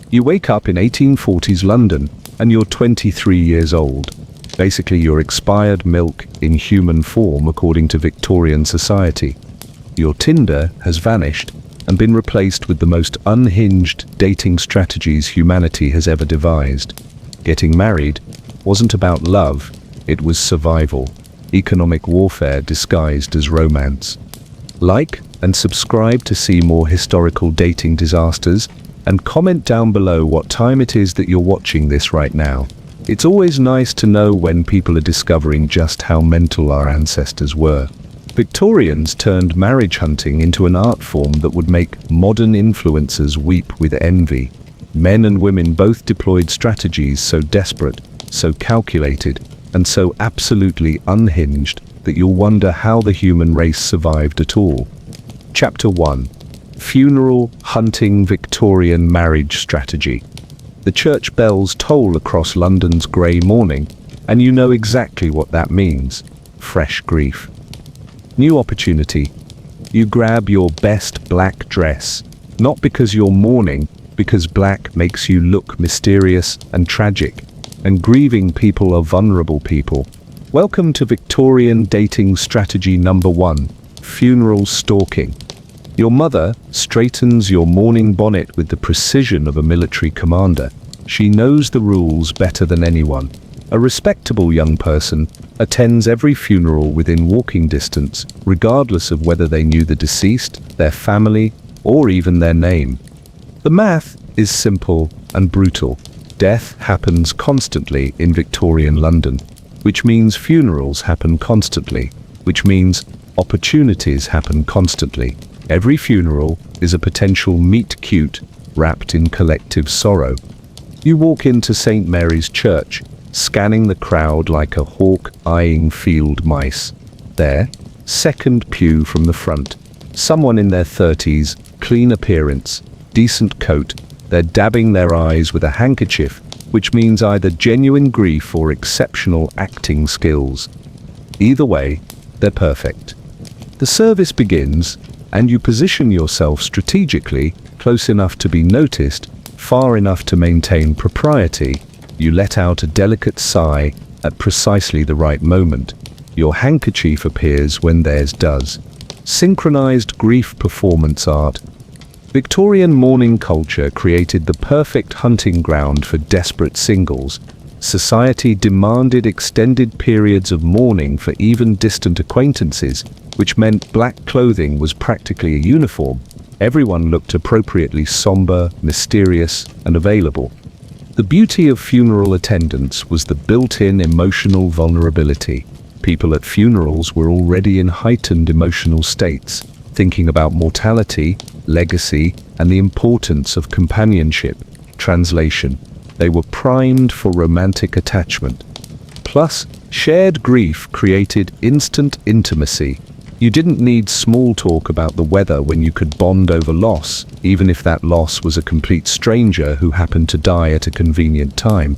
You wake up in 1840s London and you're 23 years old. Basically, you're expired milk in human form according to Victorian society. Your Tinder has vanished and been replaced with the most unhinged dating strategies humanity has ever devised. Getting married wasn't about love, it was survival, economic warfare disguised as romance. Like and subscribe to see more historical dating disasters, and comment down below what time it is that you're watching this right now. It's always nice to know when people are discovering just how mental our ancestors were. Victorians turned marriage hunting into an art form that would make modern influencers weep with envy. Men and women both deployed strategies so desperate, so calculated, and so absolutely unhinged that you'll wonder how the human race survived at all. Chapter 1. Funeral Hunting Victorian Marriage Strategy. The church bells toll across London's grey morning, and you know exactly what that means. Fresh grief. New opportunity. You grab your best black dress, not because you're mourning, because black makes you look mysterious and tragic, and grieving people are vulnerable people. Welcome to Victorian dating strategy number 1, funeral stalking. Your mother straightens your mourning bonnet with the precision of a military commander. She knows the rules better than anyone. A respectable young person attends every funeral within walking distance, regardless of whether they knew the deceased, their family, or even their name. The math is simple and brutal. Death happens constantly in Victorian London, which means funerals happen constantly, which means opportunities happen constantly. Every funeral is a potential meet-cute wrapped in collective sorrow. You walk into St. Mary's Church, scanning the crowd like a hawk eyeing field mice. There, second pew from the front, someone in their 30s, clean appearance, decent coat, they're dabbing their eyes with a handkerchief, which means either genuine grief or exceptional acting skills. Either way, they're perfect. The service begins, and you position yourself strategically, close enough to be noticed, far enough to maintain propriety. You let out a delicate sigh at precisely the right moment. Your handkerchief appears when theirs does. Synchronized grief performance art. Victorian mourning culture created the perfect hunting ground for desperate singles. Society demanded extended periods of mourning for even distant acquaintances, which meant black clothing was practically a uniform. Everyone looked appropriately somber, mysterious, and available. The beauty of funeral attendance was the built-in emotional vulnerability. People at funerals were already in heightened emotional states, thinking about mortality, legacy, and the importance of companionship. Translation: they were primed for romantic attachment. Plus, shared grief created instant intimacy. You didn't need small talk about the weather when you could bond over loss, even if that loss was a complete stranger who happened to die at a convenient time.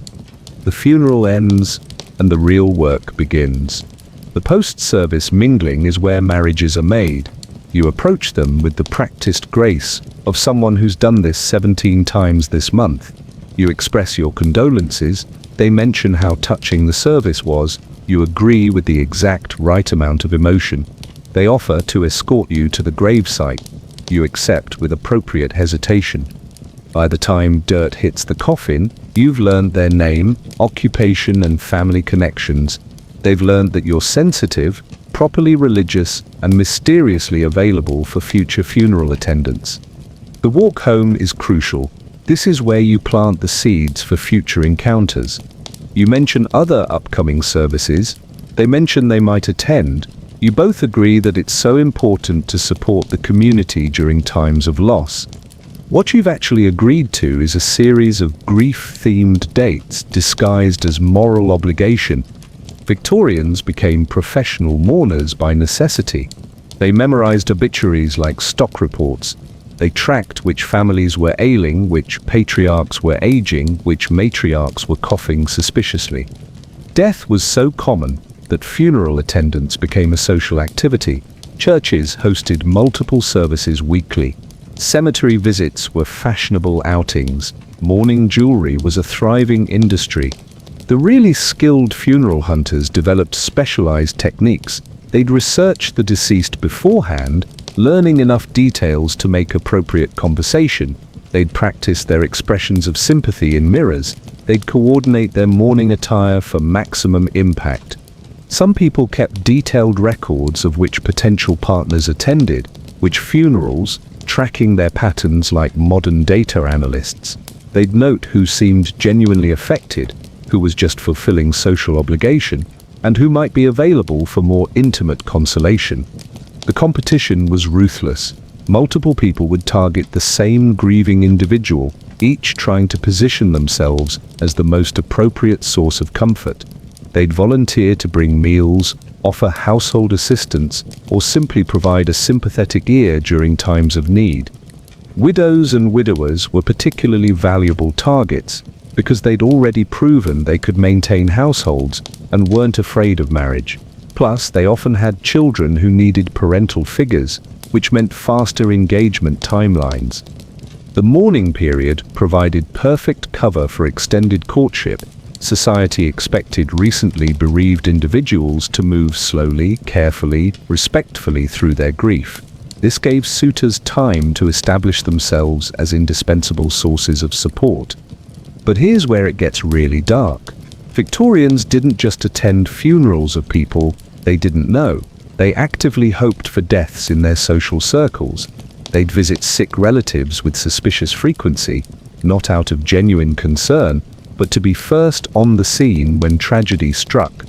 The funeral ends, and the real work begins. The post-service mingling is where marriages are made. You approach them with the practiced grace of someone who's done this 17 times this month. You express your condolences, they mention how touching the service was, you agree with the exact right amount of emotion. They offer to escort you to the gravesite. You accept with appropriate hesitation. By the time dirt hits the coffin, you've learned their name, occupation, and family connections. They've learned that you're sensitive, properly religious, and mysteriously available for future funeral attendance. The walk home is crucial. This is where you plant the seeds for future encounters. You mention other upcoming services. They mention they might attend. You both agree that it's so important to support the community during times of loss. What you've actually agreed to is a series of grief-themed dates disguised as moral obligation. Victorians became professional mourners by necessity. They memorized obituaries like stock reports. They tracked which families were ailing, which patriarchs were aging, which matriarchs were coughing suspiciously. Death was so common that funeral attendance became a social activity. Churches hosted multiple services weekly. Cemetery visits were fashionable outings. mourning jewelry was a thriving industry. The really skilled funeral hunters developed specialized techniques. They'd research the deceased beforehand, learning enough details to make appropriate conversation. They'd practice their expressions of sympathy in mirrors. They'd coordinate their mourning attire for maximum impact. Some people kept detailed records of which potential partners attended, which funerals, tracking their patterns like modern data analysts. They'd note who seemed genuinely affected, who was just fulfilling social obligation, and who might be available for more intimate consolation. The competition was ruthless. Multiple people would target the same grieving individual, each trying to position themselves as the most appropriate source of comfort. They'd volunteer to bring meals, offer household assistance, or simply provide a sympathetic ear during times of need. Widows and widowers were particularly valuable targets because they'd already proven they could maintain households and weren't afraid of marriage. Plus, they often had children who needed parental figures, which meant faster engagement timelines. The mourning period provided perfect cover for extended courtship. Society expected recently bereaved individuals to move slowly, carefully, respectfully through their grief. This gave suitors time to establish themselves as indispensable sources of support. But here's where it gets really dark. Victorians didn't just attend funerals of people they didn't know. They actively hoped for deaths in their social circles. They'd visit sick relatives with suspicious frequency, not out of genuine concern, but to be first on the scene when tragedy struck.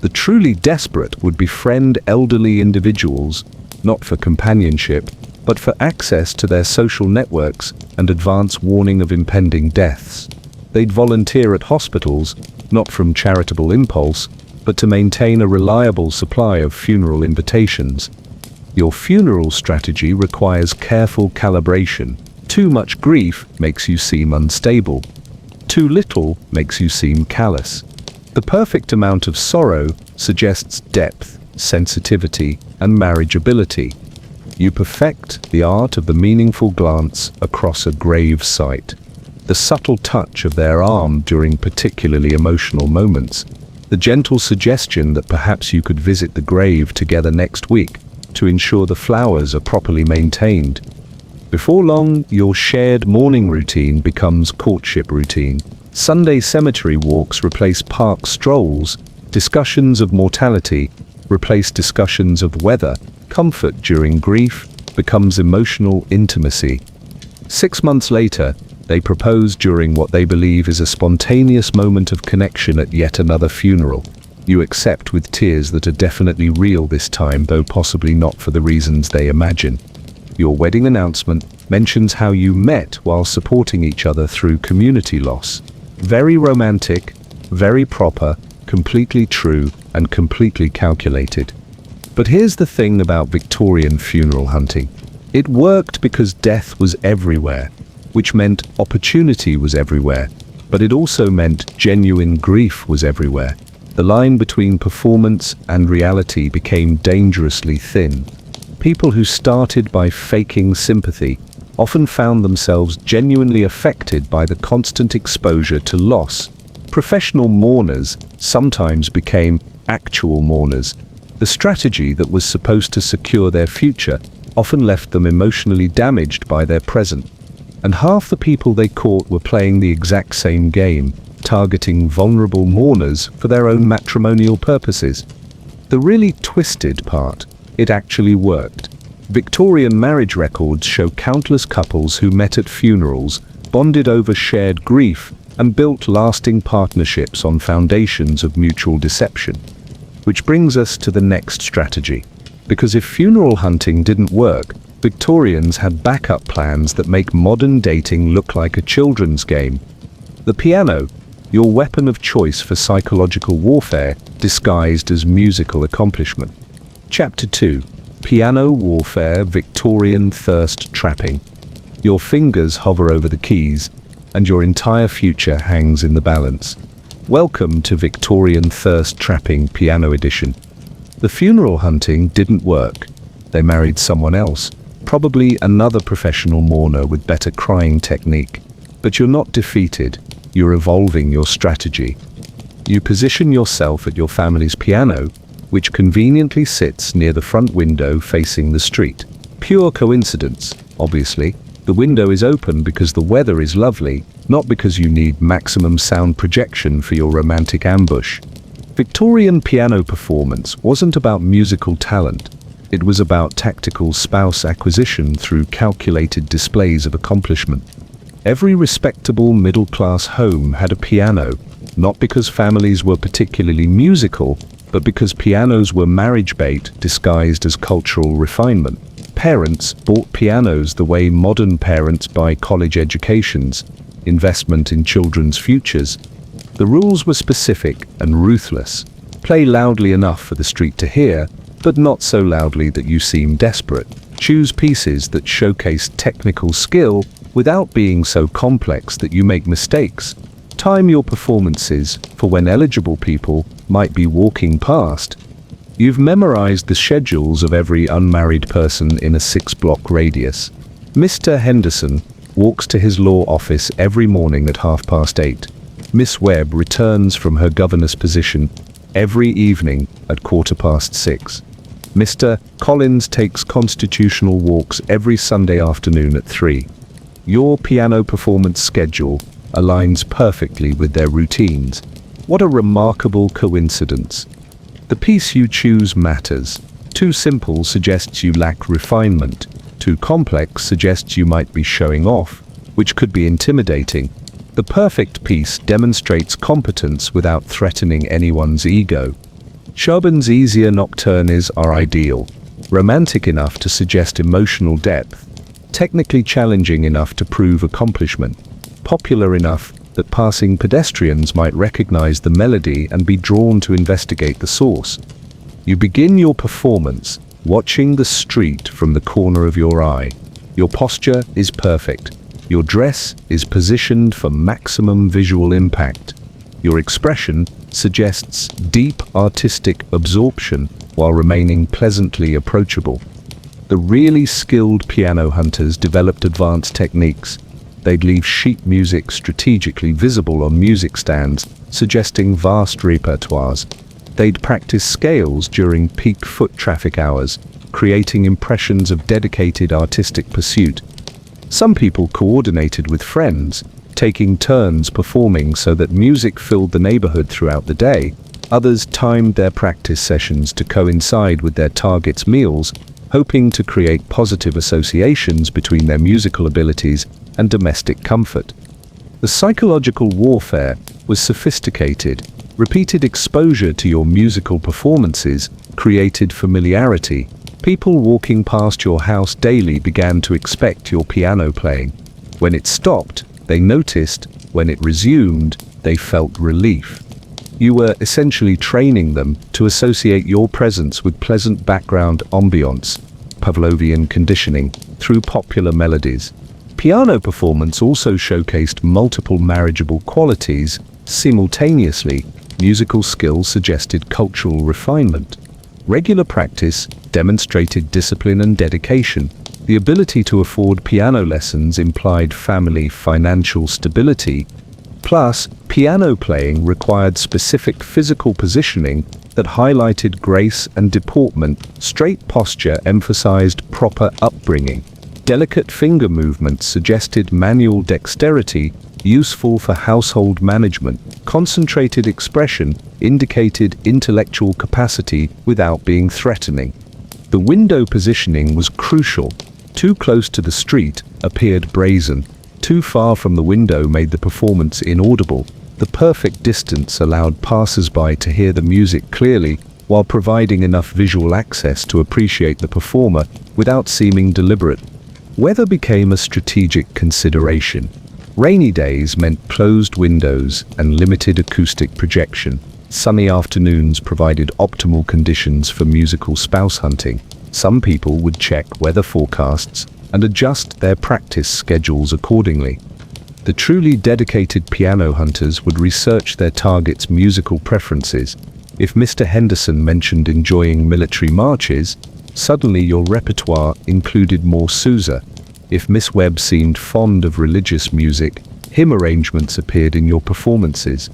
The truly desperate would befriend elderly individuals, not for companionship, but for access to their social networks and advance warning of impending deaths. They'd volunteer at hospitals, not from charitable impulse, but to maintain a reliable supply of funeral invitations. Your funeral strategy requires careful calibration. Too much grief makes you seem unstable. Too little makes you seem callous. The perfect amount of sorrow suggests depth, sensitivity, and marriageability. You perfect the art of the meaningful glance across a grave site, the subtle touch of their arm during particularly emotional moments, the gentle suggestion that perhaps you could visit the grave together next week to ensure the flowers are properly maintained. Before long, your shared morning routine becomes courtship routine. Sunday cemetery walks replace park strolls. Discussions of mortality replace discussions of weather. Comfort during grief becomes emotional intimacy. 6 months later, they propose during what they believe is a spontaneous moment of connection at yet another funeral. You accept with tears that are definitely real this time, though possibly not for the reasons they imagine. Your wedding announcement mentions how you met while supporting each other through community loss. Very romantic, very proper, completely true, and completely calculated. But here's the thing about Victorian funeral hunting. It worked because death was everywhere, which meant opportunity was everywhere, but it also meant genuine grief was everywhere. The line between performance and reality became dangerously thin. People who started by faking sympathy often found themselves genuinely affected by the constant exposure to loss. Professional mourners sometimes became actual mourners. The strategy that was supposed to secure their future often left them emotionally damaged by their present. And half the people they caught were playing the exact same game, targeting vulnerable mourners for their own matrimonial purposes. The really twisted part, it actually worked. Victorian marriage records show countless couples who met at funerals, bonded over shared grief, and built lasting partnerships on foundations of mutual deception. Which brings us to the next strategy. Because if funeral hunting didn't work, Victorians had backup plans that make modern dating look like a children's game. The piano, your weapon of choice for psychological warfare, disguised as musical accomplishment. Chapter 2. Piano Warfare, Victorian Thirst Trapping. Your fingers hover over the keys, and your entire future hangs in the balance. Welcome to Victorian Thirst Trapping Piano Edition. The funeral hunting didn't work. They married someone else, probably another professional mourner with better crying technique. But you're not defeated, you're evolving your strategy. You position yourself at your family's piano, which conveniently sits near the front window facing the street. Pure coincidence, obviously. The window is open because the weather is lovely, not because you need maximum sound projection for your romantic ambush. Victorian piano performance wasn't about musical talent. It was about tactical spouse acquisition through calculated displays of accomplishment. Every respectable middle-class home had a piano, not because families were particularly musical, but because pianos were marriage bait disguised as cultural refinement. Parents bought pianos the way modern parents buy college educations, investment in children's futures. The rules were specific and ruthless. Play loudly enough for the street to hear, but not so loudly that you seem desperate. Choose pieces that showcase technical skill without being so complex that you make mistakes. Time your performances for when eligible people might be walking past. You've memorized the schedules of every unmarried person in a 6-block radius. Mr. Henderson walks to his law office every morning at 8:30. Miss Webb returns from her governess position every evening at 6:15. Mr. Collins takes constitutional walks every Sunday afternoon at 3. Your piano performance schedule aligns perfectly with their routines. What a remarkable coincidence. The piece you choose matters. Too simple suggests you lack refinement. Too complex suggests you might be showing off, which could be intimidating. The perfect piece demonstrates competence without threatening anyone's ego. Chopin's easier nocturnes are ideal, romantic enough to suggest emotional depth, technically challenging enough to prove accomplishment, popular enough that passing pedestrians might recognize the melody and be drawn to investigate the source. You begin your performance watching the street from the corner of your eye. Your posture is perfect. Your dress is positioned for maximum visual impact. Your expression suggests deep artistic absorption while remaining pleasantly approachable. The really skilled piano hunters developed advanced techniques. They'd leave sheet music strategically visible on music stands, suggesting vast repertoires. They'd practice scales during peak foot traffic hours, creating impressions of dedicated artistic pursuit. Some people coordinated with friends, taking turns performing so that music filled the neighborhood throughout the day. Others timed their practice sessions to coincide with their target's meals, hoping to create positive associations between their musical abilities and domestic comfort. The psychological warfare was sophisticated. Repeated exposure to your musical performances created familiarity. People walking past your house daily began to expect your piano playing. When it stopped, they noticed. When it resumed, they felt relief. You were essentially training them to associate your presence with pleasant background ambience, Pavlovian conditioning, through popular melodies. Piano performance also showcased multiple marriageable qualities. Simultaneously, musical skill suggested cultural refinement. Regular practice demonstrated discipline and dedication. The ability to afford piano lessons implied family financial stability. Plus, piano playing required specific physical positioning that highlighted grace and deportment. Straight posture emphasized proper upbringing. Delicate finger movements suggested manual dexterity, useful for household management. Concentrated expression indicated intellectual capacity without being threatening. The window positioning was crucial. Too close to the street appeared brazen. Too far from the window made the performance inaudible. The perfect distance allowed passers-by to hear the music clearly, while providing enough visual access to appreciate the performer without seeming deliberate. Weather became a strategic consideration. Rainy days meant closed windows and limited acoustic projection. Sunny afternoons provided optimal conditions for musical spouse hunting. Some people would check weather forecasts and adjust their practice schedules accordingly. The truly dedicated piano hunters would research their target's musical preferences. If Mr. Henderson mentioned enjoying military marches, suddenly your repertoire included more Sousa. If Miss Webb seemed fond of religious music, Hymn arrangements appeared in your performances.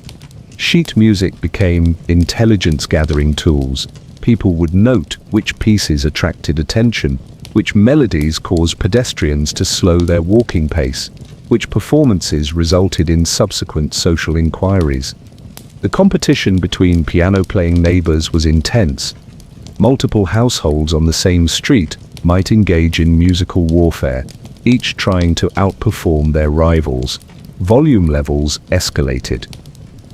Sheet music became intelligence-gathering tools. People would note which pieces attracted attention, which melodies caused pedestrians to slow their walking pace, which performances resulted in subsequent social inquiries. The competition between piano-playing neighbors was intense. Multiple households on the same street might engage in musical warfare, each trying to outperform their rivals. Volume levels escalated.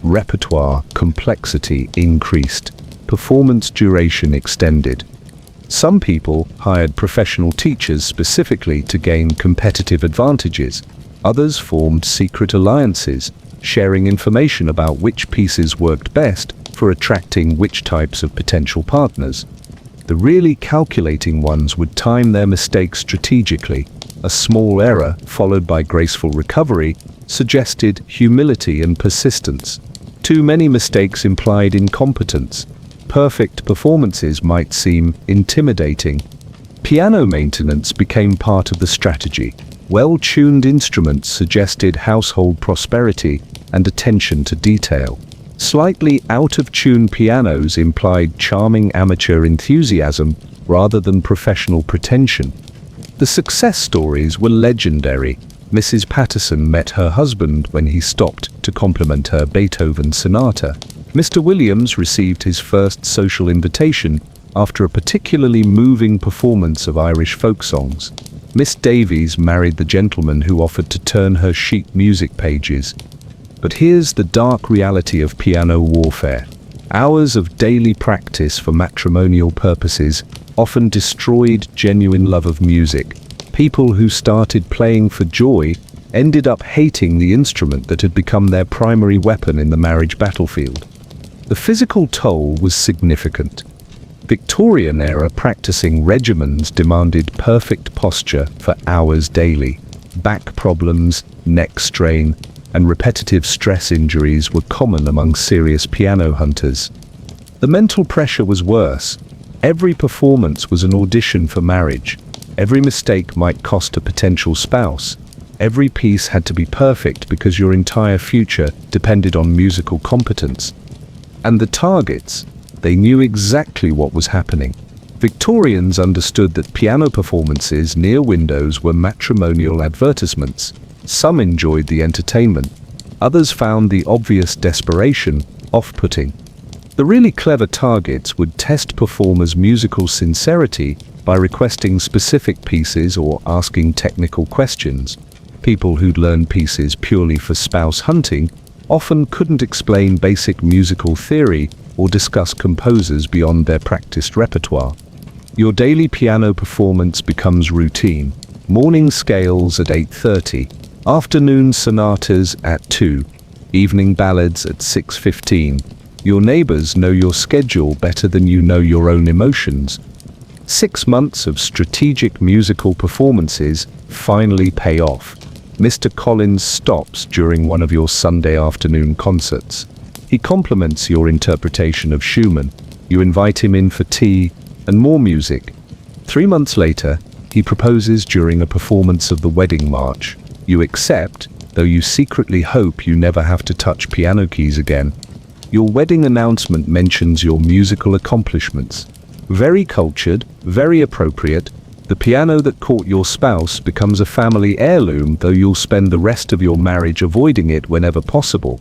Repertoire complexity increased. Performance duration extended. Some people hired professional teachers specifically to gain competitive advantages. Others formed secret alliances, sharing information about which pieces worked best for attracting which types of potential partners. The really calculating ones would time their mistakes strategically. A small error, followed by graceful recovery, suggested humility and persistence. Too many mistakes implied incompetence. Perfect performances might seem intimidating. Piano maintenance became part of the strategy. Well-tuned instruments suggested household prosperity and attention to detail. Slightly out-of-tune pianos implied charming amateur enthusiasm rather than professional pretension. The success stories were legendary. Mrs. Patterson met her husband when he stopped to compliment her Beethoven sonata. Mr. Williams received his first social invitation after a particularly moving performance of Irish folk songs. Miss Davies married the gentleman who offered to turn her sheet music pages. But here's the dark reality of piano warfare. Hours of daily practice for matrimonial purposes often destroyed genuine love of music. People who started playing for joy ended up hating the instrument that had become their primary weapon in the marriage battlefield. The physical toll was significant. Victorian-era practicing regimens demanded perfect posture for hours daily. Back problems, neck strain, and repetitive stress injuries were common among serious piano hunters. The mental pressure was worse. Every performance was an audition for marriage. Every mistake might cost a potential spouse. Every piece had to be perfect because your entire future depended on musical competence. And the targets, they knew exactly what was happening. Victorians understood that piano performances near windows were matrimonial advertisements. Some enjoyed the entertainment. Others found the obvious desperation off-putting. The really clever targets would test performers' musical sincerity by requesting specific pieces or asking technical questions. People who'd learned pieces purely for spouse hunting often couldn't explain basic musical theory or discuss composers beyond their practiced repertoire. Your daily piano performance becomes routine. Morning scales at 8:30, afternoon sonatas at 2, evening ballads at 6:15. Your neighbors know your schedule better than you know your own emotions. 6 months of strategic musical performances finally pay off. Mr. Collins stops during one of your Sunday afternoon concerts. He compliments your interpretation of Schumann. You invite him in for tea and more music. 3 months later, he proposes during a performance of the Wedding March. You accept, though you secretly hope you never have to touch piano keys again. Your wedding announcement mentions your musical accomplishments. Very cultured, very appropriate. The piano that caught your spouse becomes a family heirloom, though you'll spend the rest of your marriage avoiding it whenever possible.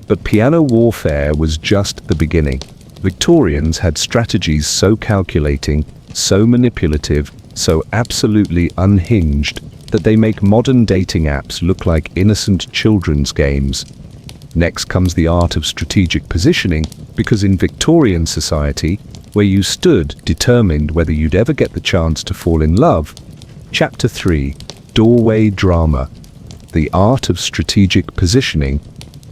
But piano warfare was just the beginning. Victorians had strategies so calculating, so manipulative, so absolutely unhinged, that they make modern dating apps look like innocent children's games. Next comes the art of strategic positioning, because in Victorian society, where you stood determined whether you'd ever get the chance to fall in love. Chapter 3. Doorway Drama. The art of strategic positioning.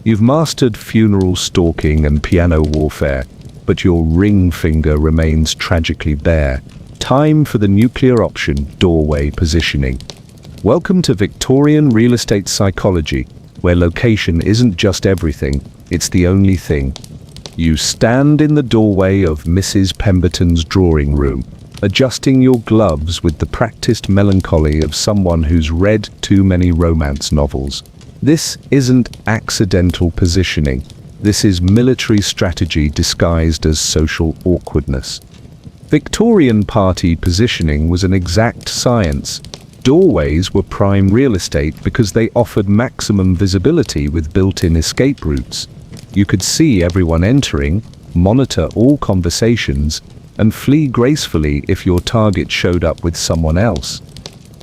You've mastered funeral stalking and piano warfare, but your ring finger remains tragically bare. Time for the nuclear option, doorway positioning. Welcome to Victorian real estate psychology, where location isn't just everything, it's the only thing. You stand in the doorway of Mrs. Pemberton's drawing room, adjusting your gloves with the practiced melancholy of someone who's read too many romance novels. This isn't accidental positioning. This is military strategy disguised as social awkwardness. Victorian party positioning was an exact science. Doorways were prime real estate because they offered maximum visibility with built-in escape routes. You could see everyone entering, monitor all conversations, and flee gracefully if your target showed up with someone else.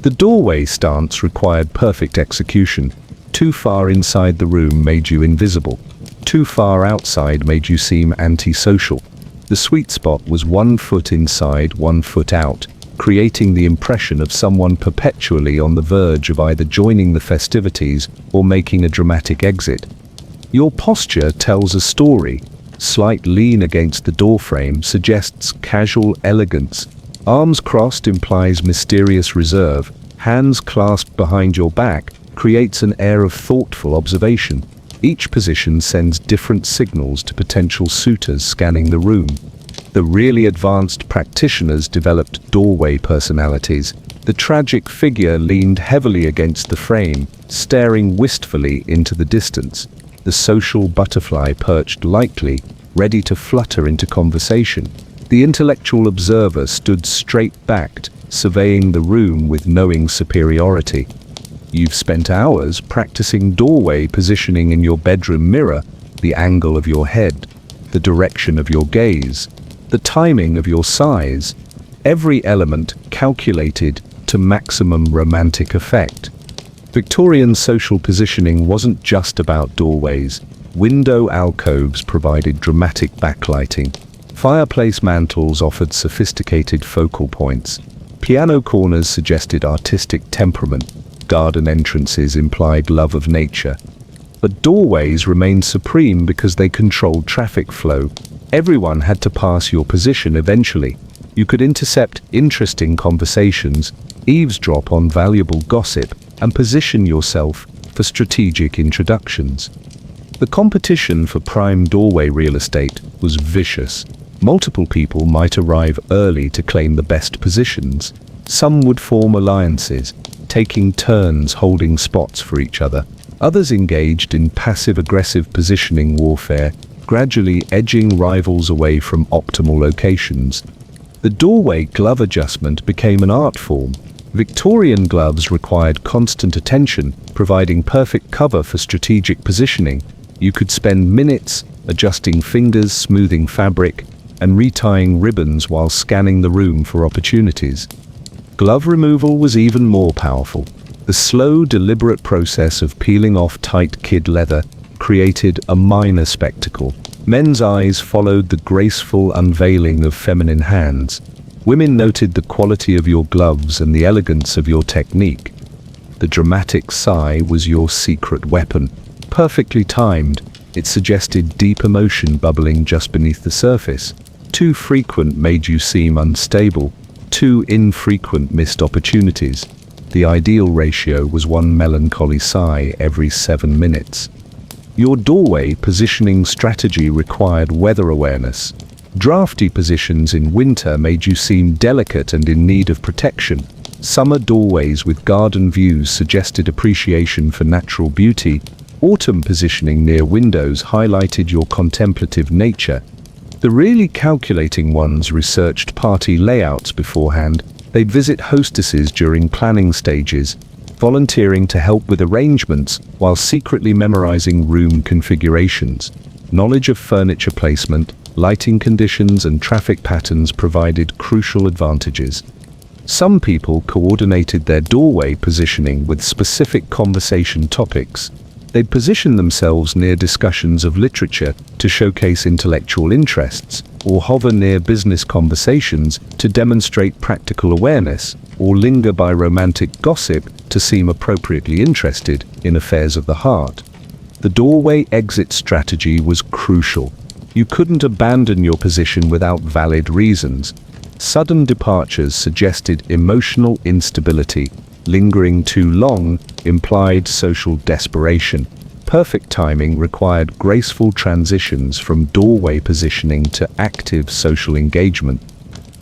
The doorway stance required perfect execution. Too far inside the room made you invisible. Too far outside made you seem antisocial. The sweet spot was 1 foot inside, 1 foot out, creating the impression of someone perpetually on the verge of either joining the festivities or making a dramatic exit. Your posture tells a story. Slight lean against the doorframe suggests casual elegance. Arms crossed implies mysterious reserve. Hands clasped behind your back creates an air of thoughtful observation. Each position sends different signals to potential suitors scanning the room. The really advanced practitioners developed doorway personalities. The tragic figure leaned heavily against the frame, staring wistfully into the distance. The social butterfly perched lightly, ready to flutter into conversation. The intellectual observer stood straight-backed, surveying the room with knowing superiority. You've spent hours practicing doorway positioning in your bedroom mirror, the angle of your head, the direction of your gaze, the timing of your sighs, every element calculated to maximum romantic effect. Victorian social positioning wasn't just about doorways. Window alcoves provided dramatic backlighting. Fireplace mantels offered sophisticated focal points. Piano corners suggested artistic temperament. Garden entrances implied love of nature. But doorways remained supreme because they controlled traffic flow. Everyone had to pass your position eventually. You could intercept interesting conversations, eavesdrop on valuable gossip, and position yourself for strategic introductions. The competition for prime doorway real estate was vicious. Multiple people might arrive early to claim the best positions. Some would form alliances, taking turns holding spots for each other. Others engaged in passive-aggressive positioning warfare, gradually edging rivals away from optimal locations. The doorway glove adjustment became an art form. Victorian gloves required constant attention, providing perfect cover for strategic positioning. You could spend minutes adjusting fingers, smoothing fabric, and retying ribbons while scanning the room for opportunities. Glove removal was even more powerful. The slow, deliberate process of peeling off tight kid leather created a minor spectacle. Men's eyes followed the graceful unveiling of feminine hands. Women noted the quality of your gloves and the elegance of your technique. The dramatic sigh was your secret weapon. Perfectly timed, it suggested deep emotion bubbling just beneath the surface. Too frequent made you seem unstable. Too infrequent missed opportunities. The ideal ratio was 1 melancholy sigh every 7 minutes. Your doorway positioning strategy required weather awareness. Drafty positions in winter made you seem delicate and in need of protection. Summer doorways with garden views suggested appreciation for natural beauty. Autumn positioning near windows highlighted your contemplative nature. The really calculating ones researched party layouts beforehand. They'd visit hostesses during planning stages, volunteering to help with arrangements while secretly memorizing room configurations. Knowledge of furniture placement, lighting conditions, and traffic patterns provided crucial advantages. Some people coordinated their doorway positioning with specific conversation topics. They'd position themselves near discussions of literature to showcase intellectual interests, or hover near business conversations to demonstrate practical awareness, or linger by romantic gossip to seem appropriately interested in affairs of the heart. The doorway exit strategy was crucial. You couldn't abandon your position without valid reasons. Sudden departures suggested emotional instability. Lingering too long implied social desperation. Perfect timing required graceful transitions from doorway positioning to active social engagement.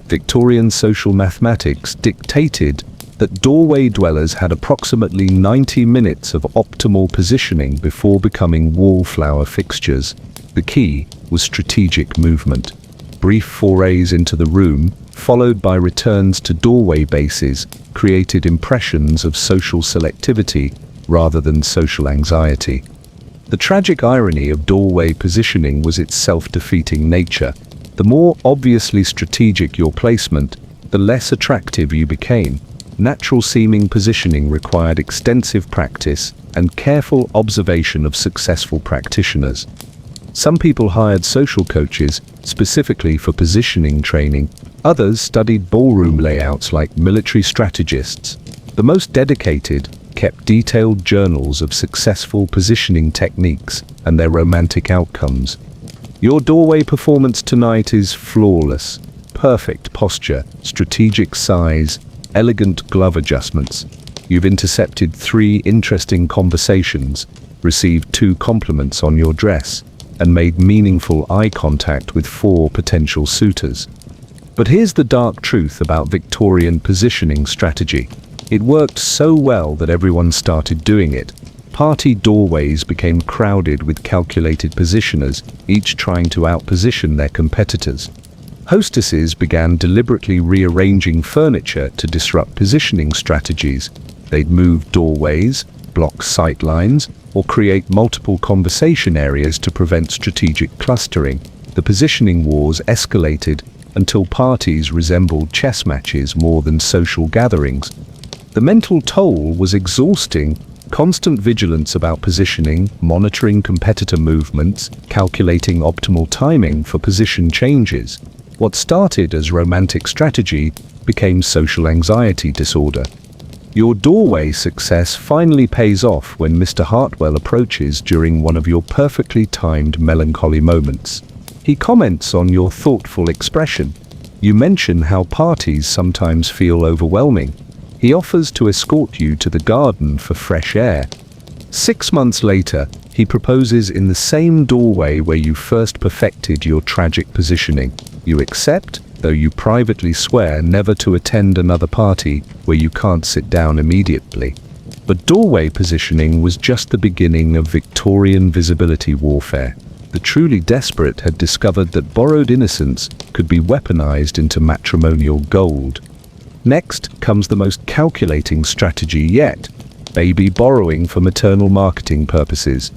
Victorian social mathematics dictated that doorway dwellers had approximately 90 minutes of optimal positioning before becoming wallflower fixtures. The key was strategic movement. Brief forays into the room, followed by returns to doorway bases, created impressions of social selectivity rather than social anxiety. The tragic irony of doorway positioning was its self-defeating nature. The more obviously strategic your placement, the less attractive you became. Natural-seeming positioning required extensive practice and careful observation of successful practitioners. Some people hired social coaches specifically for positioning training. Others studied ballroom layouts like military strategists. The most dedicated kept detailed journals of successful positioning techniques and their romantic outcomes. Your doorway performance tonight is flawless. Perfect posture, strategic size, elegant glove adjustments. You've intercepted 3 interesting conversations, received 2 compliments on your dress, and made meaningful eye contact with 4 potential suitors. But here's the dark truth about Victorian positioning strategy. It worked so well that everyone started doing it. Party doorways became crowded with calculated positioners, each trying to outposition their competitors. Hostesses began deliberately rearranging furniture to disrupt positioning strategies. They'd move doorways, block sight lines, or create multiple conversation areas to prevent strategic clustering. The positioning wars escalated until parties resembled chess matches more than social gatherings. The mental toll was exhausting. Constant vigilance about positioning, monitoring competitor movements, calculating optimal timing for position changes. What started as romantic strategy became social anxiety disorder. Your doorway success finally pays off when Mr. Hartwell approaches during one of your perfectly timed melancholy moments. He comments on your thoughtful expression. You mention how parties sometimes feel overwhelming. He offers to escort you to the garden for fresh air. 6 months later, he proposes in the same doorway where you first perfected your tragic positioning. You accept, though you privately swear never to attend another party where you can't sit down immediately. But doorway positioning was just the beginning of Victorian visibility warfare. The truly desperate had discovered that borrowed innocence could be weaponized into matrimonial gold. Next comes the most calculating strategy yet: baby borrowing for maternal marketing purposes.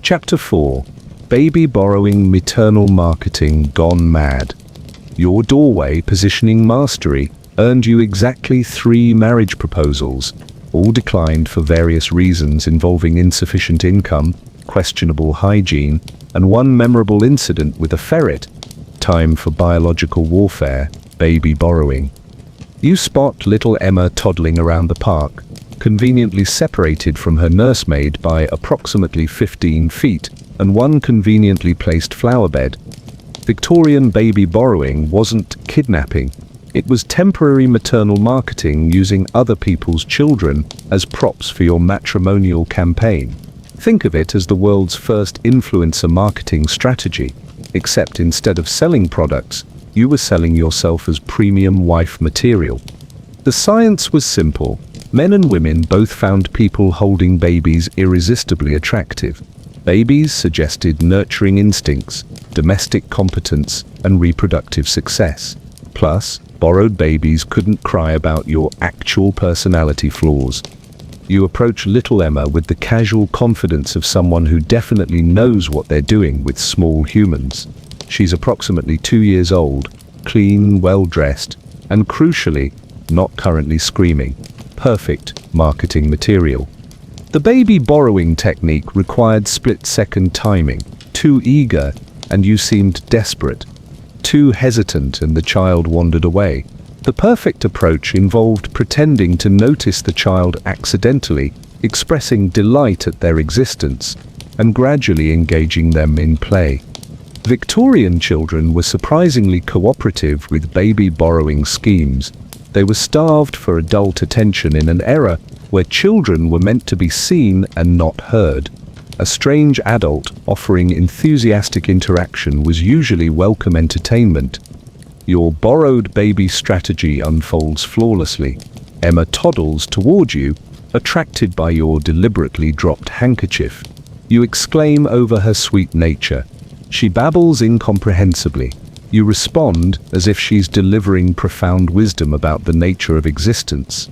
Chapter 4. Baby borrowing maternal marketing gone mad. Your doorway positioning mastery earned you exactly 3 marriage proposals, all declined for various reasons involving insufficient income, questionable hygiene, and one memorable incident with a ferret. Time for biological warfare, baby borrowing. You spot little Emma toddling around the park, conveniently separated from her nursemaid by approximately 15 feet, and one conveniently placed flower bed. Victorian baby borrowing wasn't kidnapping. It was temporary maternal marketing using other people's children as props for your matrimonial campaign. Think of it as the world's first influencer marketing strategy, except instead of selling products, you were selling yourself as premium wife material. The science was simple. Men and women both found people holding babies irresistibly attractive. Babies suggested nurturing instincts, domestic competence, and reproductive success. Plus, borrowed babies couldn't cry about your actual personality flaws. You approach little Emma with the casual confidence of someone who definitely knows what they're doing with small humans. She's approximately 2 years old, clean, well-dressed, and crucially, not currently screaming. Perfect marketing material. The baby borrowing technique required split-second timing. Too eager, and you seemed desperate. Too hesitant, and the child wandered away. The perfect approach involved pretending to notice the child accidentally, expressing delight at their existence, and gradually engaging them in play. Victorian children were surprisingly cooperative with baby borrowing schemes. They were starved for adult attention in an era where children were meant to be seen and not heard. A strange adult offering enthusiastic interaction was usually welcome entertainment. Your borrowed baby strategy unfolds flawlessly. Emma toddles toward you, attracted by your deliberately dropped handkerchief. You exclaim over her sweet nature. She babbles incomprehensibly. You respond as if she's delivering profound wisdom about the nature of existence.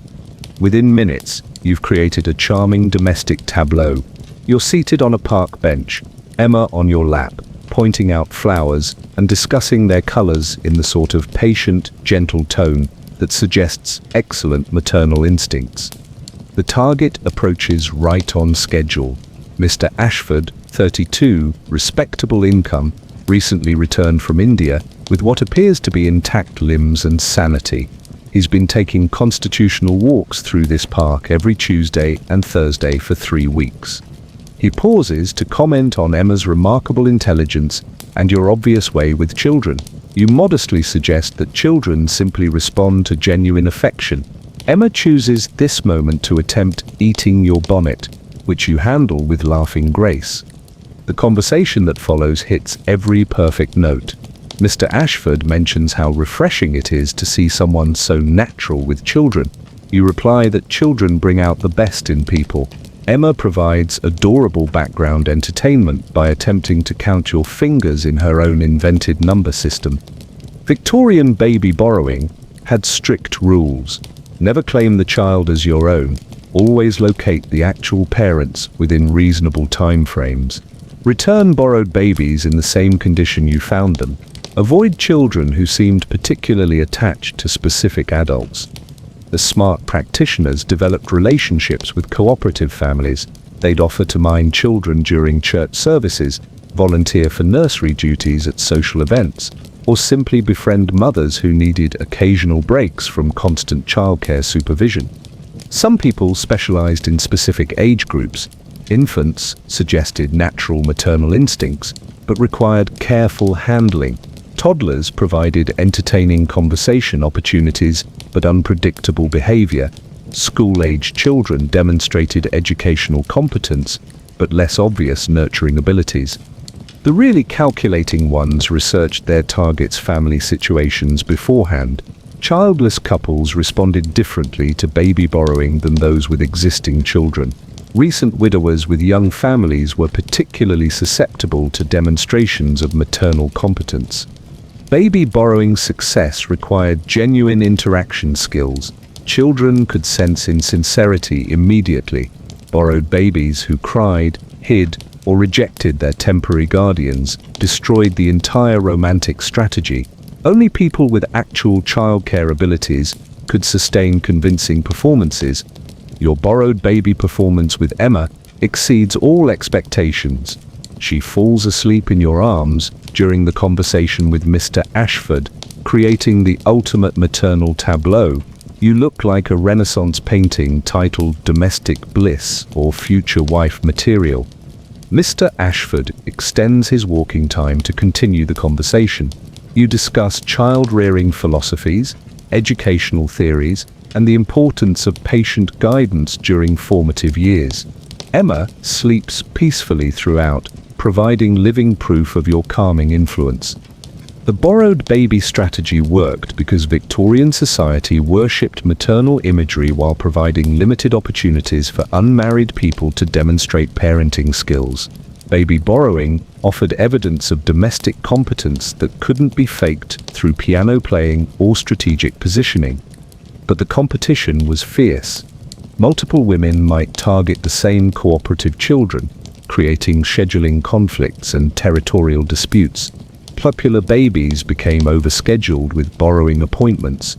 Within minutes, you've created a charming domestic tableau. You're seated on a park bench, Emma on your lap, pointing out flowers and discussing their colors in the sort of patient, gentle tone that suggests excellent maternal instincts. The target approaches right on schedule. Mr. Ashford, 32, respectable income, recently returned from India with what appears to be intact limbs and sanity. He's been taking constitutional walks through this park every Tuesday and Thursday for 3 weeks. He pauses to comment on Emma's remarkable intelligence and your obvious way with children. You modestly suggest that children simply respond to genuine affection. Emma chooses this moment to attempt eating your bonnet, which you handle with laughing grace. The conversation that follows hits every perfect note. Mr. Ashford mentions how refreshing it is to see someone so natural with children. You reply that children bring out the best in people. Emma provides adorable background entertainment by attempting to count your fingers in her own invented number system. Victorian baby borrowing had strict rules. Never claim the child as your own. Always locate the actual parents within reasonable time frames. Return borrowed babies in the same condition you found them. Avoid children who seemed particularly attached to specific adults. The smart practitioners developed relationships with cooperative families. They'd offer to mind children during church services, volunteer for nursery duties at social events, or simply befriend mothers who needed occasional breaks from constant childcare supervision. Some people specialized in specific age groups. Infants suggested natural maternal instincts, but required careful handling. Toddlers provided entertaining conversation opportunities, but unpredictable behavior. School-aged children demonstrated educational competence, but less obvious nurturing abilities. The really calculating ones researched their targets' family situations beforehand. Childless couples responded differently to baby borrowing than those with existing children. Recent widowers with young families were particularly susceptible to demonstrations of maternal competence. Baby borrowing success required genuine interaction skills. Children could sense insincerity immediately. Borrowed babies who cried, hid, or rejected their temporary guardians destroyed the entire romantic strategy. Only people with actual childcare abilities could sustain convincing performances. Your borrowed baby performance with Emma exceeds all expectations. She falls asleep in your arms during the conversation with Mr. Ashford, creating the ultimate maternal tableau. You look like a Renaissance painting titled Domestic Bliss or Future Wife Material. Mr. Ashford extends his walking time to continue the conversation. You discuss child-rearing philosophies, educational theories, and the importance of patient guidance during formative years. Emma sleeps peacefully throughout, providing living proof of your calming influence. The borrowed baby strategy worked because Victorian society worshipped maternal imagery while providing limited opportunities for unmarried people to demonstrate parenting skills. Baby borrowing offered evidence of domestic competence that couldn't be faked through piano playing or strategic positioning. But the competition was fierce. Multiple women might target the same cooperative children, creating scheduling conflicts and territorial disputes. Popular babies became overscheduled with borrowing appointments.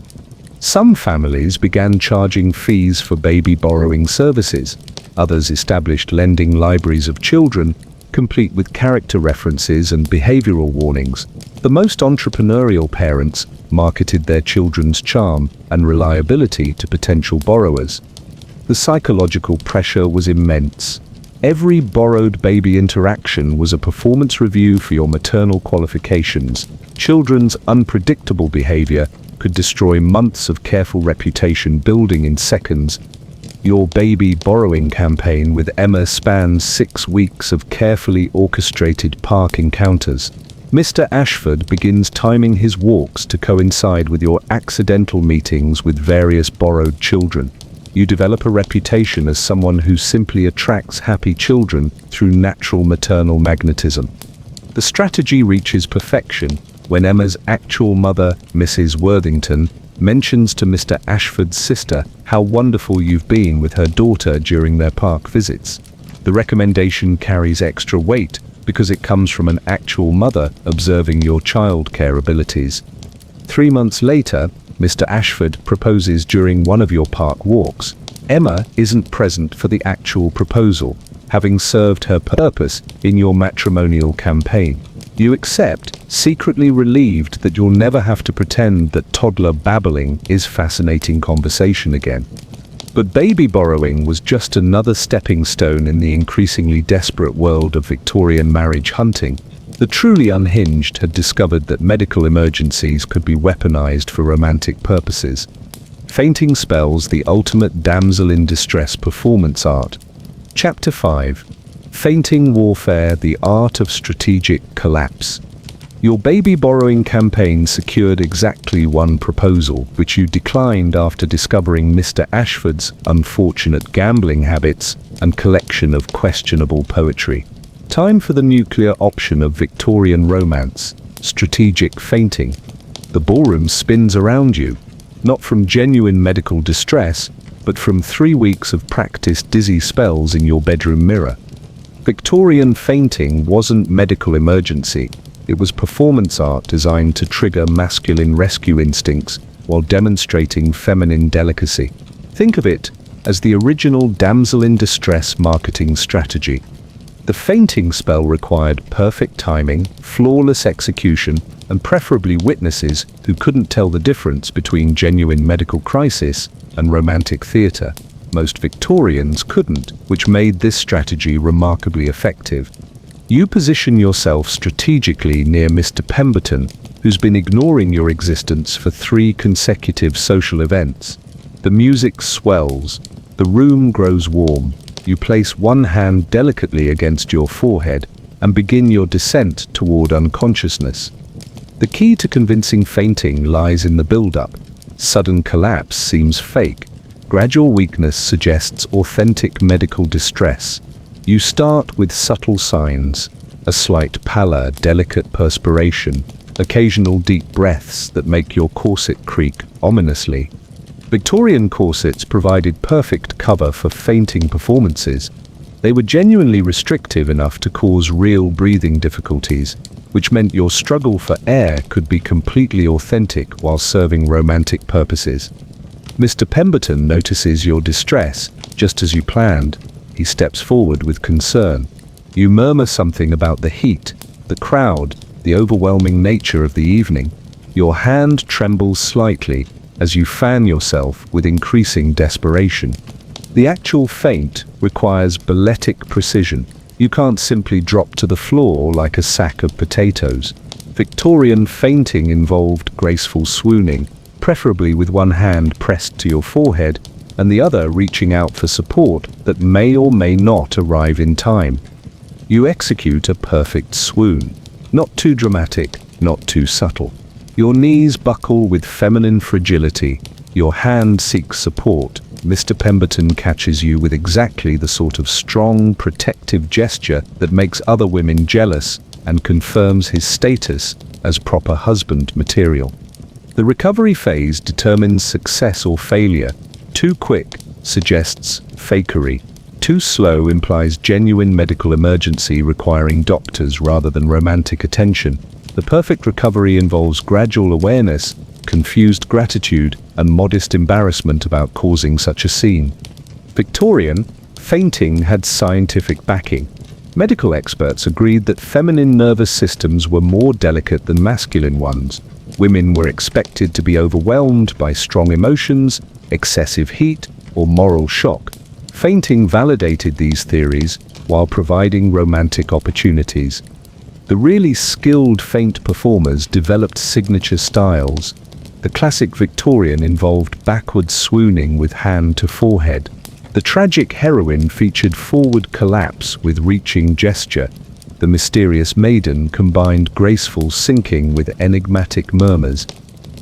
Some families began charging fees for baby borrowing services. Others established lending libraries of children, complete with character references and behavioral warnings. The most entrepreneurial parents marketed their children's charm and reliability to potential borrowers. The psychological pressure was immense. Every borrowed baby interaction was a performance review for your maternal qualifications. Children's unpredictable behavior could destroy months of careful reputation building in seconds. Your baby borrowing campaign with Emma spans 6 weeks of carefully orchestrated park encounters. Mr. Ashford begins timing his walks to coincide with your accidental meetings with various borrowed children. You develop a reputation as someone who simply attracts happy children through natural maternal magnetism. The strategy reaches perfection when Emma's actual mother, Mrs. Worthington, mentions to Mr. Ashford's sister how wonderful you've been with her daughter during their park visits. The recommendation carries extra weight because it comes from an actual mother observing your childcare abilities. 3 months later, Mr. Ashford proposes during one of your park walks. Emma isn't present for the actual proposal, having served her purpose in your matrimonial campaign. You accept, secretly relieved that you'll never have to pretend that toddler babbling is fascinating conversation again. But baby borrowing was just another stepping stone in the increasingly desperate world of Victorian marriage hunting. The truly unhinged had discovered that medical emergencies could be weaponized for romantic purposes. Fainting spells, the ultimate damsel in distress performance art. Chapter 5. Fainting Warfare, the Art of Strategic Collapse. Your baby borrowing campaign secured exactly one proposal, which you declined after discovering Mr. Ashford's unfortunate gambling habits and collection of questionable poetry. Time for the nuclear option of Victorian romance, strategic fainting. The ballroom spins around you, not from genuine medical distress, but from 3 weeks of practiced dizzy spells in your bedroom mirror. Victorian fainting wasn't medical emergency. It was performance art designed to trigger masculine rescue instincts while demonstrating feminine delicacy. Think of it as the original damsel in distress marketing strategy. The fainting spell required perfect timing, flawless execution, and preferably witnesses who couldn't tell the difference between genuine medical crisis and romantic theatre. Most Victorians couldn't, which made this strategy remarkably effective. You position yourself strategically near Mr. Pemberton, who's been ignoring your existence for 3 consecutive social events. The music swells. The room grows warm. You place one hand delicately against your forehead and begin your descent toward unconsciousness. The key to convincing fainting lies in the build-up. Sudden collapse seems fake. Gradual weakness suggests authentic medical distress. You start with subtle signs: a slight pallor, delicate perspiration, occasional deep breaths that make your corset creak ominously. Victorian corsets provided perfect cover for fainting performances. They were genuinely restrictive enough to cause real breathing difficulties, which meant your struggle for air could be completely authentic while serving romantic purposes. Mr. Pemberton notices your distress, just as you planned. He steps forward with concern. You murmur something about the heat, the crowd, the overwhelming nature of the evening. Your hand trembles slightly as you fan yourself with increasing desperation. The actual feint requires balletic precision. You can't simply drop to the floor like a sack of potatoes. Victorian fainting involved graceful swooning, preferably with one hand pressed to your forehead and the other reaching out for support that may or may not arrive in time. You execute a perfect swoon. Not too dramatic, not too subtle. Your knees buckle with feminine fragility. Your hand seeks support. Mr. Pemberton catches you with exactly the sort of strong, protective gesture that makes other women jealous and confirms his status as proper husband material. The recovery phase determines success or failure. Too quick suggests fakery. Too slow implies genuine medical emergency requiring doctors rather than romantic attention. The perfect recovery involves gradual awareness, confused gratitude, and modest embarrassment about causing such a scene. Victorian fainting had scientific backing. Medical experts agreed that feminine nervous systems were more delicate than masculine ones. Women were expected to be overwhelmed by strong emotions, excessive heat, or moral shock. Fainting validated these theories while providing romantic opportunities. The really skilled feint performers developed signature styles. The classic Victorian involved backward swooning with hand to forehead. The tragic heroine featured forward collapse with reaching gesture. The mysterious maiden combined graceful sinking with enigmatic murmurs.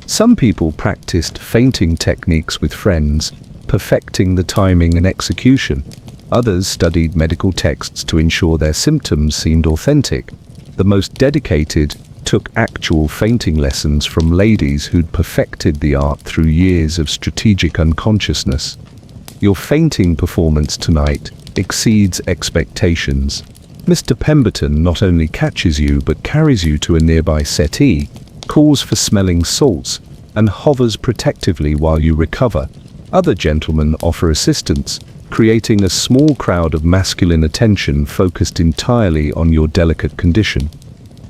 Some people practiced fainting techniques with friends, perfecting the timing and execution. Others studied medical texts to ensure their symptoms seemed authentic. The most dedicated took actual fainting lessons from ladies who'd perfected the art through years of strategic unconsciousness. Your fainting performance tonight exceeds expectations. Mr. Pemberton not only catches you but carries you to a nearby settee, calls for smelling salts, and hovers protectively while you recover. Other gentlemen offer assistance, creating a small crowd of masculine attention focused entirely on your delicate condition.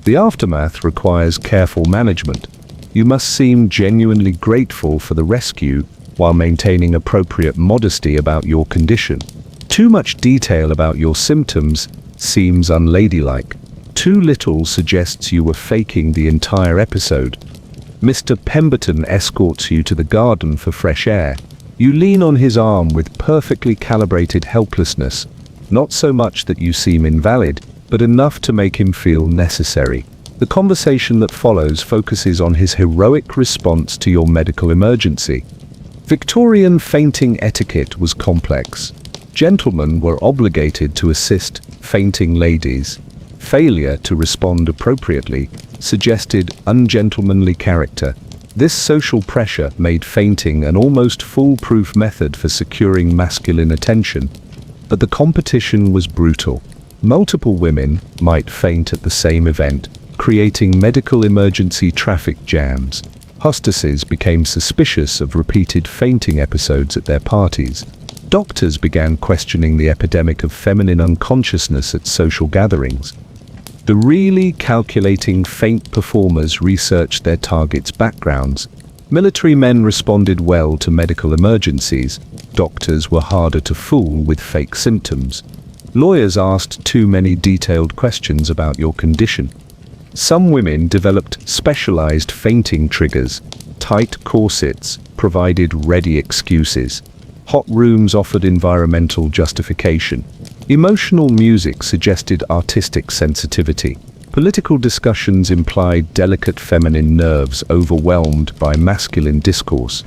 The aftermath requires careful management. You must seem genuinely grateful for the rescue while maintaining appropriate modesty about your condition. Too much detail about your symptoms seems unladylike. Too little suggests you were faking the entire episode. Mr. Pemberton escorts you to the garden for fresh air. You lean on his arm with perfectly calibrated helplessness, not so much that you seem invalid, but enough to make him feel necessary. The conversation that follows focuses on his heroic response to your medical emergency. Victorian fainting etiquette was complex. Gentlemen were obligated to assist fainting ladies. Failure to respond appropriately suggested ungentlemanly character. This social pressure made fainting an almost foolproof method for securing masculine attention. But the competition was brutal. Multiple women might faint at the same event, creating medical emergency traffic jams. Hostesses became suspicious of repeated fainting episodes at their parties. Doctors began questioning the epidemic of feminine unconsciousness at social gatherings. The really calculating faint performers researched their targets' backgrounds. Military men responded well to medical emergencies. Doctors were harder to fool with fake symptoms. Lawyers asked too many detailed questions about your condition. Some women developed specialized fainting triggers. Tight corsets provided ready excuses. Hot rooms offered environmental justification. Emotional music suggested artistic sensitivity. Political discussions implied delicate feminine nerves overwhelmed by masculine discourse.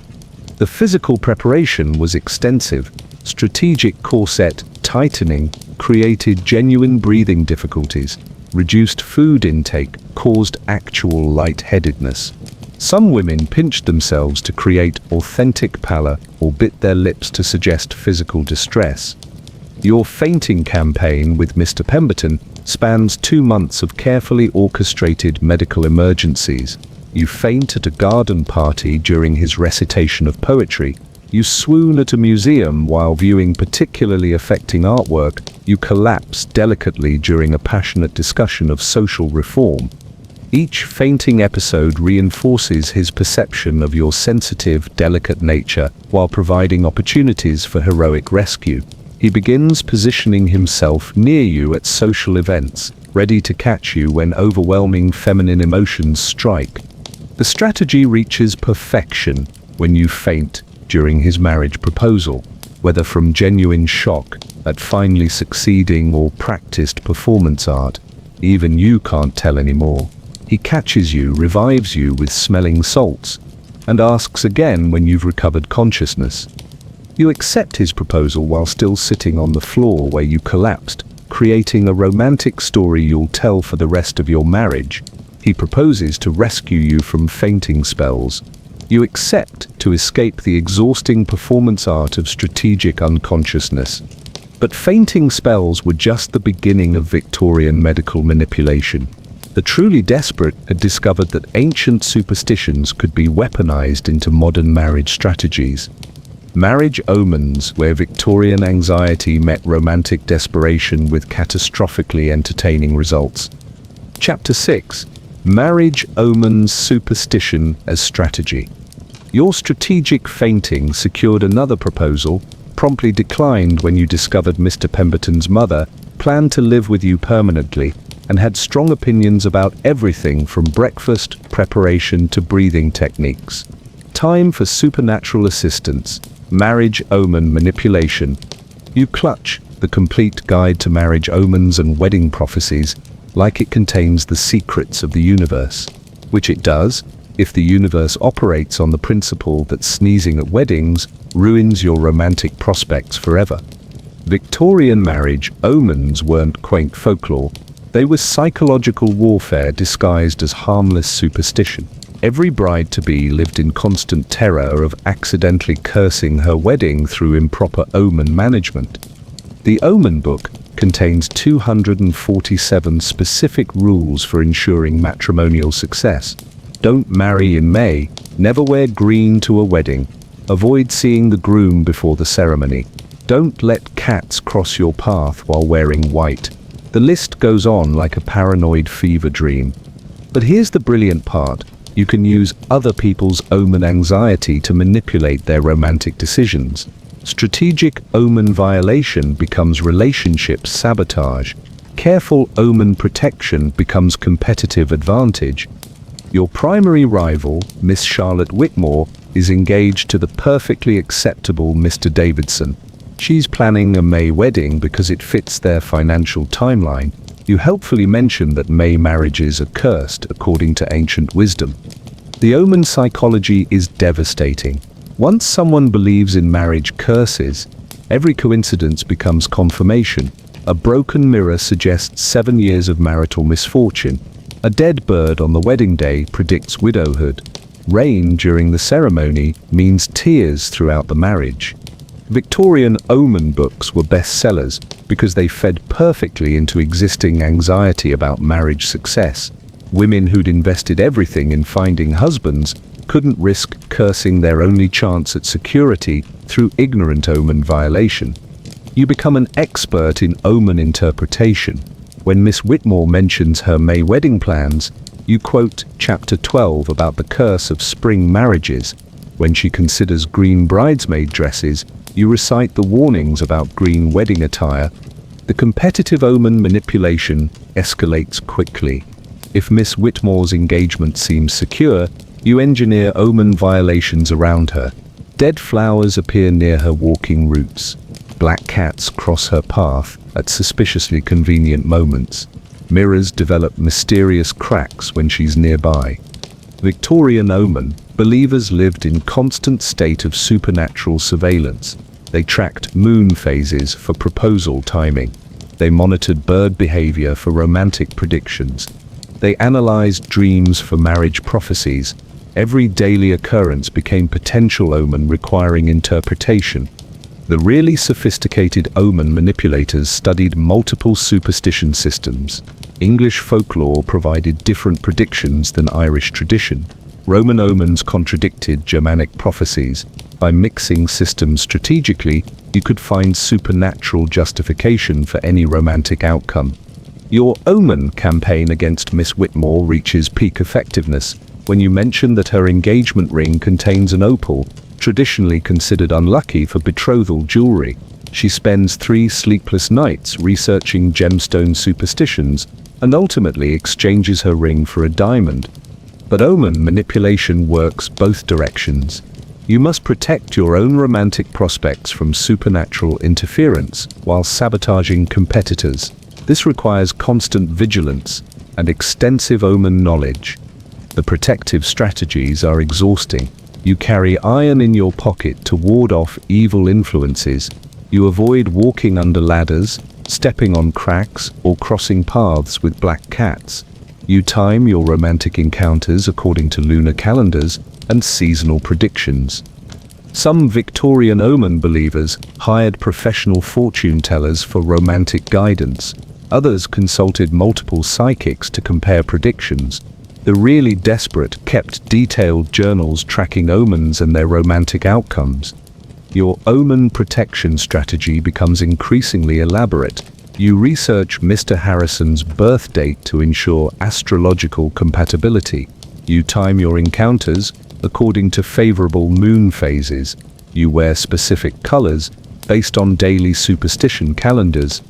The physical preparation was extensive. Strategic corset tightening created genuine breathing difficulties. Reduced food intake caused actual lightheadedness. Some women pinched themselves to create authentic pallor or bit their lips to suggest physical distress. Your fainting campaign with Mr. Pemberton spans 2 months of carefully orchestrated medical emergencies. You faint at a garden party during his recitation of poetry. You swoon at a museum while viewing particularly affecting artwork. You collapse delicately during a passionate discussion of social reform. Each fainting episode reinforces his perception of your sensitive, delicate nature while providing opportunities for heroic rescue. He begins positioning himself near you at social events, ready to catch you when overwhelming feminine emotions strike. The strategy reaches perfection when you faint during his marriage proposal, whether from genuine shock at finally succeeding or practiced performance art. Even you can't tell anymore. He catches you, revives you with smelling salts, and asks again when you've recovered consciousness. You accept his proposal while still sitting on the floor where you collapsed, creating a romantic story you'll tell for the rest of your marriage. He proposes to rescue you from fainting spells. You accept to escape the exhausting performance art of strategic unconsciousness. But fainting spells were just the beginning of Victorian medical manipulation. The truly desperate had discovered that ancient superstitions could be weaponized into modern marriage strategies. Marriage omens, where Victorian anxiety met romantic desperation with catastrophically entertaining results. Chapter 6. Marriage omens superstition as strategy. Your strategic fainting secured another proposal, promptly declined when you discovered Mr. Pemberton's mother planned to live with you permanently and had strong opinions about everything from breakfast preparation to breathing techniques. Time for supernatural assistance. Marriage omen manipulation. You clutch the complete guide to marriage omens and wedding prophecies, like it contains the secrets of the universe, which it does, if the universe operates on the principle that sneezing at weddings ruins your romantic prospects forever. Victorian marriage omens weren't quaint folklore, they were psychological warfare disguised as harmless superstition. Every bride-to-be lived in constant terror of accidentally cursing her wedding through improper omen management. The Omen Book contains 247 specific rules for ensuring matrimonial success. Don't marry in May, never wear green to a wedding, avoid seeing the groom before the ceremony, don't let cats cross your path while wearing white. The list goes on like a paranoid fever dream. But here's the brilliant part. You can use other people's omen anxiety to manipulate their romantic decisions. Strategic omen violation becomes relationship sabotage. Careful omen protection becomes competitive advantage. Your primary rival, Miss Charlotte Whitmore, is engaged to the perfectly acceptable Mr. Davidson. She's planning a May wedding because it fits their financial timeline. You helpfully mention that May marriages are cursed according to ancient wisdom. The omen psychology is devastating. Once someone believes in marriage curses, every coincidence becomes confirmation. A broken mirror suggests 7 years of marital misfortune. A dead bird on the wedding day predicts widowhood. Rain during the ceremony means tears throughout the marriage. Victorian omen books were bestsellers because they fed perfectly into existing anxiety about marriage success. Women who'd invested everything in finding husbands couldn't risk cursing their only chance at security through ignorant omen violation. You become an expert in omen interpretation. When Miss Whitmore mentions her May wedding plans, you quote chapter 12 about the curse of spring marriages. When she considers green bridesmaid dresses, you recite the warnings about green wedding attire. The competitive omen manipulation escalates quickly. If Miss Whitmore's engagement seems secure, you engineer omen violations around her. Dead flowers appear near her walking routes. Black cats cross her path at suspiciously convenient moments. Mirrors develop mysterious cracks when she's nearby. Victorian omen, believers lived in constant state of supernatural surveillance. They tracked moon phases for proposal timing. They monitored bird behavior for romantic predictions. They analyzed dreams for marriage prophecies. Every daily occurrence became potential omen requiring interpretation. The really sophisticated omen manipulators studied multiple superstition systems. English folklore provided different predictions than Irish tradition. Roman omens contradicted Germanic prophecies. By mixing systems strategically, you could find supernatural justification for any romantic outcome. Your omen campaign against Miss Whitmore reaches peak effectiveness when you mention that her engagement ring contains an opal, traditionally considered unlucky for betrothal jewelry. She spends 3 sleepless nights researching gemstone superstitions and ultimately exchanges her ring for a diamond. But omen manipulation works both directions. You must protect your own romantic prospects from supernatural interference while sabotaging competitors. This requires constant vigilance and extensive omen knowledge. The protective strategies are exhausting. You carry iron in your pocket to ward off evil influences. You avoid walking under ladders, stepping on cracks, or crossing paths with black cats. You time your romantic encounters according to lunar calendars and seasonal predictions. Some Victorian omen believers hired professional fortune tellers for romantic guidance. Others consulted multiple psychics to compare predictions. The really desperate kept detailed journals tracking omens and their romantic outcomes. Your omen protection strategy becomes increasingly elaborate. You research Mr. Harrison's birth date to ensure astrological compatibility. You time your encounters according to favorable moon phases. You wear specific colors based on daily superstition calendars.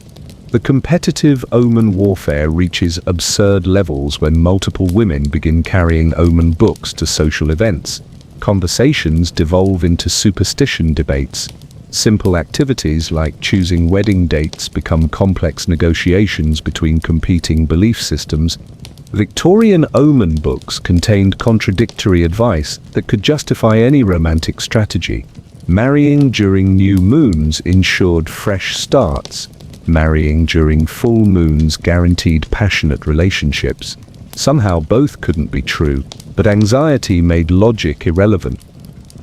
The competitive omen warfare reaches absurd levels when multiple women begin carrying omen books to social events. Conversations devolve into superstition debates. Simple activities like choosing wedding dates become complex negotiations between competing belief systems. Victorian omen books contained contradictory advice that could justify any romantic strategy. Marrying during new moons ensured fresh starts. Marrying during full moons guaranteed passionate relationships. Somehow both couldn't be true, but anxiety made logic irrelevant.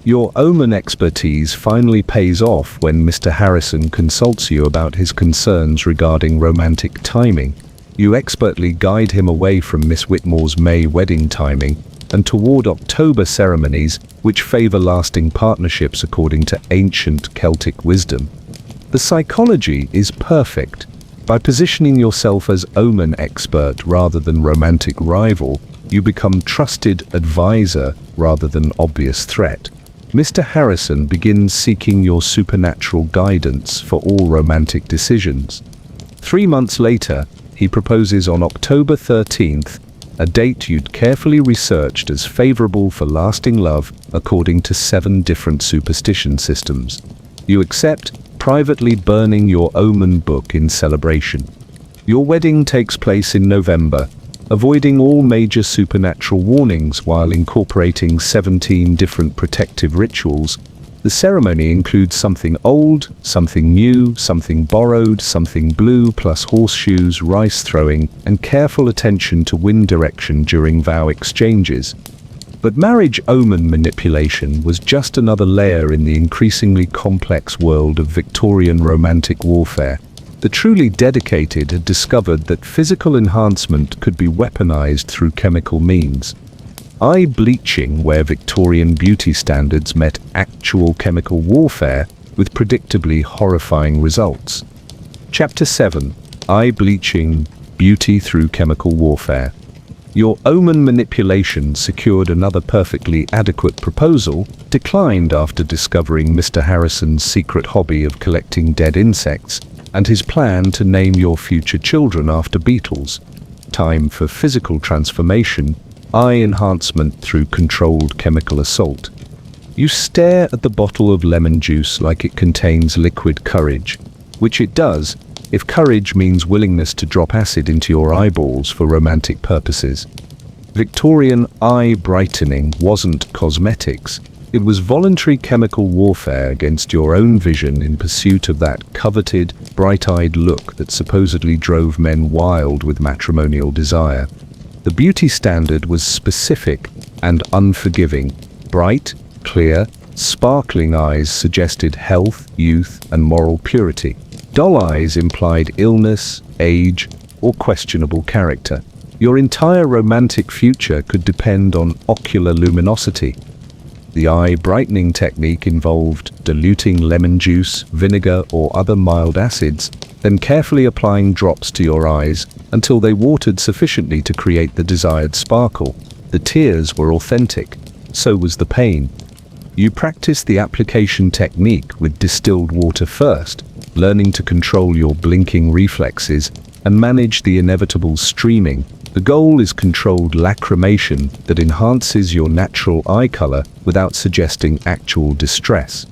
Your omen expertise finally pays off when Mr. Harrison consults you about his concerns regarding romantic timing. You expertly guide him away from Miss Whitmore's May wedding timing and toward October ceremonies which favor lasting partnerships according to ancient Celtic wisdom. The psychology is perfect. By positioning yourself as omen expert rather than romantic rival, you become trusted advisor rather than obvious threat. Mr. Harrison begins seeking your supernatural guidance for all romantic decisions. 3 months later, he proposes on October 13th, a date you'd carefully researched as favorable for lasting love according to 7 different superstition systems. You accept, privately burning your omen book in celebration. Your wedding takes place in November, avoiding all major supernatural warnings while incorporating 17 different protective rituals. The ceremony includes something old, something new, something borrowed, something blue, plus horseshoes, rice throwing, and careful attention to wind direction during vow exchanges. But marriage omen manipulation was just another layer in the increasingly complex world of Victorian romantic warfare. The truly dedicated had discovered that physical enhancement could be weaponized through chemical means. Eye bleaching, where Victorian beauty standards met actual chemical warfare with predictably horrifying results. Chapter 7. Eye bleaching, beauty through chemical warfare. Your omen manipulation secured another perfectly adequate proposal, declined after discovering Mr. Harrison's secret hobby of collecting dead insects, and his plan to name your future children after beetles. Time for physical transformation, eye enhancement through controlled chemical assault. You stare at the bottle of lemon juice like it contains liquid courage, which it does, if courage means willingness to drop acid into your eyeballs for romantic purposes. Victorian eye brightening wasn't cosmetics. It was voluntary chemical warfare against your own vision in pursuit of that coveted, bright-eyed look that supposedly drove men wild with matrimonial desire. The beauty standard was specific and unforgiving. Bright, clear, sparkling eyes suggested health, youth, and moral purity. Dull eyes implied illness, age, or questionable character. Your entire romantic future could depend on ocular luminosity. The eye brightening technique involved diluting lemon juice, vinegar, or other mild acids, then carefully applying drops to your eyes until they watered sufficiently to create the desired sparkle. The tears were authentic, so was the pain. You practiced the application technique with distilled water first, learning to control your blinking reflexes and manage the inevitable streaming. The goal is controlled lacrimation that enhances your natural eye color without suggesting actual distress.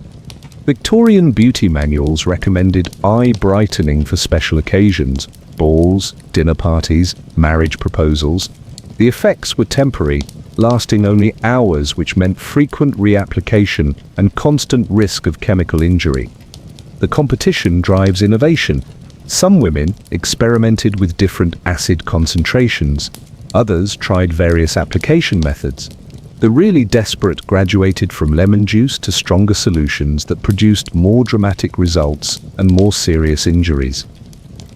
Victorian beauty manuals recommended eye brightening for special occasions, balls, dinner parties, marriage proposals. The effects were temporary, lasting only hours, which meant frequent reapplication and constant risk of chemical injury. The competition drives innovation. Some women experimented with different acid concentrations. Others tried various application methods. The really desperate graduated from lemon juice to stronger solutions that produced more dramatic results and more serious injuries.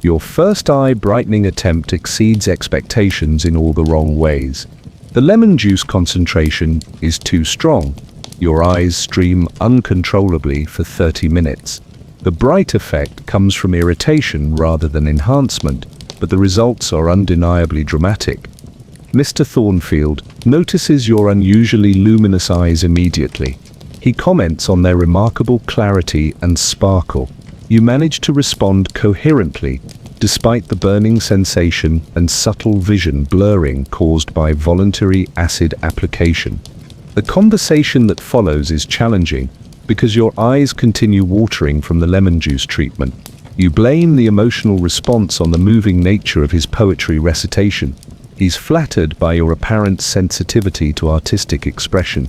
Your first eye brightening attempt exceeds expectations in all the wrong ways. The lemon juice concentration is too strong. Your eyes stream uncontrollably for 30 minutes. The bright effect comes from irritation rather than enhancement, but the results are undeniably dramatic. Mr. Thornfield notices your unusually luminous eyes immediately. He comments on their remarkable clarity and sparkle. You manage to respond coherently, despite the burning sensation and subtle vision blurring caused by voluntary acid application. The conversation that follows is challenging. because your eyes continue watering from the lemon juice treatment. You blame the emotional response on the moving nature of his poetry recitation. He's flattered by your apparent sensitivity to artistic expression.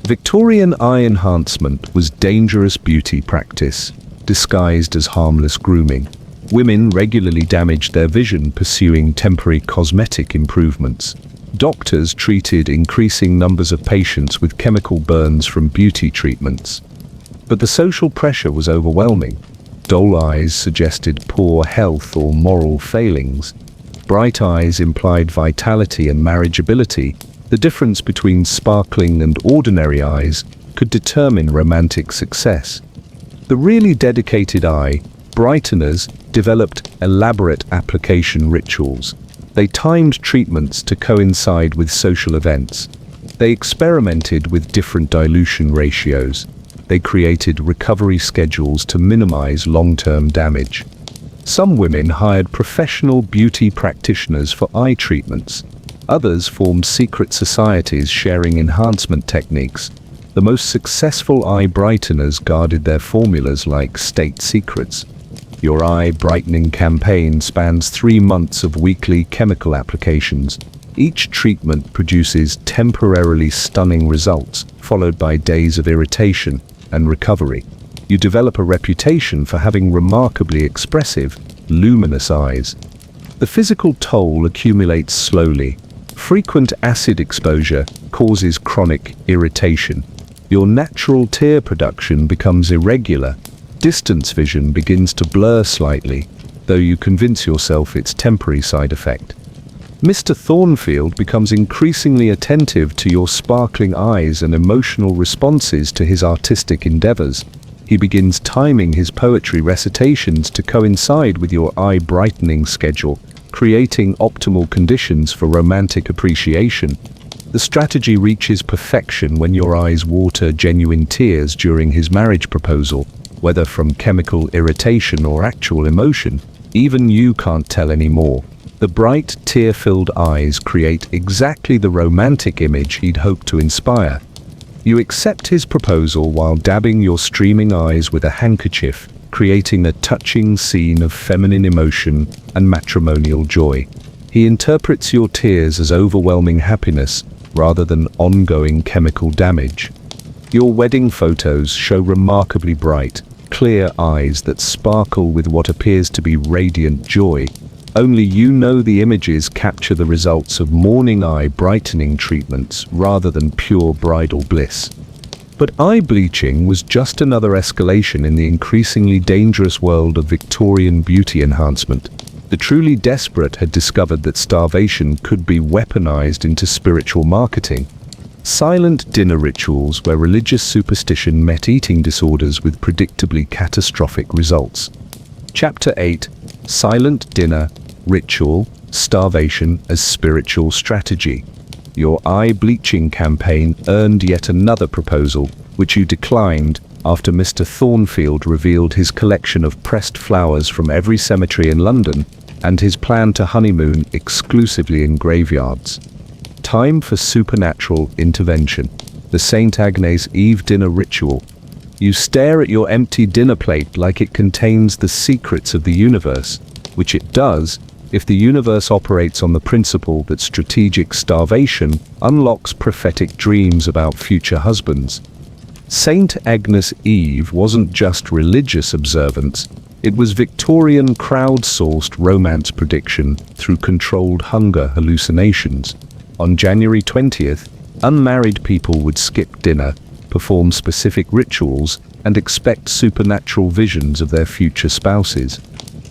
Victorian eye enhancement was dangerous beauty practice, disguised as harmless grooming. Women regularly damaged their vision pursuing temporary cosmetic improvements. Doctors treated increasing numbers of patients with chemical burns from beauty treatments. But the social pressure was overwhelming. Dull eyes suggested poor health or moral failings. Bright eyes implied vitality and marriageability. The difference between sparkling and ordinary eyes could determine romantic success. The really dedicated eye, brighteners, developed elaborate application rituals. They timed treatments to coincide with social events. They experimented with different dilution ratios. They created recovery schedules to minimize long-term damage. Some women hired professional beauty practitioners for eye treatments. Others formed secret societies sharing enhancement techniques. The most successful eye brighteners guarded their formulas like state secrets. Your eye brightening campaign spans 3 months of weekly chemical applications. Each treatment produces temporarily stunning results, followed by days of irritation and recovery. You develop a reputation for having remarkably expressive, luminous eyes. The physical toll accumulates slowly. Frequent acid exposure causes chronic irritation. Your natural tear production becomes irregular. Distance vision begins to blur slightly, though you convince yourself it's temporary side effect. Mr. Thornfield becomes increasingly attentive to your sparkling eyes and emotional responses to his artistic endeavors. He begins timing his poetry recitations to coincide with your eye-brightening schedule, creating optimal conditions for romantic appreciation. The strategy reaches perfection when your eyes water genuine tears during his marriage proposal. Whether from chemical irritation or actual emotion, even you can't tell anymore. The bright, tear-filled eyes create exactly the romantic image he'd hoped to inspire. You accept his proposal while dabbing your streaming eyes with a handkerchief, creating a touching scene of feminine emotion and matrimonial joy. He interprets your tears as overwhelming happiness rather than ongoing chemical damage. Your wedding photos show remarkably bright, clear eyes that sparkle with what appears to be radiant joy. Only you know the images capture the results of morning eye brightening treatments rather than pure bridal bliss. But eye bleaching was just another escalation in the increasingly dangerous world of Victorian beauty enhancement. The truly desperate had discovered that starvation could be weaponized into spiritual marketing. Silent dinner rituals where religious superstition met eating disorders with predictably catastrophic results. Chapter 8: Silent Dinner, Ritual, Starvation as Spiritual Strategy. Your eye bleaching campaign earned yet another proposal, which you declined after Mr. Thornfield revealed his collection of pressed flowers from every cemetery in London and his plan to honeymoon exclusively in graveyards. Time for supernatural intervention. The St. Agnes Eve dinner ritual. You stare at your empty dinner plate like it contains the secrets of the universe, which it does if the universe operates on the principle that strategic starvation unlocks prophetic dreams about future husbands. St. Agnes Eve wasn't just religious observance, it was Victorian crowd-sourced romance prediction through controlled hunger hallucinations. On January 20th, unmarried people would skip dinner, perform specific rituals, and expect supernatural visions of their future spouses.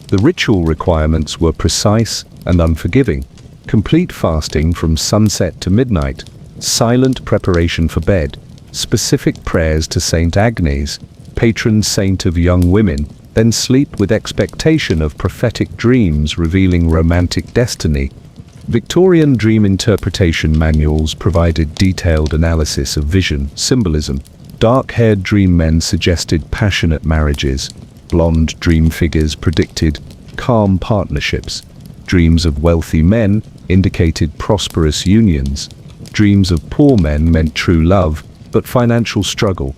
The ritual requirements were precise and unforgiving. Complete fasting from sunset to midnight, silent preparation for bed, specific prayers to Saint Agnes, patron saint of young women, then sleep with expectation of prophetic dreams revealing romantic destiny. Victorian dream interpretation manuals provided detailed analysis of vision, symbolism. Dark-haired dream men suggested passionate marriages. Blonde dream figures predicted calm partnerships. Dreams of wealthy men indicated prosperous unions. Dreams of poor men meant true love, but financial struggle.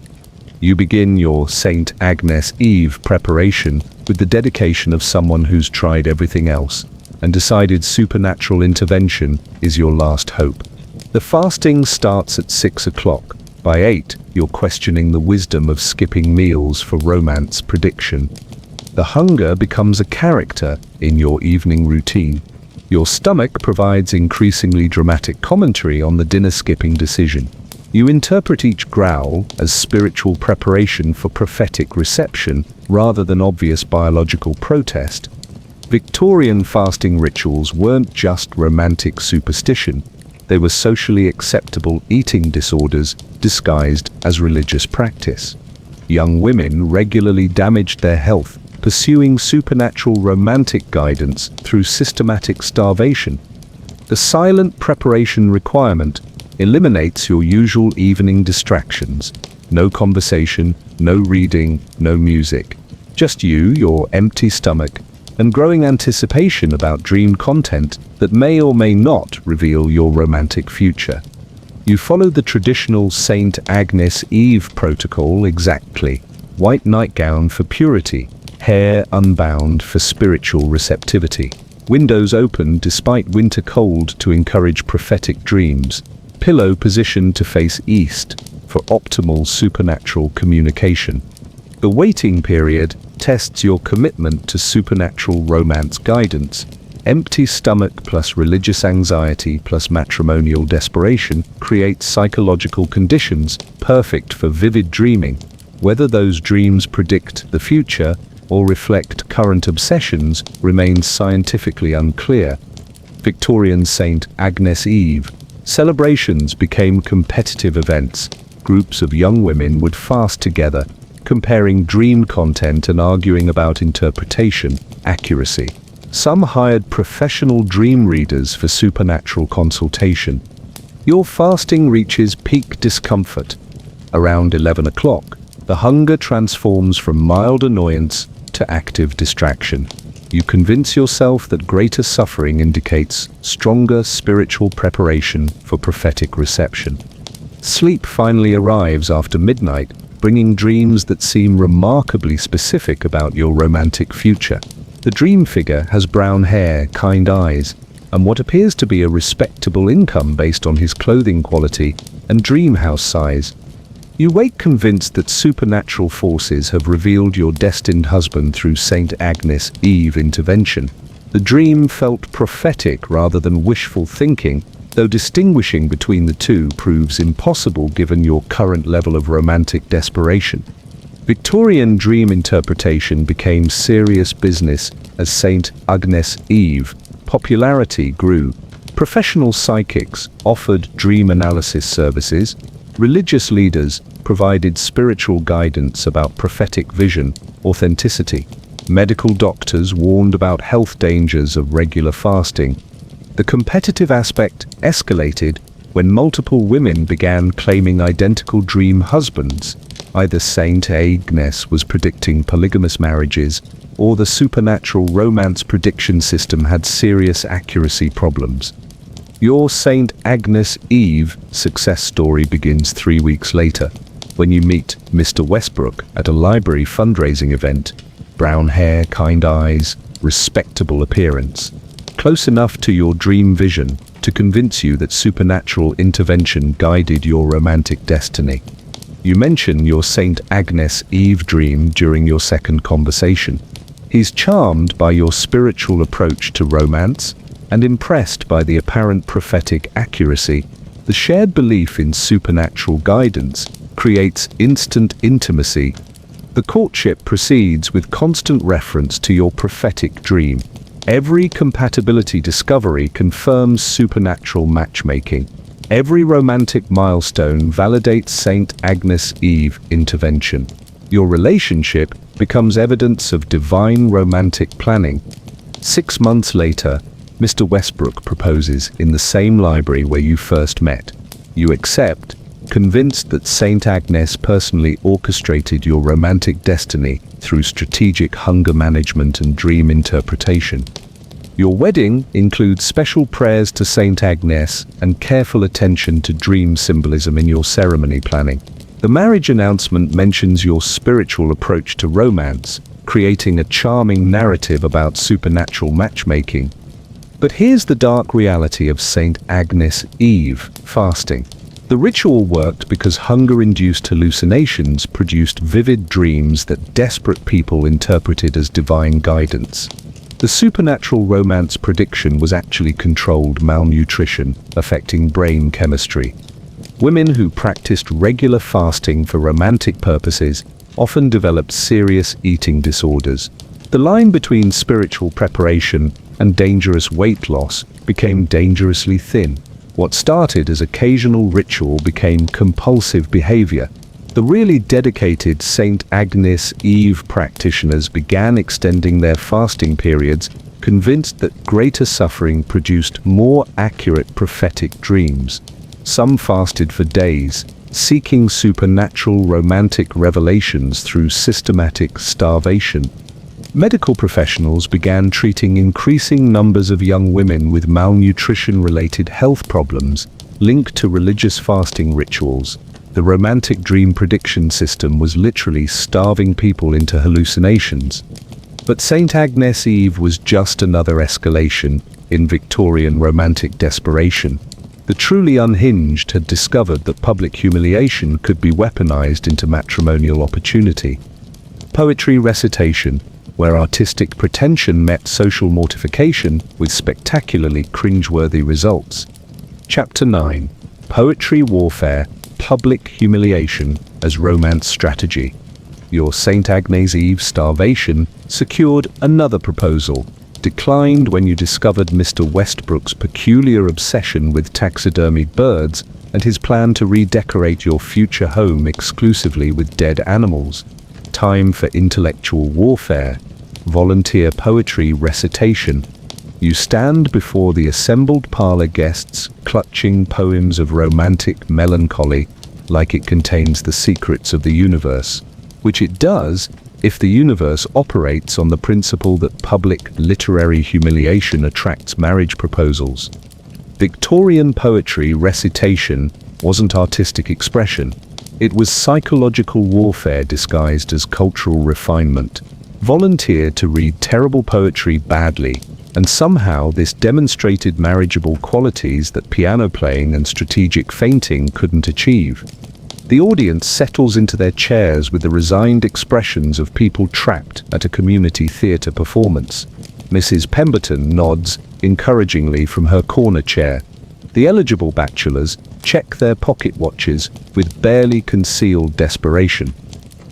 You begin your Saint Agnes Eve preparation with the dedication of someone who's tried everything else and decided supernatural intervention is your last hope. The fasting starts at 6 o'clock. By 8, you're questioning the wisdom of skipping meals for romance prediction. The hunger becomes a character in your evening routine. Your stomach provides increasingly dramatic commentary on the dinner-skipping decision. You interpret each growl as spiritual preparation for prophetic reception rather than obvious biological protest. Victorian fasting rituals weren't just romantic superstition. They were socially acceptable eating disorders disguised as religious practice. Young women regularly damaged their health, pursuing supernatural romantic guidance through systematic starvation. The silent preparation requirement eliminates your usual evening distractions. No conversation, no reading, no music. Just you, your empty stomach, and growing anticipation about dream content that may or may not reveal your romantic future. You follow the traditional Saint Agnes Eve protocol exactly. White nightgown for purity, hair unbound for spiritual receptivity. Windows open despite winter cold to encourage prophetic dreams. Pillow positioned to face east for optimal supernatural communication. The waiting period tests your commitment to supernatural romance guidance. Empty stomach plus religious anxiety plus matrimonial desperation creates psychological conditions perfect for vivid dreaming. Whether those dreams predict the future or reflect current obsessions remains scientifically unclear. Victorian Saint Agnes Eve celebrations became competitive events. Groups of young women would fast together, comparing dream content and arguing about interpretation accuracy. Some hired professional dream readers for supernatural consultation. Your fasting reaches peak discomfort. Around 11 o'clock, the hunger transforms from mild annoyance to active distraction. You convince yourself that greater suffering indicates stronger spiritual preparation for prophetic reception. Sleep finally arrives after midnight, bringing dreams that seem remarkably specific about your romantic future. The dream figure has brown hair, kind eyes, and what appears to be a respectable income based on his clothing quality and dream house size. You wake convinced that supernatural forces have revealed your destined husband through Saint Agnes Eve intervention. The dream felt prophetic rather than wishful thinking, though distinguishing between the two proves impossible given your current level of romantic desperation. Victorian dream interpretation became serious business as Saint Agnes Eve popularity grew. Professional psychics offered dream analysis services. Religious leaders provided spiritual guidance about prophetic vision, authenticity. Medical doctors warned about health dangers of regular fasting. The competitive aspect escalated when multiple women began claiming identical dream husbands. Either Saint Agnes was predicting polygamous marriages, or the supernatural romance prediction system had serious accuracy problems. Your Saint Agnes Eve success story begins 3 weeks later, when you meet Mr. Westbrook at a library fundraising event. Brown hair, kind eyes, respectable appearance. Close enough to your dream vision to convince you that supernatural intervention guided your romantic destiny. You mention your Saint Agnes Eve dream during your second conversation. He's charmed by your spiritual approach to romance and impressed by the apparent prophetic accuracy. The shared belief in supernatural guidance creates instant intimacy. The courtship proceeds with constant reference to your prophetic dream. Every compatibility discovery confirms supernatural matchmaking. Every romantic milestone validates Saint Agnes Eve intervention. Your relationship becomes evidence of divine romantic planning. 6 months later, Mr. Westbrook proposes in the same library where you first met. You accept, convinced that Saint Agnes personally orchestrated your romantic destiny through strategic hunger management and dream interpretation. Your wedding includes special prayers to Saint Agnes and careful attention to dream symbolism in your ceremony planning. The marriage announcement mentions your spiritual approach to romance, creating a charming narrative about supernatural matchmaking. But here's the dark reality of Saint Agnes Eve fasting. The ritual worked because hunger-induced hallucinations produced vivid dreams that desperate people interpreted as divine guidance. The supernatural romance prediction was actually controlled malnutrition, affecting brain chemistry. Women who practiced regular fasting for romantic purposes often developed serious eating disorders. The line between spiritual preparation and dangerous weight loss became dangerously thin. What started as occasional ritual became compulsive behavior. The really dedicated Saint Agnes Eve practitioners began extending their fasting periods, convinced that greater suffering produced more accurate prophetic dreams. Some fasted for days, seeking supernatural romantic revelations through systematic starvation. Medical professionals began treating increasing numbers of young women with malnutrition-related health problems linked to religious fasting rituals. The romantic dream prediction system was literally starving people into hallucinations. But Saint Agnes Eve was just another escalation in Victorian romantic desperation. The truly unhinged had discovered that public humiliation could be weaponized into matrimonial opportunity. Poetry recitation, where artistic pretension met social mortification with spectacularly cringeworthy results. Chapter 9. Poetry warfare, public humiliation as romance strategy. Your Saint Agnes Eve starvation secured another proposal, declined when you discovered Mr. Westbrook's peculiar obsession with taxidermied birds and his plan to redecorate your future home exclusively with dead animals. Time for intellectual warfare, volunteer poetry recitation. You stand before the assembled parlor guests, clutching poems of romantic melancholy like it contains the secrets of the universe, which it does if the universe operates on the principle that public literary humiliation attracts marriage proposals. Victorian poetry recitation wasn't artistic expression. It was psychological warfare disguised as cultural refinement. Volunteer to read terrible poetry badly, and somehow this demonstrated marriageable qualities that piano playing and strategic fainting couldn't achieve. The audience settles into their chairs with the resigned expressions of people trapped at a community theatre performance. Mrs. Pemberton nods encouragingly from her corner chair. The eligible bachelors check their pocket watches with barely concealed desperation.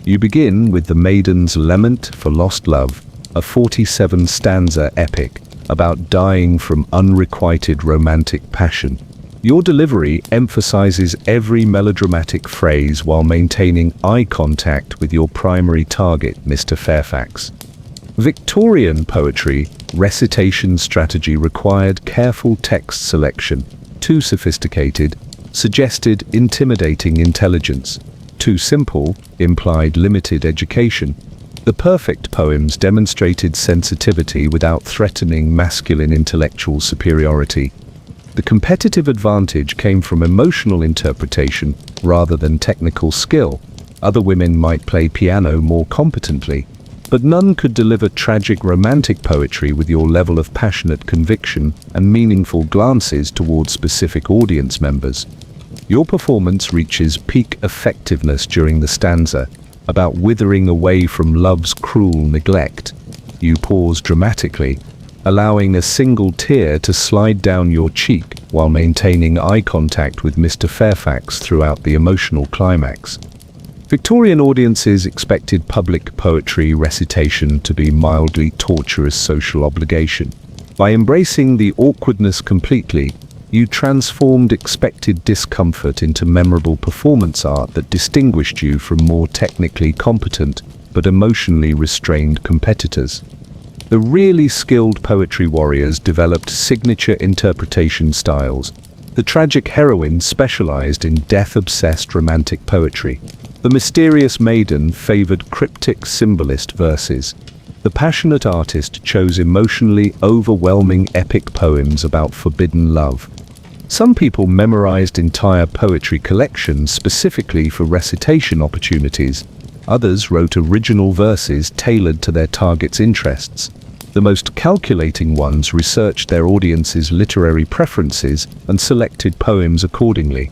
You begin with The Maiden's Lament for Lost Love, a 47-stanza epic about dying from unrequited romantic passion. Your delivery emphasizes every melodramatic phrase while maintaining eye contact with your primary target, Mr. Fairfax. Victorian poetry recitation strategy required careful text selection. Too sophisticated suggested intimidating intelligence. Too simple implied limited education. The perfect poems demonstrated sensitivity without threatening masculine intellectual superiority. The competitive advantage came from emotional interpretation rather than technical skill. Other women might play piano more competently, but none could deliver tragic romantic poetry with your level of passionate conviction and meaningful glances towards specific audience members. Your performance reaches peak effectiveness during the stanza, about withering away from love's cruel neglect. You pause dramatically, allowing a single tear to slide down your cheek while maintaining eye contact with Mr. Fairfax throughout the emotional climax. Victorian audiences expected public poetry recitation to be mildly torturous social obligation. By embracing the awkwardness completely, you transformed expected discomfort into memorable performance art that distinguished you from more technically competent but emotionally restrained competitors. The really skilled poetry warriors developed signature interpretation styles. The tragic heroine specialized in death-obsessed romantic poetry. The mysterious maiden favored cryptic symbolist verses. The passionate artist chose emotionally overwhelming epic poems about forbidden love. Some people memorized entire poetry collections specifically for recitation opportunities. Others wrote original verses tailored to their target's interests. The most calculating ones researched their audience's literary preferences and selected poems accordingly.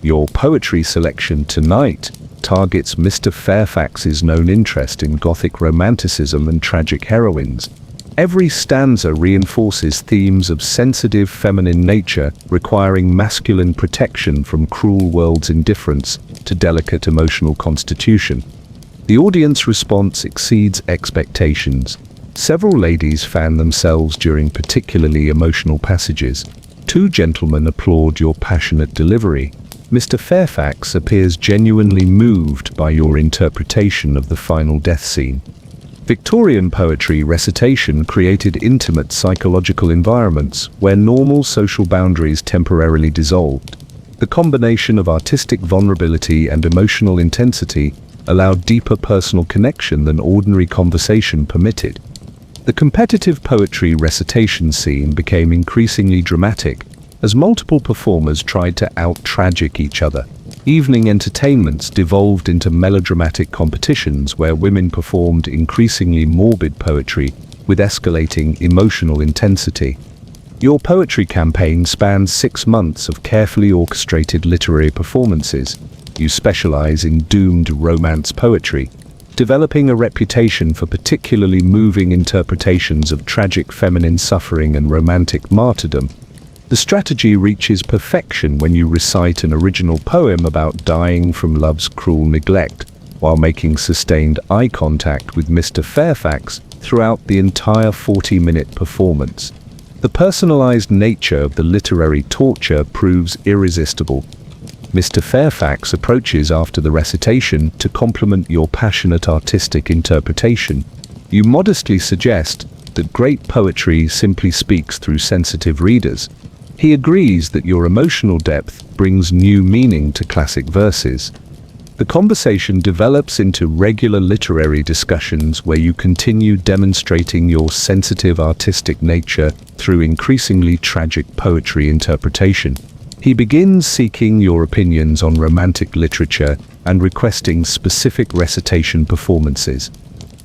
Your poetry selection tonight targets Mr. Fairfax's known interest in Gothic romanticism and tragic heroines. Every stanza reinforces themes of sensitive feminine nature, requiring masculine protection from cruel world's indifference to delicate emotional constitution. The audience response exceeds expectations. Several ladies fan themselves during particularly emotional passages. 2 gentlemen applaud your passionate delivery. Mr. Fairfax appears genuinely moved by your interpretation of the final death scene. Victorian poetry recitation created intimate psychological environments where normal social boundaries temporarily dissolved. The combination of artistic vulnerability and emotional intensity allowed deeper personal connection than ordinary conversation permitted. The competitive poetry recitation scene became increasingly dramatic as multiple performers tried to out-tragic each other. Evening entertainments devolved into melodramatic competitions where women performed increasingly morbid poetry with escalating emotional intensity. Your poetry campaign spans 6 months of carefully orchestrated literary performances. You specialize in doomed romance poetry, developing a reputation for particularly moving interpretations of tragic feminine suffering and romantic martyrdom. The strategy reaches perfection when you recite an original poem about dying from love's cruel neglect, while making sustained eye contact with Mr. Fairfax throughout the entire 40-minute performance. The personalized nature of the literary torture proves irresistible. Mr. Fairfax approaches after the recitation to compliment your passionate artistic interpretation. You modestly suggest that great poetry simply speaks through sensitive readers. He agrees that your emotional depth brings new meaning to classic verses. The conversation develops into regular literary discussions where you continue demonstrating your sensitive artistic nature through increasingly tragic poetry interpretation. He begins seeking your opinions on romantic literature and requesting specific recitation performances.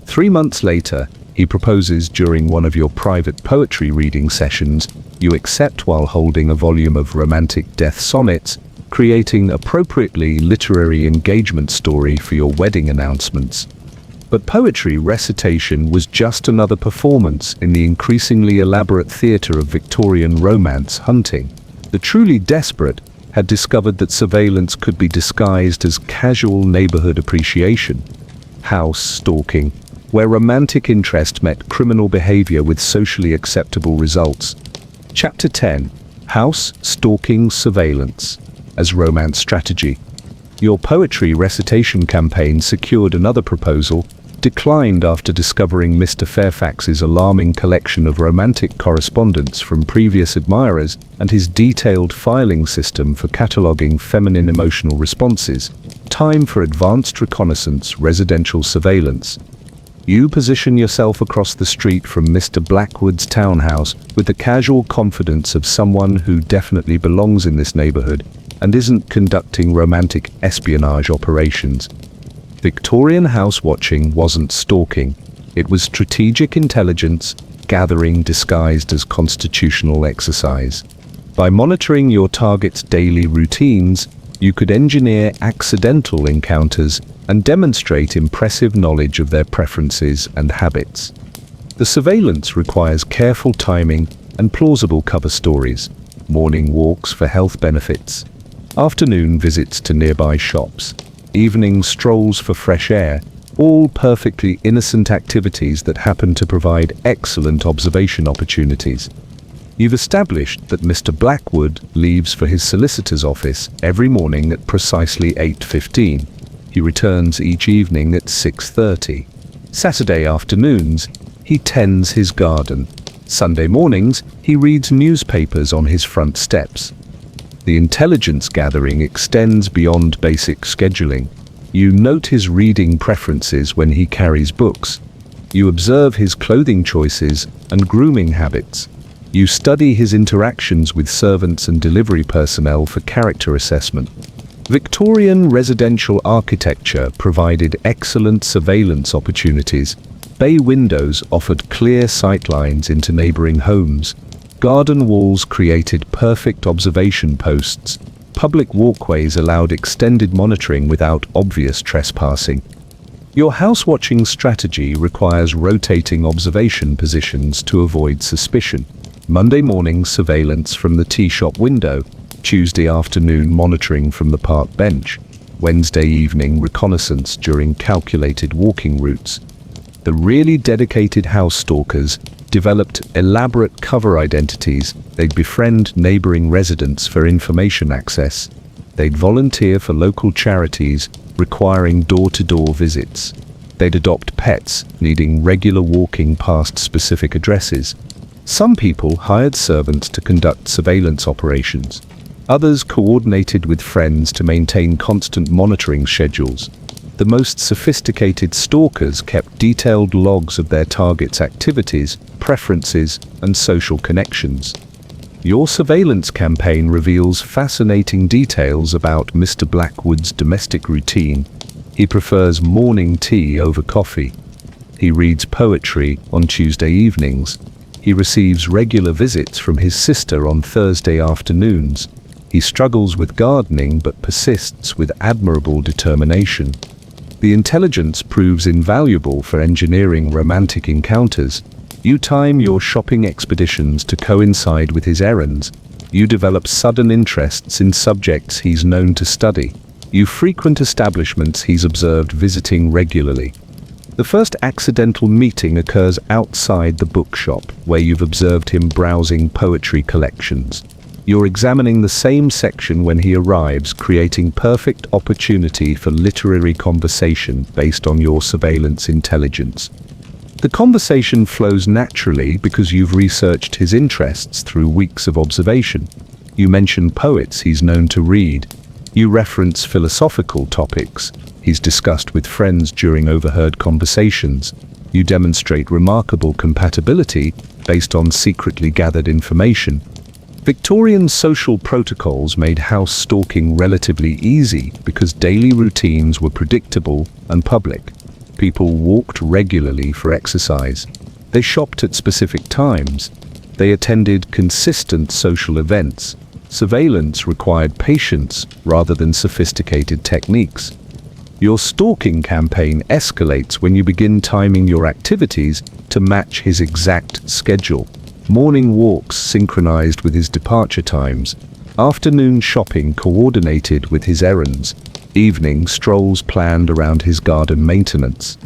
3 months later, he proposes during one of your private poetry reading sessions. You accept while holding a volume of romantic death sonnets, creating appropriately literary engagement story for your wedding announcements. But poetry recitation was just another performance in the increasingly elaborate theatre of Victorian romance hunting. The truly desperate had discovered that surveillance could be disguised as casual neighborhood appreciation. House stalking, where romantic interest met criminal behavior with socially acceptable results. Chapter 10. House Stalking Surveillance as Romance Strategy. Your poetry recitation campaign secured another proposal, declined after discovering Mr. Fairfax's alarming collection of romantic correspondence from previous admirers and his detailed filing system for cataloging feminine emotional responses. Time for advanced reconnaissance, residential surveillance. You position yourself across the street from Mr. Blackwood's townhouse with the casual confidence of someone who definitely belongs in this neighborhood and isn't conducting romantic espionage operations. Victorian house watching wasn't stalking. It was strategic intelligence gathering disguised as constitutional exercise. By monitoring your target's daily routines, you could engineer accidental encounters and demonstrate impressive knowledge of their preferences and habits. The surveillance requires careful timing and plausible cover stories, morning walks for health benefits, afternoon visits to nearby shops, evening strolls for fresh air, all perfectly innocent activities that happen to provide excellent observation opportunities. You've established that Mr. Blackwood leaves for his solicitor's office every morning at precisely 8:15. He returns each evening at 6:30. Saturday afternoons, he tends his garden. Sunday mornings, he reads newspapers on his front steps. The intelligence gathering extends beyond basic scheduling. You note his reading preferences when he carries books. You observe his clothing choices and grooming habits. You study his interactions with servants and delivery personnel for character assessment. Victorian residential architecture provided excellent surveillance opportunities. Bay windows offered clear sightlines into neighboring homes. Garden walls created perfect observation posts. Public walkways allowed extended monitoring without obvious trespassing. Your house-watching strategy requires rotating observation positions to avoid suspicion. Monday morning surveillance from the tea shop window, Tuesday afternoon monitoring from the park bench, Wednesday evening reconnaissance during calculated walking routes. The really dedicated house stalkers developed elaborate cover identities. They'd befriend neighboring residents for information access. They'd volunteer for local charities requiring door-to-door visits. They'd adopt pets needing regular walking past specific addresses. Some people hired servants to conduct surveillance operations. Others coordinated with friends to maintain constant monitoring schedules. The most sophisticated stalkers kept detailed logs of their targets' activities, preferences, and social connections. Your surveillance campaign reveals fascinating details about Mr. Blackwood's domestic routine. He prefers morning tea over coffee. He reads poetry on Tuesday evenings. He receives regular visits from his sister on Thursday afternoons. He struggles with gardening but persists with admirable determination. The intelligence proves invaluable for engineering romantic encounters. You time your shopping expeditions to coincide with his errands. You develop sudden interests in subjects he's known to study. You frequent establishments he's observed visiting regularly. The first accidental meeting occurs outside the bookshop, where you've observed him browsing poetry collections. You're examining the same section when he arrives, creating perfect opportunity for literary conversation based on your surveillance intelligence. The conversation flows naturally because you've researched his interests through weeks of observation. You mention poets he's known to read. You reference philosophical topics he's discussed with friends during overheard conversations. You demonstrate remarkable compatibility based on secretly gathered information. Victorian social protocols made house stalking relatively easy because daily routines were predictable and public. People walked regularly for exercise. They shopped at specific times. They attended consistent social events. Surveillance required patience rather than sophisticated techniques. Your stalking campaign escalates when you begin timing your activities to match his exact schedule. Morning walks synchronized with his departure times. Afternoon shopping coordinated with his errands. Evening strolls planned around his garden maintenance.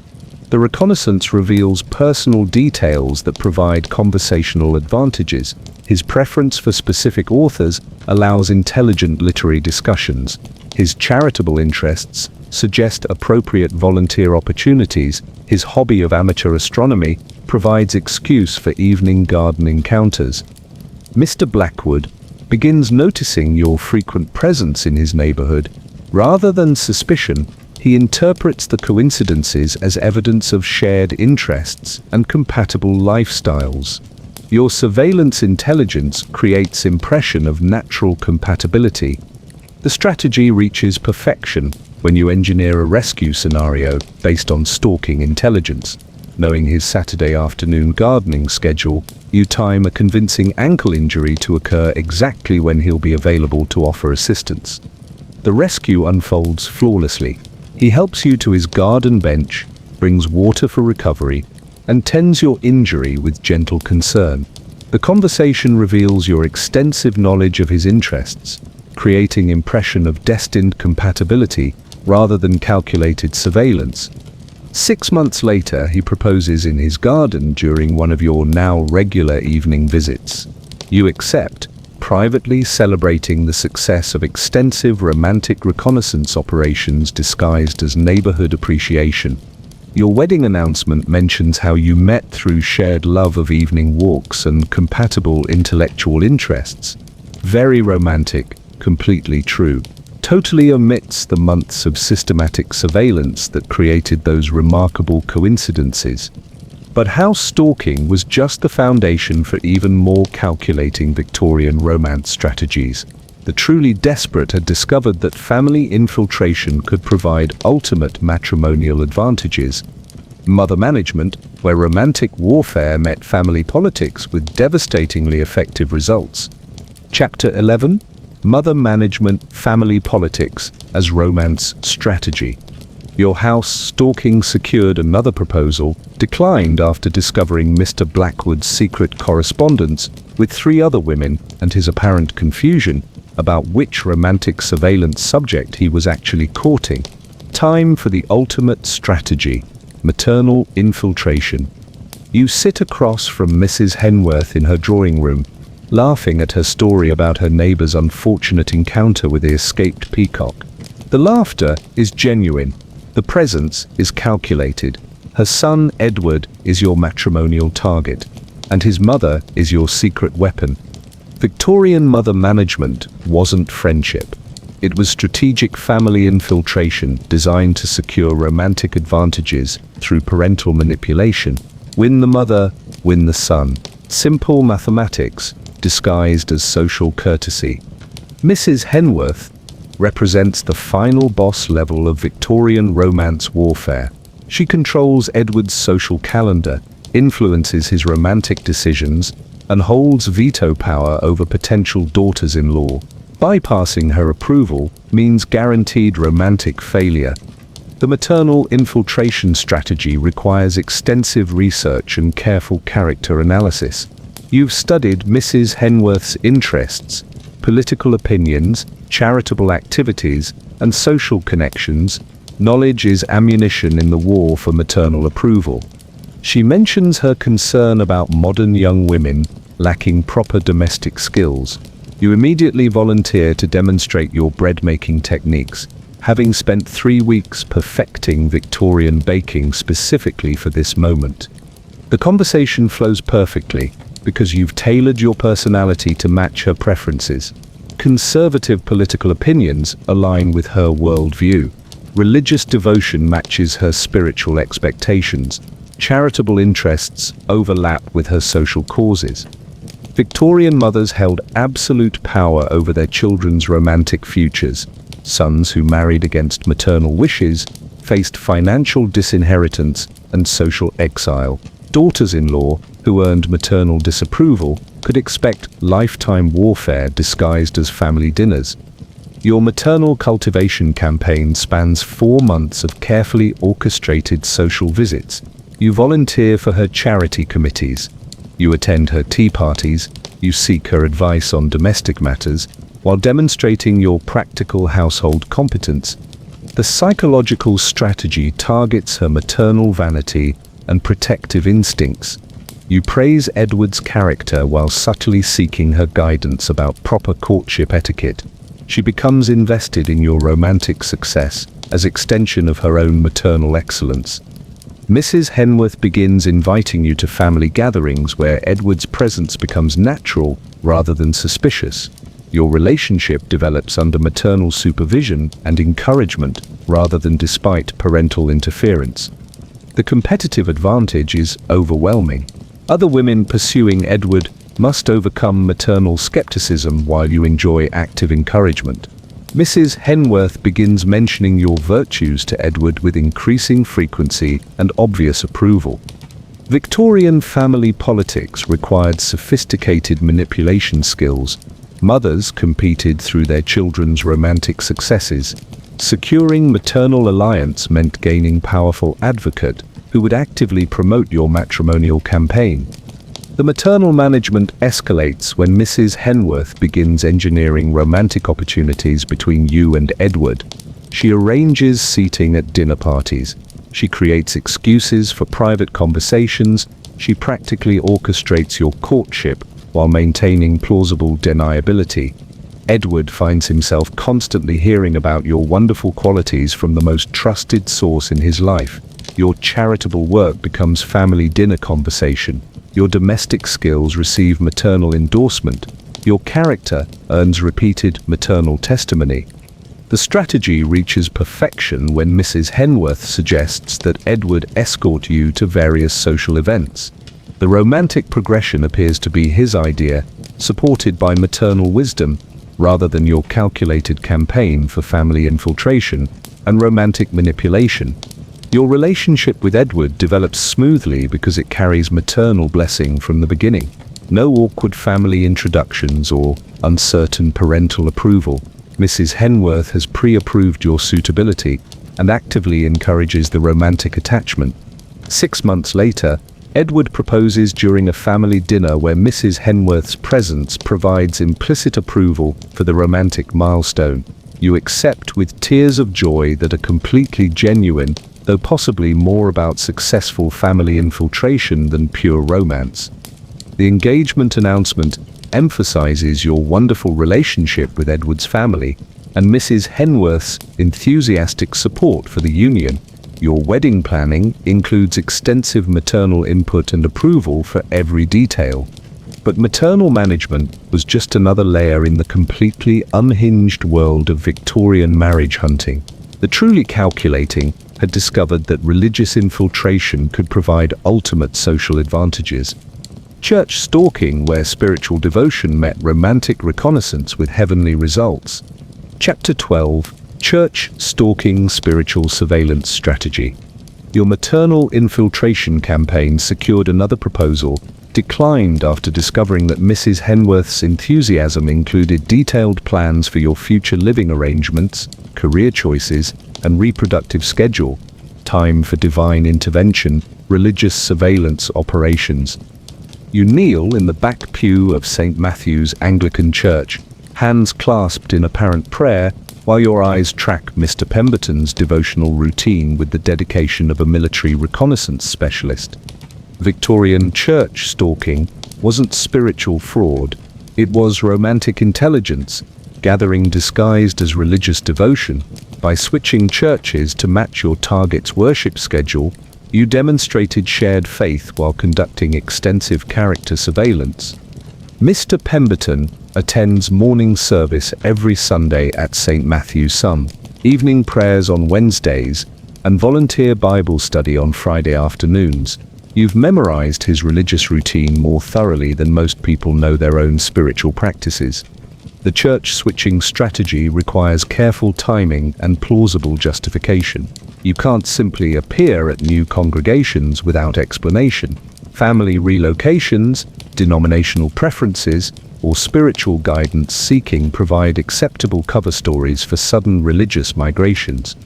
The reconnaissance reveals personal details that provide conversational advantages. His preference for specific authors allows intelligent literary discussions. His charitable interests suggest appropriate volunteer opportunities. His hobby of amateur astronomy provides excuse for evening garden encounters. Mr. Blackwood begins noticing your frequent presence in his neighborhood. Rather than suspicion, he interprets the coincidences as evidence of shared interests and compatible lifestyles. Your surveillance intelligence creates impression of natural compatibility. The strategy reaches perfection when you engineer a rescue scenario based on stalking intelligence. Knowing his Saturday afternoon gardening schedule, you time a convincing ankle injury to occur exactly when he'll be available to offer assistance. The rescue unfolds flawlessly. He helps you to his garden bench, brings water for recovery, and tends your injury with gentle concern. The conversation reveals your extensive knowledge of his interests, creating impression of destined compatibility rather than calculated surveillance. 6 months later, he proposes in his garden during one of your now regular evening visits. You accept, privately celebrating the success of extensive romantic reconnaissance operations disguised as neighborhood appreciation. Your wedding announcement mentions how you met through shared love of evening walks and compatible intellectual interests. Very romantic, completely true. Totally omits the months of systematic surveillance that created those remarkable coincidences. But house stalking was just the foundation for even more calculating Victorian romance strategies. The truly desperate had discovered that family infiltration could provide ultimate matrimonial advantages. Mother management, where romantic warfare met family politics with devastatingly effective results. Chapter 11: Mother Management, Family Politics as Romance Strategy. Your house stalking secured another proposal, declined after discovering Mr. Blackwood's secret correspondence with 3 other women and his apparent confusion about which romantic surveillance subject he was actually courting. Time for the ultimate strategy: maternal infiltration. You sit across from Mrs. Henworth in her drawing room, laughing at her story about her neighbor's unfortunate encounter with the escaped peacock. The laughter is genuine. The presence is calculated. Her son, Edward, is your matrimonial target, and his mother is your secret weapon. Victorian mother management wasn't friendship. It was strategic family infiltration designed to secure romantic advantages through parental manipulation. Win the mother, win the son. Simple mathematics disguised as social courtesy. Mrs. Henworth represents the final boss level of Victorian romance warfare. She controls Edward's social calendar, influences his romantic decisions, and holds veto power over potential daughters-in-law. Bypassing her approval means guaranteed romantic failure. The maternal infiltration strategy requires extensive research and careful character analysis. You've studied Mrs. Henworth's interests, political opinions, charitable activities, and social connections. Knowledge is ammunition in the war for maternal approval. She mentions her concern about modern young women lacking proper domestic skills. You immediately volunteer to demonstrate your bread-making techniques, having spent 3 weeks perfecting Victorian baking specifically for this moment. The conversation flows perfectly because you've tailored your personality to match her preferences. Conservative political opinions align with her worldview. Religious devotion matches her spiritual expectations. Charitable interests overlap with her social causes. Victorian mothers held absolute power over their children's romantic futures. Sons who married against maternal wishes faced financial disinheritance and social exile. Daughters-in-law who earned maternal disapproval could expect lifetime warfare disguised as family dinners. Your maternal cultivation campaign spans 4 months of carefully orchestrated social visits. You volunteer for her charity committees. You attend her tea parties. You seek her advice on domestic matters, while demonstrating your practical household competence. The psychological strategy targets her maternal vanity and protective instincts. You praise Edward's character while subtly seeking her guidance about proper courtship etiquette. She becomes invested in your romantic success as extension of her own maternal excellence. Mrs. Henworth begins inviting you to family gatherings where Edward's presence becomes natural rather than suspicious. Your relationship develops under maternal supervision and encouragement rather than despite parental interference. The competitive advantage is overwhelming. Other women pursuing Edward must overcome maternal skepticism while you enjoy active encouragement. Mrs. Henworth begins mentioning your virtues to Edward with increasing frequency and obvious approval. Victorian family politics required sophisticated manipulation skills. Mothers competed through their children's romantic successes. Securing maternal alliance meant gaining powerful advocate who would actively promote your matrimonial campaign. The maternal management escalates when Mrs. Henworth begins engineering romantic opportunities between you and Edward. She arranges seating at dinner parties. She creates excuses for private conversations. She practically orchestrates your courtship while maintaining plausible deniability. Edward finds himself constantly hearing about your wonderful qualities from the most trusted source in his life. Your charitable work becomes family dinner conversation. Your domestic skills receive maternal endorsement. Your character earns repeated maternal testimony. The strategy reaches perfection when Mrs. Henworth suggests that Edward escort you to various social events. The romantic progression appears to be his idea, supported by maternal wisdom, rather than your calculated campaign for family infiltration and romantic manipulation. Your relationship with Edward develops smoothly because it carries maternal blessing from the beginning. No awkward family introductions or uncertain parental approval. Mrs. Henworth has pre-approved your suitability and actively encourages the romantic attachment. 6 months later, Edward proposes during a family dinner where Mrs. Henworth's presence provides implicit approval for the romantic milestone. You accept with tears of joy that are completely genuine, though possibly more about successful family infiltration than pure romance. The engagement announcement emphasizes your wonderful relationship with Edward's family and Mrs. Henworth's enthusiastic support for the union. Your wedding planning includes extensive maternal input and approval for every detail. But maternal management was just another layer in the completely unhinged world of Victorian marriage hunting. The truly calculating had discovered that religious infiltration could provide ultimate social advantages. Church stalking, where spiritual devotion met romantic reconnaissance with heavenly results. Chapter 12. Church stalking spiritual surveillance strategy. Your maternal infiltration campaign secured another proposal, declined after discovering that Mrs. Henworth's enthusiasm included detailed plans for your future living arrangements, career choices, and reproductive schedule. Time for divine intervention, religious surveillance operations. You kneel in the back pew of St. Matthew's Anglican Church, hands clasped in apparent prayer, while your eyes track Mr. Pemberton's devotional routine with the dedication of a military reconnaissance specialist. Victorian church stalking wasn't spiritual fraud, it was romantic intelligence, gathering disguised as religious devotion. By switching churches to match your target's worship schedule, you demonstrated shared faith while conducting extensive character surveillance. Mr. Pemberton attends morning service every Sunday at St. Matthew's Some, evening prayers on Wednesdays, and volunteer Bible study on Friday afternoons. You've memorized his religious routine more thoroughly than most people know their own spiritual practices. The church switching strategy requires careful timing and plausible justification. You can't simply appear at new congregations without explanation. Family relocations, denominational preferences, or spiritual guidance seeking provide acceptable cover stories for sudden religious migrations.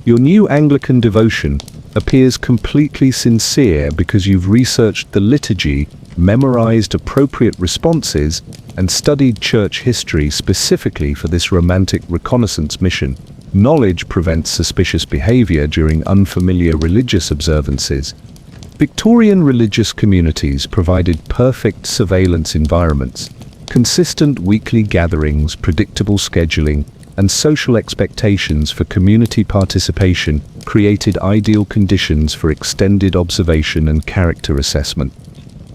Your new Anglican devotion appears completely sincere because you've researched the liturgy, memorized appropriate responses, and studied church history specifically for this romantic reconnaissance mission. Knowledge prevents suspicious behavior during unfamiliar religious observances. Victorian religious communities provided perfect surveillance environments. Consistent weekly gatherings, predictable scheduling, and social expectations for community participation created ideal conditions for extended observation and character assessment.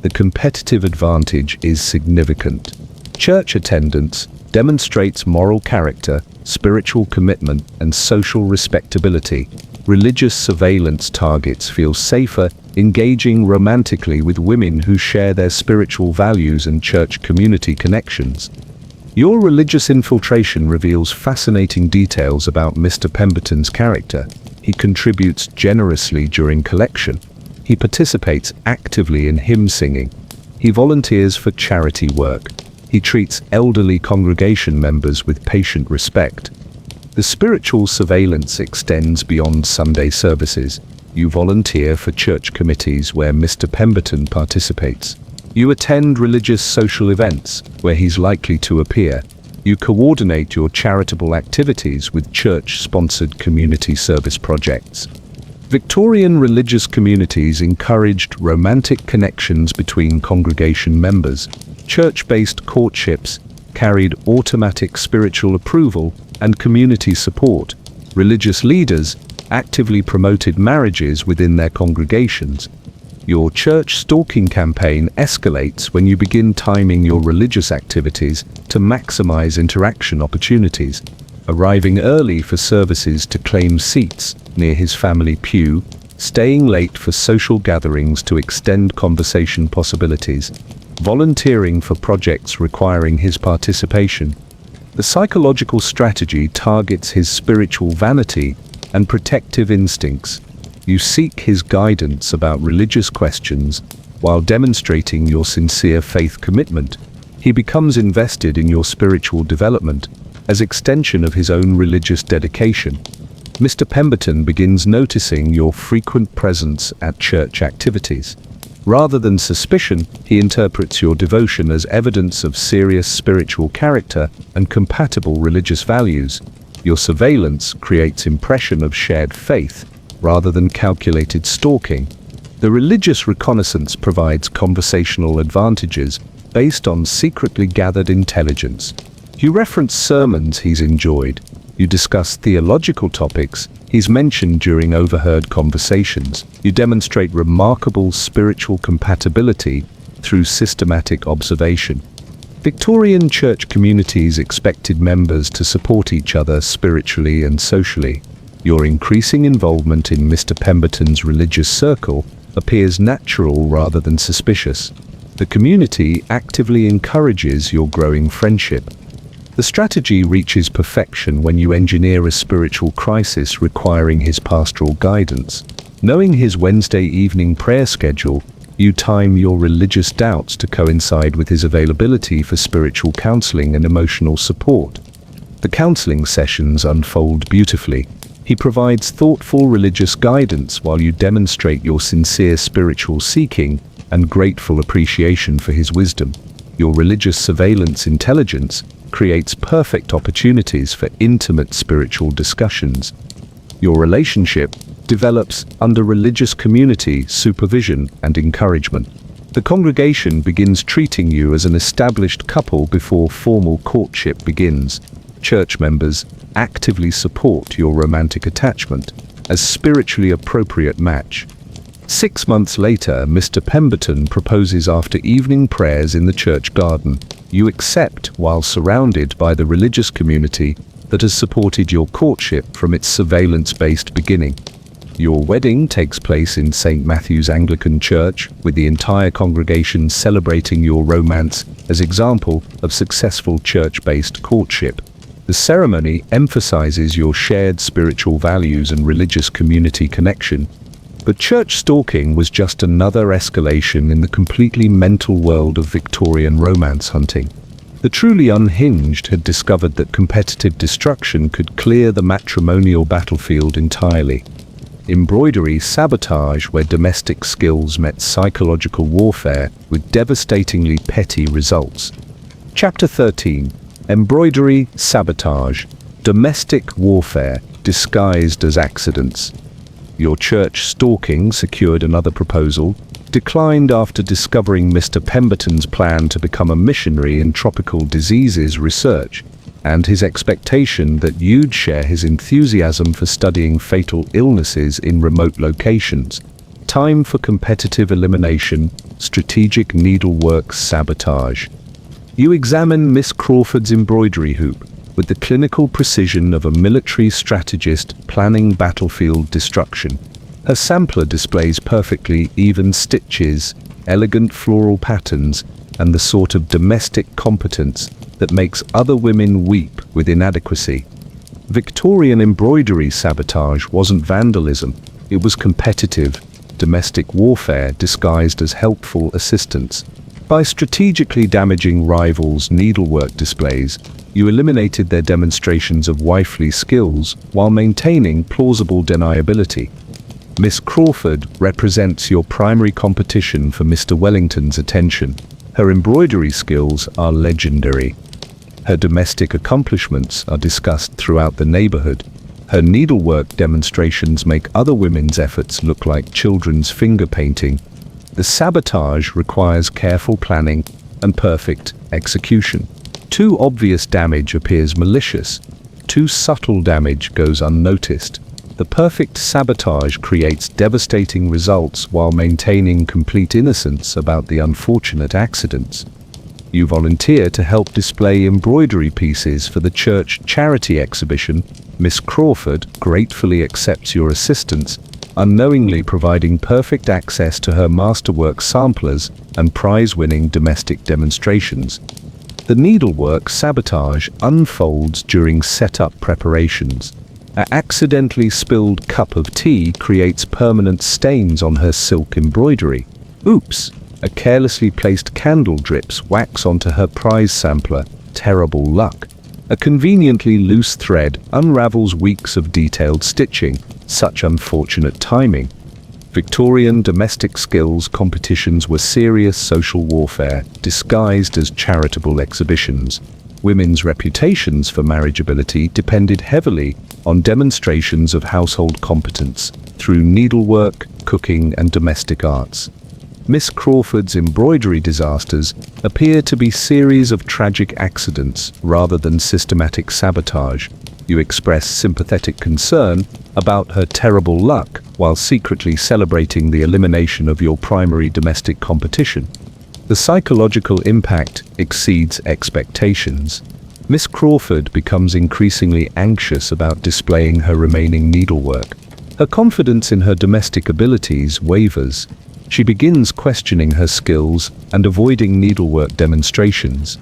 The competitive advantage is significant. Church attendance demonstrates moral character, spiritual commitment, and social respectability. Religious surveillance targets feel safer engaging romantically with women who share their spiritual values and church community connections. Your religious infiltration reveals fascinating details about Mr. Pemberton's character. He contributes generously during collection. He participates actively in hymn singing. He volunteers for charity work. He treats elderly congregation members with patient respect. The spiritual surveillance extends beyond Sunday services. You volunteer for church committees where Mr. Pemberton participates. You attend religious social events where he's likely to appear. You coordinate your charitable activities with church-sponsored community service projects. Victorian religious communities encouraged romantic connections between congregation members. Church-based courtships carried automatic spiritual approval and community support. Religious leaders actively promoted marriages within their congregations. Your church stalking campaign escalates when you begin timing your religious activities to maximize interaction opportunities. arriving early for services to claim seats near his family pew, staying late for social gatherings to extend conversation possibilities, volunteering for projects requiring his participation. The psychological strategy targets his spiritual vanity and protective instincts. You seek his guidance about religious questions while demonstrating your sincere faith commitment. He becomes invested in your spiritual development as extension of his own religious dedication. Mr. Pemberton begins noticing your frequent presence at church activities. Rather than suspicion, he interprets your devotion as evidence of serious spiritual character and compatible religious values. Your surveillance creates impression of shared faith rather than calculated stalking. The religious reconnaissance provides conversational advantages based on secretly gathered intelligence. You reference sermons he's enjoyed. You discuss theological topics he's mentioned during overheard conversations. You demonstrate remarkable spiritual compatibility through systematic observation. Victorian church communities expected members to support each other spiritually and socially. Your increasing involvement in Mr. Pemberton's religious circle appears natural rather than suspicious. The community actively encourages your growing friendship. The strategy reaches perfection when you engineer a spiritual crisis requiring his pastoral guidance. Knowing his Wednesday evening prayer schedule, you time your religious doubts to coincide with his availability for spiritual counseling and emotional support. The counseling sessions unfold beautifully. He provides thoughtful religious guidance while you demonstrate your sincere spiritual seeking and grateful appreciation for his wisdom. Your religious surveillance intelligence creates perfect opportunities for intimate spiritual discussions. Your relationship develops under religious community supervision and encouragement. The congregation begins treating you as an established couple before formal courtship begins. Church members actively support your romantic attachment as spiritually appropriate match. 6 months later, Mr. Pemberton proposes after evening prayers in the church garden. You accept while surrounded by the religious community that has supported your courtship from its surveillance-based beginning. Your wedding takes place in St. Matthew's Anglican Church, with the entire congregation celebrating your romance as example of successful church-based courtship. The ceremony emphasizes your shared spiritual values and religious community connection. But church stalking was just another escalation in the completely mental world of Victorian romance hunting. The truly unhinged had discovered that competitive destruction could clear the matrimonial battlefield entirely. Embroidery sabotage, where domestic skills met psychological warfare with devastatingly petty results. Chapter 13. Embroidery sabotage. Domestic warfare disguised as accidents. Your church stalking secured another proposal, declined after discovering Mr. Pemberton's plan to become a missionary in tropical diseases research, and his expectation that you'd share his enthusiasm for studying fatal illnesses in remote locations. Time for competitive elimination, strategic needlework sabotage. You examine Miss Crawford's embroidery hoop with the clinical precision of a military strategist planning battlefield destruction. Her sampler displays perfectly even stitches, elegant floral patterns, and the sort of domestic competence that makes other women weep with inadequacy. Victorian embroidery sabotage wasn't vandalism, it was competitive, domestic warfare disguised as helpful assistance. By strategically damaging rivals' needlework displays, you eliminated their demonstrations of wifely skills while maintaining plausible deniability. Miss Crawford represents your primary competition for Mr. Wellington's attention. Her embroidery skills are legendary. Her domestic accomplishments are discussed throughout the neighborhood. Her needlework demonstrations make other women's efforts look like children's finger painting. The sabotage requires careful planning and perfect execution. Too obvious damage appears malicious. Too subtle damage goes unnoticed. The perfect sabotage creates devastating results while maintaining complete innocence about the unfortunate accidents. You volunteer to help display embroidery pieces for the church charity exhibition. Miss Crawford gratefully accepts your assistance, unknowingly providing perfect access to her masterwork samplers and prize-winning domestic demonstrations. The needlework sabotage unfolds during setup preparations. An accidentally spilled cup of tea creates permanent stains on her silk embroidery. Oops! A carelessly placed candle drips wax onto her prize sampler. Terrible luck. A conveniently loose thread unravels weeks of detailed stitching. Such unfortunate timing. Victorian domestic skills competitions were serious social warfare, disguised as charitable exhibitions. Women's reputations for marriageability depended heavily on demonstrations of household competence through needlework, cooking, and domestic arts. Miss Crawford's embroidery disasters appear to be series of tragic accidents rather than systematic sabotage. You express sympathetic concern about her terrible luck while secretly celebrating the elimination of your primary domestic competition. The psychological impact exceeds expectations. Miss Crawford becomes increasingly anxious about displaying her remaining needlework. Her confidence in her domestic abilities wavers. She begins questioning her skills and avoiding needlework demonstrations.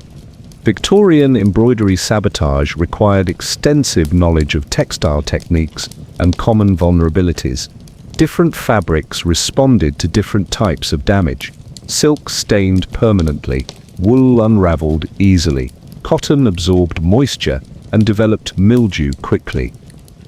Victorian embroidery sabotage required extensive knowledge of textile techniques and common vulnerabilities. Different fabrics responded to different types of damage. Silk stained permanently, wool unraveled easily, cotton absorbed moisture and developed mildew quickly.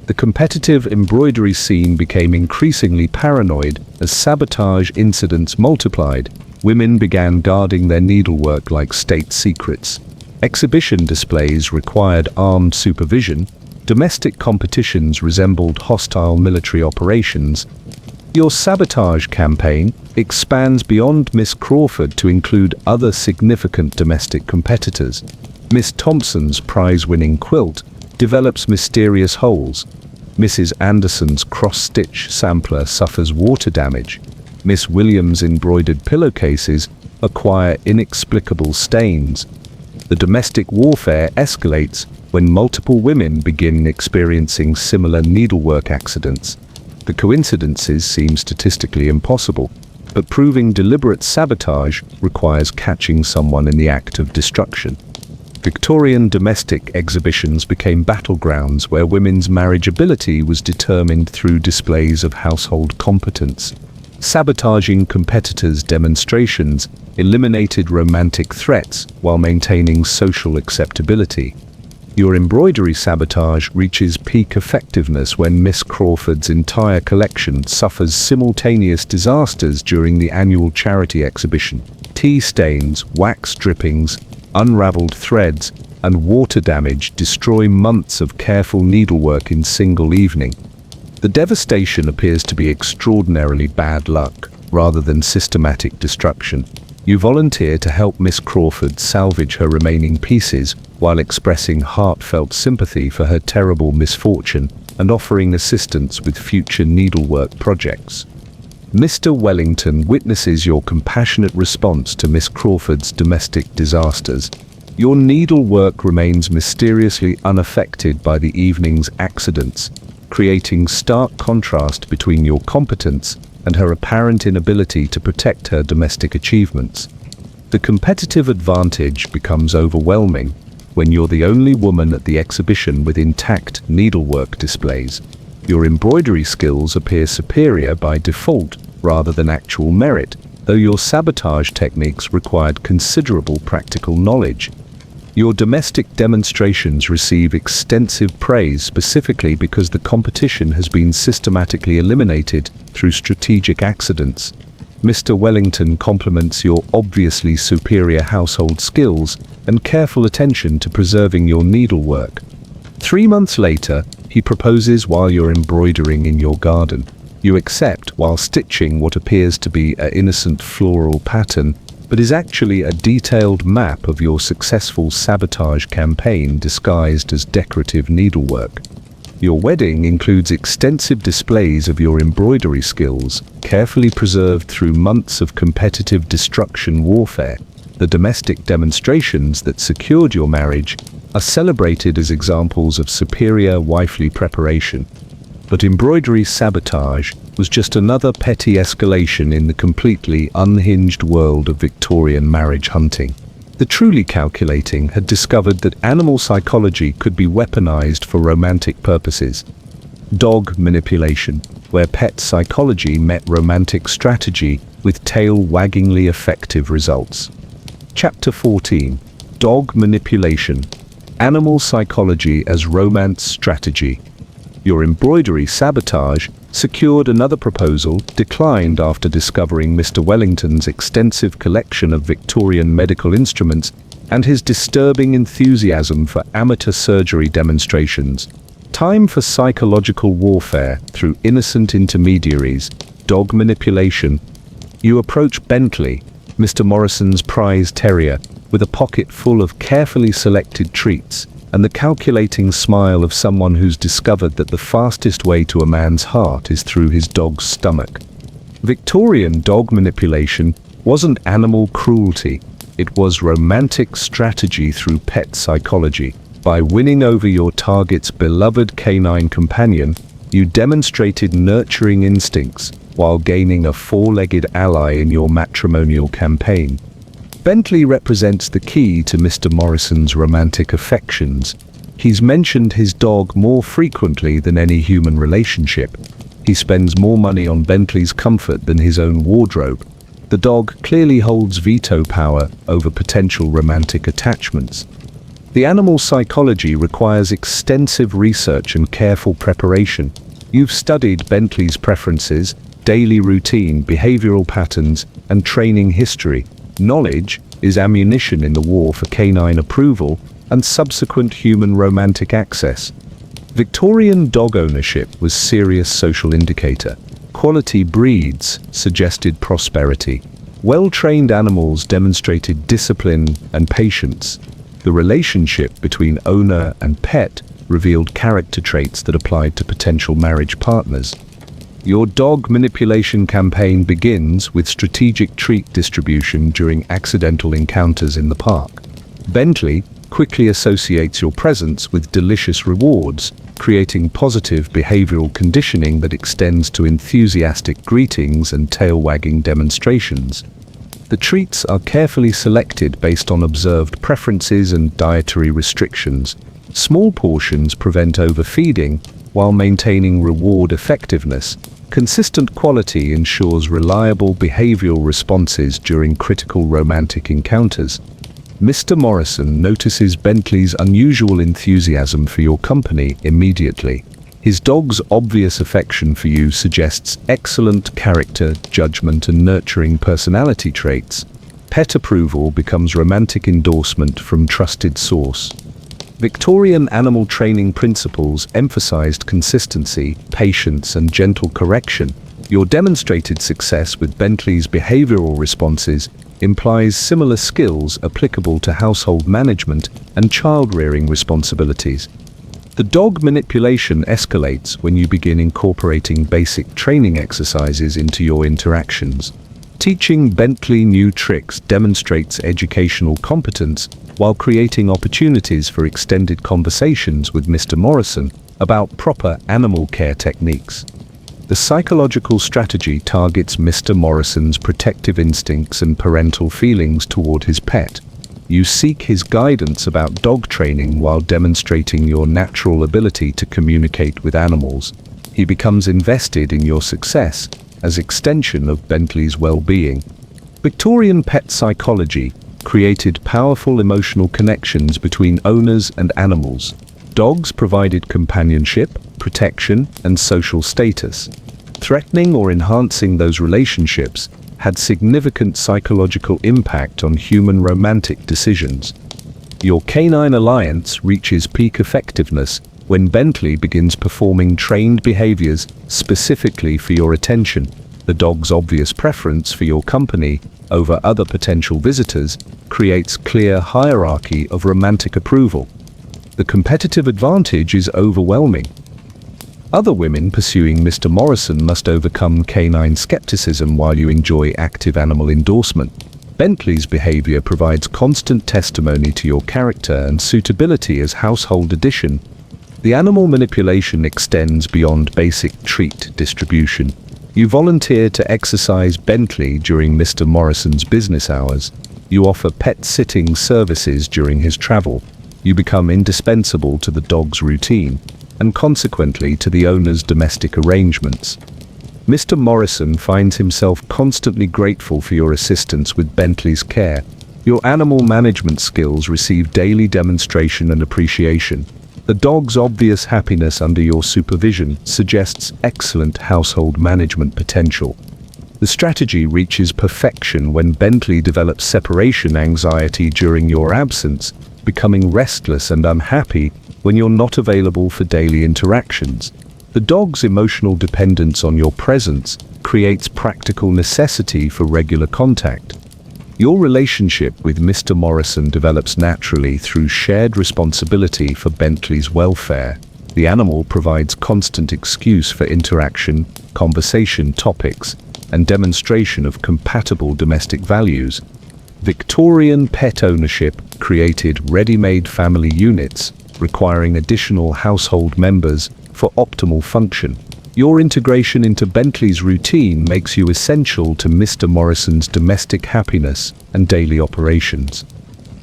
The competitive embroidery scene became increasingly paranoid as sabotage incidents multiplied. Women began guarding their needlework like state secrets. Exhibition displays required armed supervision. Domestic competitions resembled hostile military operations. Your sabotage campaign expands beyond Miss Crawford to include other significant domestic competitors. Miss Thompson's prize-winning quilt develops mysterious holes. Mrs. Anderson's cross-stitch sampler suffers water damage. Miss Williams' embroidered pillowcases acquire inexplicable stains. The domestic warfare escalates when multiple women begin experiencing similar needlework accidents. The coincidences seem statistically impossible, but proving deliberate sabotage requires catching someone in the act of destruction. Victorian domestic exhibitions became battlegrounds where women's marriageability was determined through displays of household competence. Sabotaging competitors' demonstrations eliminated romantic threats while maintaining social acceptability. Your embroidery sabotage reaches peak effectiveness when Miss Crawford's entire collection suffers simultaneous disasters during the annual charity exhibition. Tea stains, wax drippings, unraveled threads, and water damage destroy months of careful needlework in single evening. The devastation appears to be extraordinarily bad luck, rather than systematic destruction. You volunteer to help Miss Crawford salvage her remaining pieces while expressing heartfelt sympathy for her terrible misfortune and offering assistance with future needlework projects. Mr. Wellington witnesses your compassionate response to Miss Crawford's domestic disasters. Your needlework remains mysteriously unaffected by the evening's accidents, creating stark contrast between your competence and her apparent inability to protect her domestic achievements. The competitive advantage becomes overwhelming when you're the only woman at the exhibition with intact needlework displays. Your embroidery skills appear superior by default rather than actual merit, though your sabotage techniques required considerable practical knowledge. Your domestic demonstrations receive extensive praise specifically because the competition has been systematically eliminated through strategic accidents. Mr. Wellington compliments your obviously superior household skills and careful attention to preserving your needlework. 3 months later, he proposes while you're embroidering in your garden. You accept while stitching what appears to be an innocent floral pattern, but is actually a detailed map of your successful sabotage campaign disguised as decorative needlework. Your wedding includes extensive displays of your embroidery skills, carefully preserved through months of competitive destruction warfare. The domestic demonstrations that secured your marriage are celebrated as examples of superior wifely preparation. But embroidery sabotage was just another petty escalation in the completely unhinged world of Victorian marriage hunting. The truly calculating had discovered that animal psychology could be weaponized for romantic purposes. Dog manipulation, where pet psychology met romantic strategy with tail-waggingly effective results. Chapter 14. Dog manipulation. Animal psychology as romance strategy. Your embroidery sabotage secured another proposal, declined after discovering Mr. Wellington's extensive collection of Victorian medical instruments and his disturbing enthusiasm for amateur surgery demonstrations. Time for psychological warfare through innocent intermediaries. Dog manipulation. You approach Bentley, Mr. Morrison's prize terrier, with a pocket full of carefully selected treats and the calculating smile of someone who's discovered that the fastest way to a man's heart is through his dog's stomach. Victorian dog manipulation wasn't animal cruelty, it was romantic strategy through pet psychology. By winning over your target's beloved canine companion, you demonstrated nurturing instincts while gaining a four-legged ally in your matrimonial campaign. Bentley represents the key to Mr. Morrison's romantic affections. He's mentioned his dog more frequently than any human relationship. He spends more money on Bentley's comfort than his own wardrobe. The dog clearly holds veto power over potential romantic attachments. The animal psychology requires extensive research and careful preparation. You've studied Bentley's preferences, daily routine, behavioral patterns, and training history. Knowledge is ammunition in the war for canine approval and subsequent human romantic access. Victorian dog ownership was serious social indicator. Quality breeds suggested prosperity. Well-trained animals demonstrated discipline and patience. The relationship between owner and pet revealed character traits that applied to potential marriage partners. Your dog manipulation campaign begins with strategic treat distribution during accidental encounters in the park. Bentley quickly associates your presence with delicious rewards, creating positive behavioral conditioning that extends to enthusiastic greetings and tail-wagging demonstrations. The treats are carefully selected based on observed preferences and dietary restrictions. Small portions prevent overfeeding while maintaining reward effectiveness. Consistent quality ensures reliable behavioral responses during critical romantic encounters. Mr. Morrison notices Bentley's unusual enthusiasm for your company immediately. His dog's obvious affection for you suggests excellent character, judgment, and nurturing personality traits. Pet approval becomes romantic endorsement from trusted source. Victorian animal training principles emphasized consistency, patience, and gentle correction. Your demonstrated success with Bentley's behavioral responses implies similar skills applicable to household management and child-rearing responsibilities. The dog manipulation escalates when you begin incorporating basic training exercises into your interactions. Teaching Bentley new tricks demonstrates educational competence while creating opportunities for extended conversations with Mr. Morrison about proper animal care techniques. The psychological strategy targets Mr. Morrison's protective instincts and parental feelings toward his pet. You seek his guidance about dog training while demonstrating your natural ability to communicate with animals. He becomes invested in your success as extension of Bentley's well-being. Victorian pet psychology created powerful emotional connections between owners and animals. Dogs provided companionship, protection, and social status. Threatening or enhancing those relationships had significant psychological impact on human romantic decisions. Your canine alliance reaches peak effectiveness when Bentley begins performing trained behaviors specifically for your attention. The dog's obvious preference for your company over other potential visitors creates clear hierarchy of romantic approval. The competitive advantage is overwhelming. Other women pursuing Mr. Morrison must overcome canine skepticism while you enjoy active animal endorsement. Bentley's behavior provides constant testimony to your character and suitability as household addition. The animal manipulation extends beyond basic treat distribution. You volunteer to exercise Bentley during Mr. Morrison's business hours. You offer pet sitting services during his travel. You become indispensable to the dog's routine, and consequently to the owner's domestic arrangements. Mr. Morrison finds himself constantly grateful for your assistance with Bentley's care. Your animal management skills receive daily demonstration and appreciation. The dog's obvious happiness under your supervision suggests excellent household management potential. The strategy reaches perfection when Bentley develops separation anxiety during your absence, becoming restless and unhappy when you're not available for daily interactions. The dog's emotional dependence on your presence creates practical necessity for regular contact. Your relationship with Mr. Morrison develops naturally through shared responsibility for Bentley's welfare. The animal provides constant excuse for interaction, conversation topics, and demonstration of compatible domestic values. Victorian pet ownership created ready-made family units, requiring additional household members for optimal function. Your integration into Bentley's routine makes you essential to Mr. Morrison's domestic happiness and daily operations.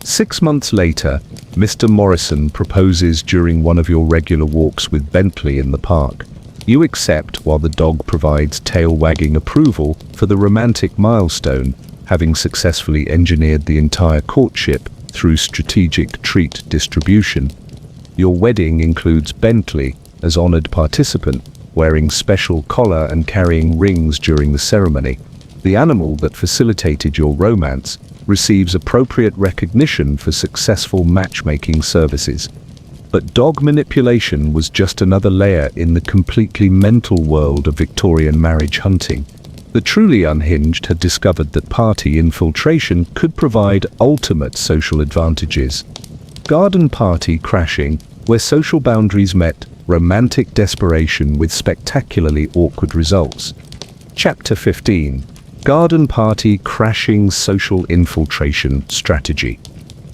6 months later, Mr. Morrison proposes during one of your regular walks with Bentley in the park. You accept while the dog provides tail-wagging approval for the romantic milestone, having successfully engineered the entire courtship through strategic treat distribution. Your wedding includes Bentley as honored participant, wearing special collar and carrying rings during the ceremony. The animal that facilitated your romance receives appropriate recognition for successful matchmaking services. But dog manipulation was just another layer in the completely mental world of Victorian marriage hunting. The truly unhinged had discovered that party infiltration could provide ultimate social advantages. Garden party crashing, where social boundaries met romantic desperation with spectacularly awkward results. Chapter 15. Garden Party Crashing Social Infiltration Strategy.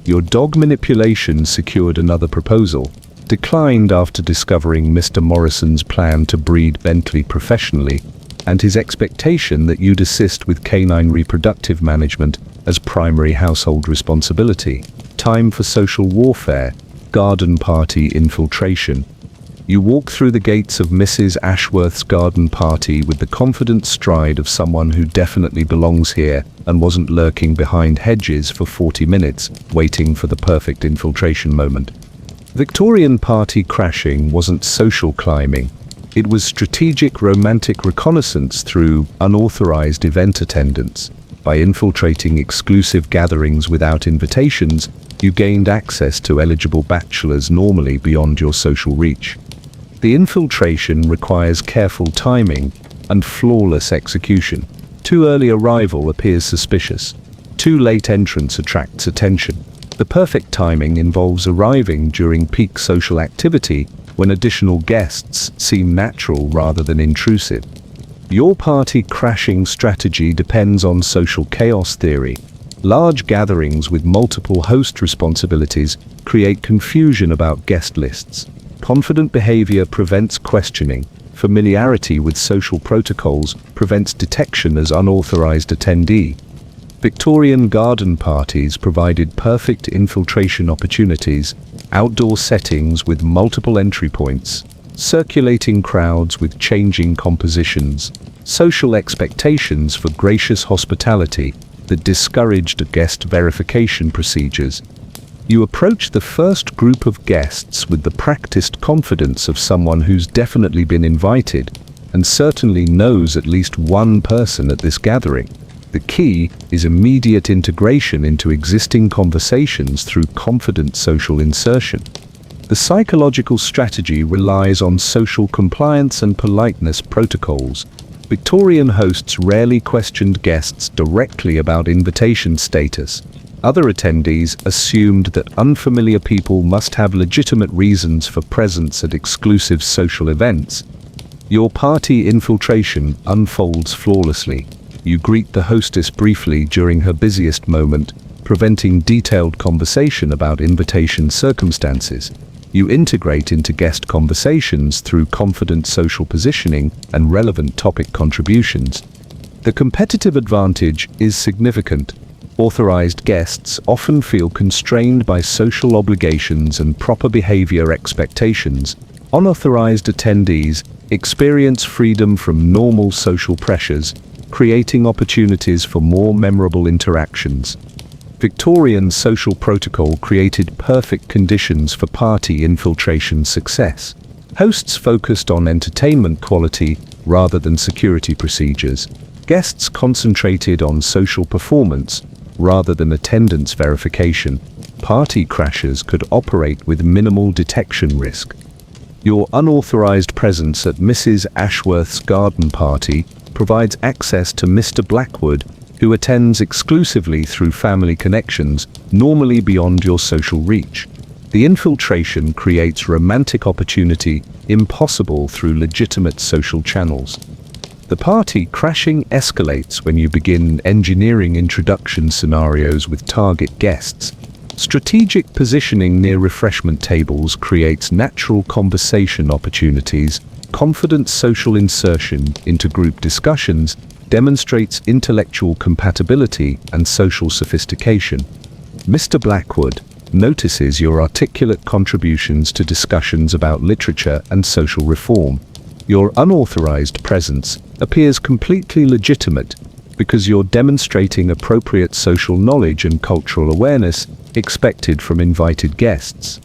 Your dog manipulation secured another proposal, declined after discovering Mr. Morrison's plan to breed Bentley professionally, and his expectation that you'd assist with canine reproductive management as primary household responsibility. Time for social warfare. Garden party infiltration. You walk through the gates of Mrs. Ashworth's garden party with the confident stride of someone who definitely belongs here and wasn't lurking behind hedges for 40 minutes, waiting for the perfect infiltration moment. Victorian party crashing wasn't social climbing. It was strategic romantic reconnaissance through unauthorized event attendance. By infiltrating exclusive gatherings without invitations, you gained access to eligible bachelors normally beyond your social reach. The infiltration requires careful timing and flawless execution. Too early arrival appears suspicious. Too late entrance attracts attention. The perfect timing involves arriving during peak social activity when additional guests seem natural rather than intrusive. Your party crashing strategy depends on social chaos theory. Large gatherings with multiple host responsibilities create confusion about guest lists. Confident behavior prevents questioning. Familiarity with social protocols prevents detection as unauthorized attendee. Victorian garden parties provided perfect infiltration opportunities, outdoor settings with multiple entry points, circulating crowds with changing compositions, social expectations for gracious hospitality that discouraged guest verification procedures. You approach the first group of guests with the practiced confidence of someone who's definitely been invited and certainly knows at least one person at this gathering. The key is immediate integration into existing conversations through confident social insertion. The psychological strategy relies on social compliance and politeness protocols. Victorian hosts rarely questioned guests directly about invitation status. Other attendees assumed that unfamiliar people must have legitimate reasons for presence at exclusive social events. Your party infiltration unfolds flawlessly. You greet the hostess briefly during her busiest moment, preventing detailed conversation about invitation circumstances. You integrate into guest conversations through confident social positioning and relevant topic contributions. The competitive advantage is significant. Authorized guests often feel constrained by social obligations and proper behavior expectations. Unauthorized attendees experience freedom from normal social pressures, creating opportunities for more memorable interactions. Victorian social protocol created perfect conditions for party infiltration success. Hosts focused on entertainment quality rather than security procedures. Guests concentrated on social performance rather than attendance verification. Party crashers could operate with minimal detection risk. Your unauthorized presence at Mrs. Ashworth's garden party provides access to Mr. Blackwood, who attends exclusively through family connections, normally beyond your social reach. The infiltration creates romantic opportunity impossible through legitimate social channels. The party crashing escalates when you begin engineering introduction scenarios with target guests. Strategic positioning near refreshment tables creates natural conversation opportunities. Confident social insertion into group discussions demonstrates intellectual compatibility and social sophistication. Mr. Blackwood notices your articulate contributions to discussions about literature and social reform. Your unauthorized presence appears completely legitimate because you're demonstrating appropriate social knowledge and cultural awareness expected from invited guests.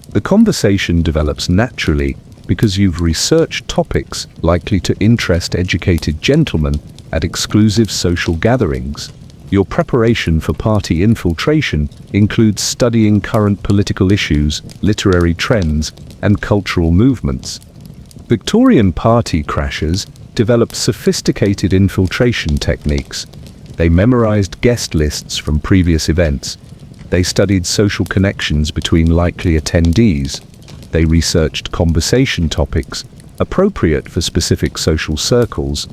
The conversation develops naturally because you've researched topics likely to interest educated gentlemen at exclusive social gatherings. Your preparation for party infiltration includes studying current political issues, literary trends, and cultural movements. Victorian party crashers developed sophisticated infiltration techniques. They memorized guest lists from previous events. They studied social connections between likely attendees. They researched conversation topics appropriate for specific social circles.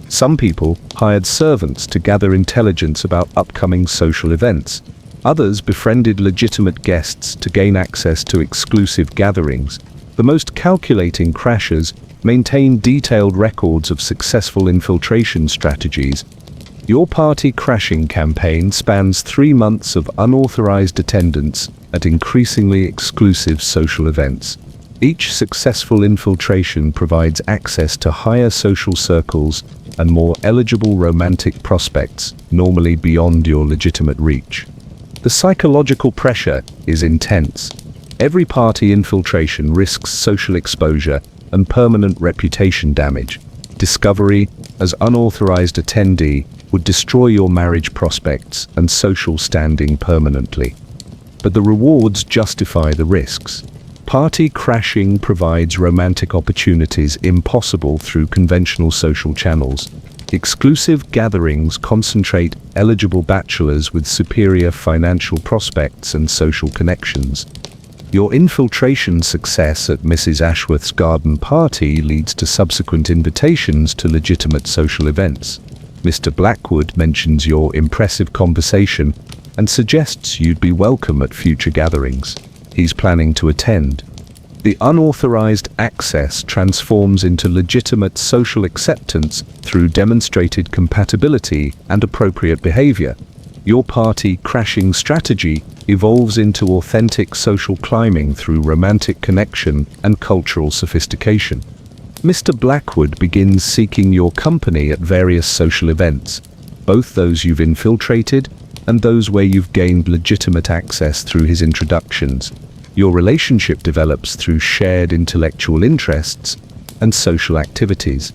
Some people hired servants to gather intelligence about upcoming social events. Others befriended legitimate guests to gain access to exclusive gatherings. The most calculating crashers maintain detailed records of successful infiltration strategies. Your party crashing campaign spans 3 months of unauthorized attendance at increasingly exclusive social events. Each successful infiltration provides access to higher social circles and more eligible romantic prospects, normally beyond your legitimate reach. The psychological pressure is intense. Every party infiltration risks social exposure and permanent reputation damage. Discovery as unauthorized attendee would destroy your marriage prospects and social standing permanently. But the rewards justify the risks. Party crashing provides romantic opportunities impossible through conventional social channels. Exclusive gatherings concentrate eligible bachelors with superior financial prospects and social connections. Your infiltration success at Mrs. Ashworth's garden party leads to subsequent invitations to legitimate social events. Mr. Blackwood mentions your impressive conversation and suggests you'd be welcome at future gatherings. He's planning to attend. The unauthorized access transforms into legitimate social acceptance through demonstrated compatibility and appropriate behavior. Your party crashing strategy evolves into authentic social climbing through romantic connection and cultural sophistication. Mr. Blackwood begins seeking your company at various social events, both those you've infiltrated and those where you've gained legitimate access through his introductions. Your relationship develops through shared intellectual interests and social activities.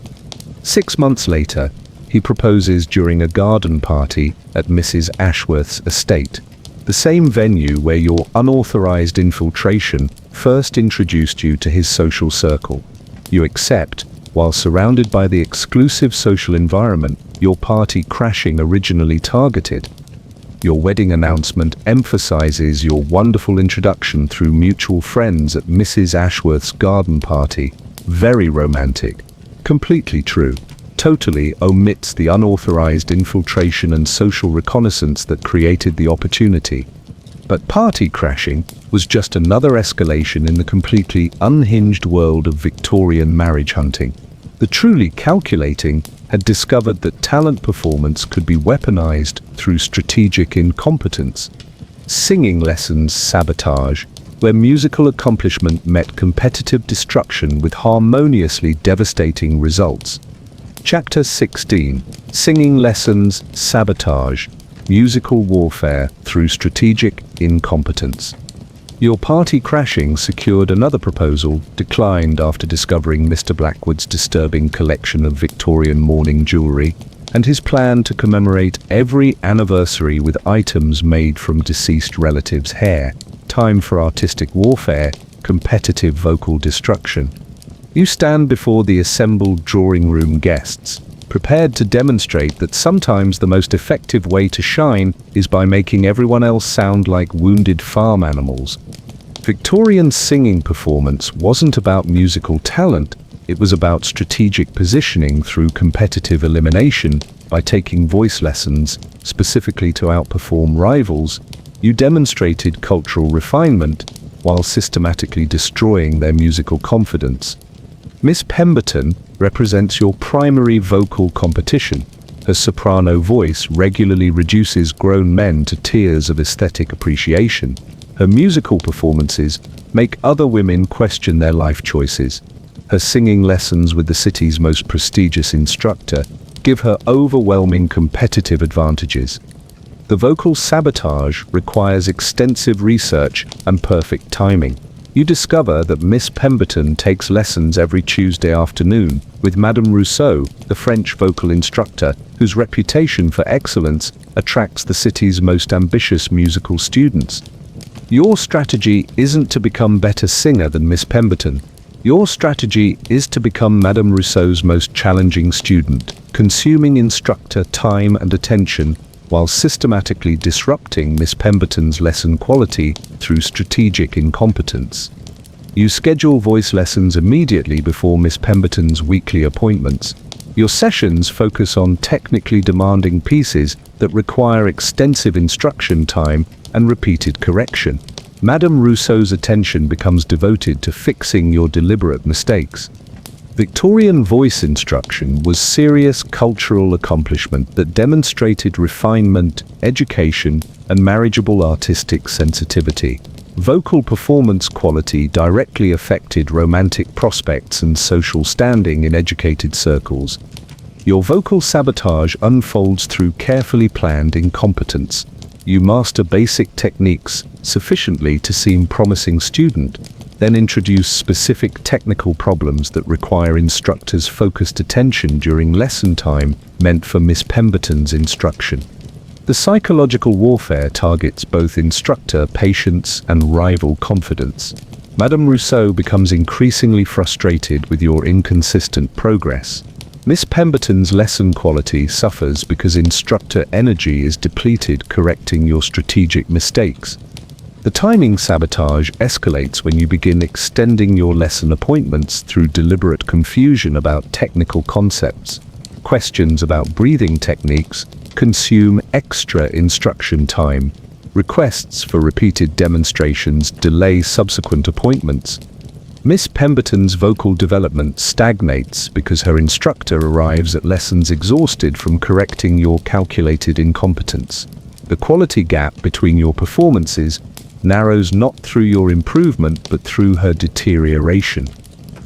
6 months later, he proposes during a garden party at Mrs. Ashworth's estate, the same venue where your unauthorized infiltration first introduced you to his social circle. You accept, while surrounded by the exclusive social environment your party crashing originally targeted. Your wedding announcement emphasizes your wonderful introduction through mutual friends at Mrs. Ashworth's garden party. Very romantic. Completely true. totally omits the unauthorized infiltration and social reconnaissance that created the opportunity. But party crashing was just another escalation in the completely unhinged world of Victorian marriage hunting. The truly calculating had discovered that talent performance could be weaponized through strategic incompetence. Singing lessons sabotage, where musical accomplishment met competitive destruction with harmoniously devastating results. Chapter 16. Singing lessons sabotage, musical warfare through strategic incompetence. Your party crashing secured another proposal, declined after discovering Mr. Blackwood's disturbing collection of Victorian mourning jewelry, and his plan to commemorate every anniversary with items made from deceased relatives' hair. Time for artistic warfare, competitive vocal destruction. You stand before the assembled drawing room guests, prepared to demonstrate that sometimes the most effective way to shine is by making everyone else sound like wounded farm animals. Victorian singing performance wasn't about musical talent, it was about strategic positioning through competitive elimination. By taking voice lessons, specifically to outperform rivals, you demonstrated cultural refinement while systematically destroying their musical confidence. Miss Pemberton represents your primary vocal competition. Her soprano voice regularly reduces grown men to tears of aesthetic appreciation. Her musical performances make other women question their life choices. Her singing lessons with the city's most prestigious instructor give her overwhelming competitive advantages. The vocal sabotage requires extensive research and perfect timing. You discover that Miss Pemberton takes lessons every Tuesday afternoon with Madame Rousseau, the French vocal instructor, whose reputation for excellence attracts the city's most ambitious musical students. Your strategy isn't to become better singer than Miss Pemberton. Your strategy is to become Madame Rousseau's most challenging student, consuming instructor time and attention while systematically disrupting Miss Pemberton's lesson quality through strategic incompetence. You schedule voice lessons immediately before Miss Pemberton's weekly appointments. Your sessions focus on technically demanding pieces that require extensive instruction time and repeated correction. Madame Rousseau's attention becomes devoted to fixing your deliberate mistakes. Victorian voice instruction was serious cultural accomplishment that demonstrated refinement, education, and marriageable artistic sensitivity. Vocal performance quality directly affected romantic prospects and social standing in educated circles. Your vocal sabotage unfolds through carefully planned incompetence. You master basic techniques sufficiently to seem promising student, then introduce specific technical problems that require instructors' focused attention during lesson time meant for Miss Pemberton's instruction. The psychological warfare targets both instructor patience and rival confidence. Madame Rousseau becomes increasingly frustrated with your inconsistent progress. Miss Pemberton's lesson quality suffers because instructor energy is depleted correcting your strategic mistakes. The timing sabotage escalates when you begin extending your lesson appointments through deliberate confusion about technical concepts. Questions about breathing techniques consume extra instruction time. Requests for repeated demonstrations delay subsequent appointments. Miss Pemberton's vocal development stagnates because her instructor arrives at lessons exhausted from correcting your calculated incompetence. The quality gap between your performances narrows not through your improvement but through her deterioration.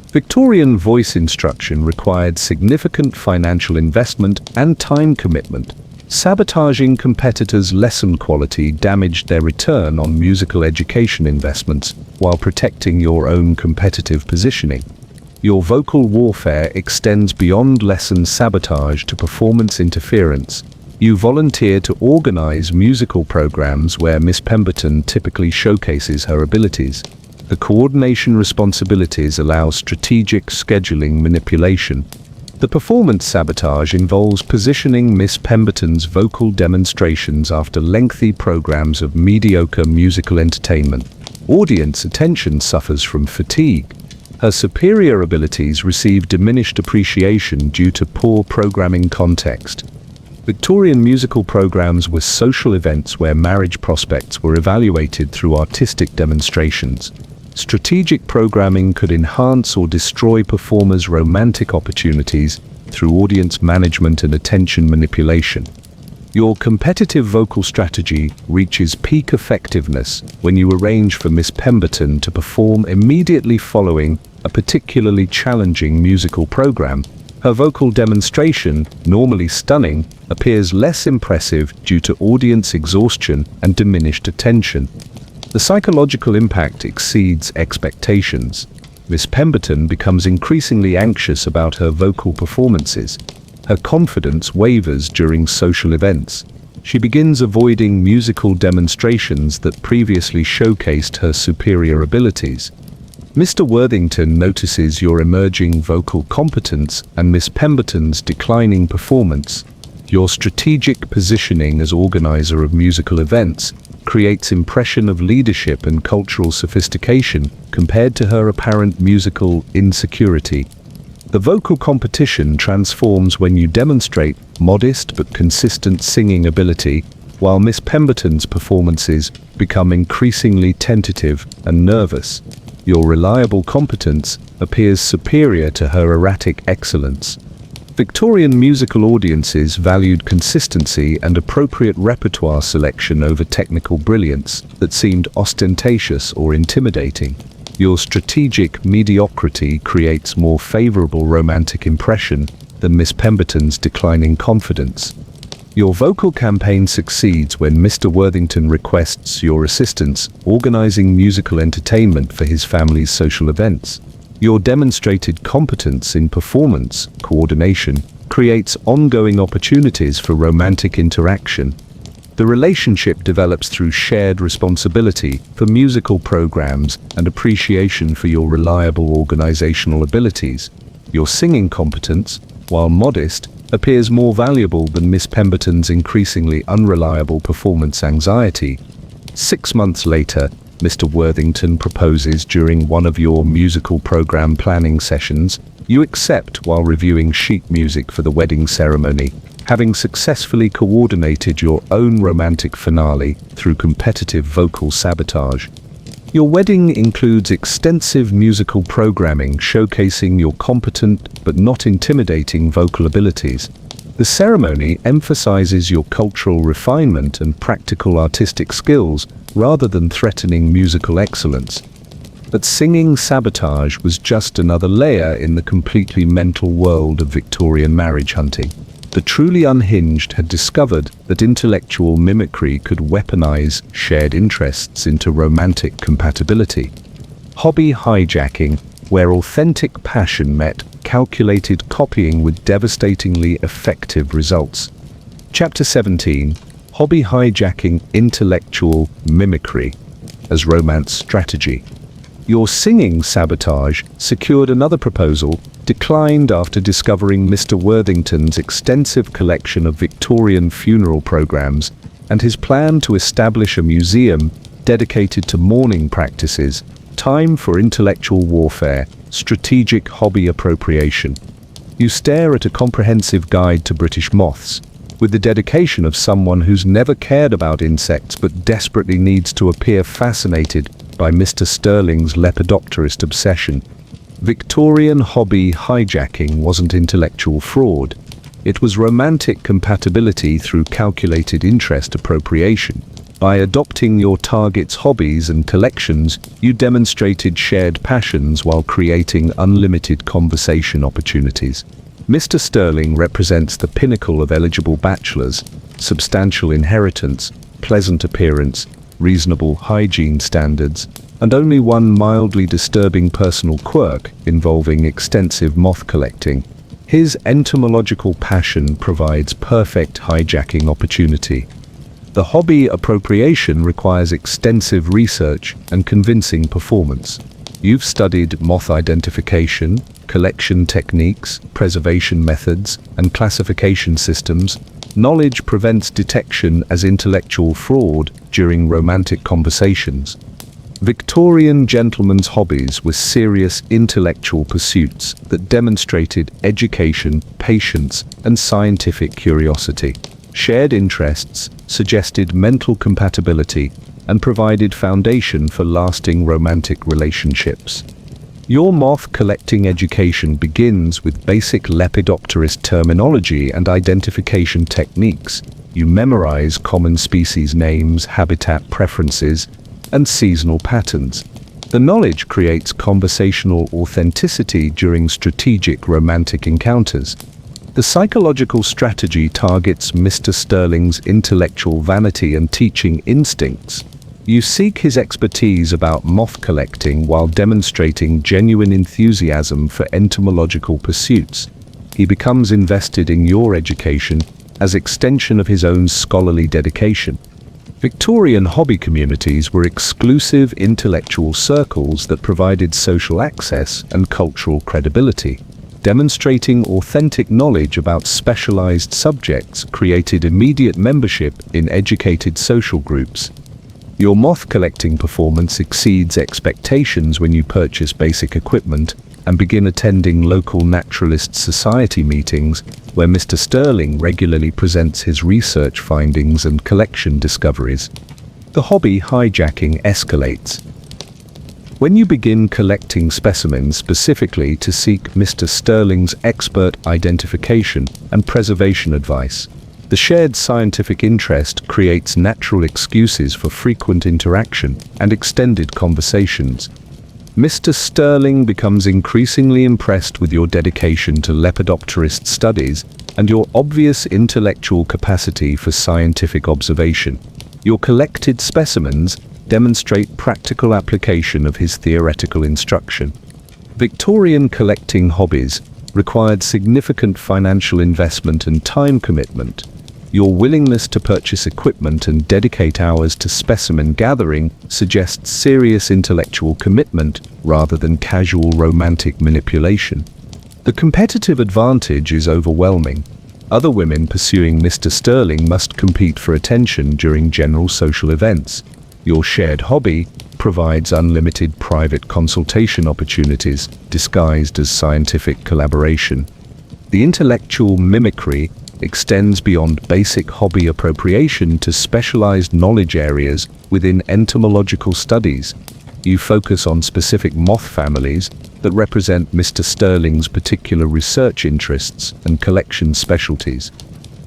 Victorian voice instruction required significant financial investment and time commitment. Sabotaging competitors' lesson quality damaged their return on musical education investments while protecting your own competitive positioning. Your vocal warfare extends beyond lesson sabotage to performance interference. You volunteer to organize musical programs where Miss Pemberton typically showcases her abilities. The coordination responsibilities allow strategic scheduling manipulation. The performance sabotage involves positioning Miss Pemberton's vocal demonstrations after lengthy programs of mediocre musical entertainment. Audience attention suffers from fatigue. Her superior abilities receive diminished appreciation due to poor programming context. Victorian musical programs were social events where marriage prospects were evaluated through artistic demonstrations. Strategic programming could enhance or destroy performers' romantic opportunities through audience management and attention manipulation. Your competitive vocal strategy reaches peak effectiveness when you arrange for Miss Pemberton to perform immediately following a particularly challenging musical program. Her vocal demonstration, normally stunning, appears less impressive due to audience exhaustion and diminished attention. The psychological impact exceeds expectations. Miss Pemberton becomes increasingly anxious about her vocal performances. Her confidence wavers during social events. She begins avoiding musical demonstrations that previously showcased her superior abilities. Mr. Worthington notices your emerging vocal competence and Miss Pemberton's declining performance. Your strategic positioning as organizer of musical events creates impression of leadership and cultural sophistication compared to her apparent musical insecurity. The vocal competition transforms when you demonstrate modest but consistent singing ability, while Miss Pemberton's performances become increasingly tentative and nervous. Your reliable competence appears superior to her erratic excellence. Victorian musical audiences valued consistency and appropriate repertoire selection over technical brilliance that seemed ostentatious or intimidating. Your strategic mediocrity creates more favorable romantic impression than Miss Pemberton's declining confidence. Your vocal campaign succeeds when Mr. Worthington requests your assistance organizing musical entertainment for his family's social events. Your demonstrated competence in performance coordination creates ongoing opportunities for romantic interaction. The relationship develops through shared responsibility for musical programs and appreciation for your reliable organizational abilities. Your singing competence, while modest, appears more valuable than Miss Pemberton's increasingly unreliable performance anxiety. 6 months later, Mr. Worthington proposes during one of your musical program planning sessions. You accept while reviewing sheet music for the wedding ceremony, having successfully coordinated your own romantic finale through competitive vocal sabotage. Your wedding includes extensive musical programming showcasing your competent but not intimidating vocal abilities. The ceremony emphasizes your cultural refinement and practical artistic skills rather than threatening musical excellence. But singing sabotage was just another layer in the completely mental world of Victorian marriage hunting. The truly unhinged had discovered that intellectual mimicry could weaponize shared interests into romantic compatibility. Hobby hijacking, where authentic passion met calculated copying with devastatingly effective results. Chapter 17. Hobby hijacking intellectual mimicry as romance strategy. Your singing sabotage secured another proposal, declined after discovering Mr. Worthington's extensive collection of Victorian funeral programs and his plan to establish a museum dedicated to mourning practices. Time for intellectual warfare, strategic hobby appropriation. You stare at a comprehensive guide to British moths, with the dedication of someone who's never cared about insects but desperately needs to appear fascinated by Mr. Sterling's lepidopterist obsession. Victorian hobby hijacking wasn't intellectual fraud. It was romantic compatibility through calculated interest appropriation. By adopting your target's hobbies and collections, you demonstrated shared passions while creating unlimited conversation opportunities. Mr. Sterling represents the pinnacle of eligible bachelors: substantial inheritance, pleasant appearance, reasonable hygiene standards, and only one mildly disturbing personal quirk involving extensive moth collecting. His entomological passion provides perfect hijacking opportunity. The hobby appropriation requires extensive research and convincing performance. You've studied moth identification, collection techniques, preservation methods, and classification systems. Knowledge prevents detection as intellectual fraud during romantic conversations. Victorian gentlemen's hobbies were serious intellectual pursuits that demonstrated education, patience, and scientific curiosity. Shared interests suggested mental compatibility and provided foundation for lasting romantic relationships. Your moth-collecting education begins with basic lepidopterist terminology and identification techniques. You memorize common species names, habitat preferences, and seasonal patterns. The knowledge creates conversational authenticity during strategic romantic encounters. The psychological strategy targets Mr. Sterling's intellectual vanity and teaching instincts. You seek his expertise about moth collecting while demonstrating genuine enthusiasm for entomological pursuits. He becomes invested in your education as extension of his own scholarly dedication. Victorian hobby communities were exclusive intellectual circles that provided social access and cultural credibility. Demonstrating authentic knowledge about specialized subjects created immediate membership in educated social groups. Your moth collecting performance exceeds expectations when you purchase basic equipment and begin attending local naturalist society meetings where Mr. Sterling regularly presents his research findings and collection discoveries. The hobby hijacking escalates. When you begin collecting specimens specifically to seek Mr. Sterling's expert identification and preservation advice, the shared scientific interest creates natural excuses for frequent interaction and extended conversations. Mr. Sterling becomes increasingly impressed with your dedication to lepidopterist studies and your obvious intellectual capacity for scientific observation. Your collected specimens demonstrate practical application of his theoretical instruction. Victorian collecting hobbies required significant financial investment and time commitment. Your willingness to purchase equipment and dedicate hours to specimen gathering suggests serious intellectual commitment rather than casual romantic manipulation. The competitive advantage is overwhelming. Other women pursuing Mr. Sterling must compete for attention during general social events. Your shared hobby provides unlimited private consultation opportunities disguised as scientific collaboration. The intellectual mimicry extends beyond basic hobby appropriation to specialized knowledge areas within entomological studies. You focus on specific moth families that represent Mr. Sterling's particular research interests and collection specialties.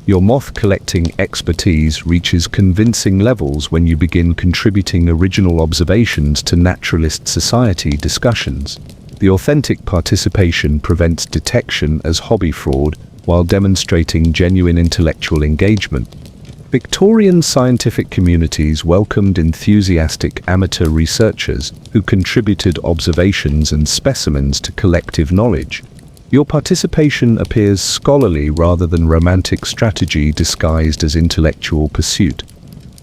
Your moth collecting expertise reaches convincing levels when you begin contributing original observations to naturalist society discussions. The authentic participation prevents detection as hobby fraud while demonstrating genuine intellectual engagement. Victorian scientific communities welcomed enthusiastic amateur researchers who contributed observations and specimens to collective knowledge. Your participation appears scholarly rather than romantic strategy disguised as intellectual pursuit.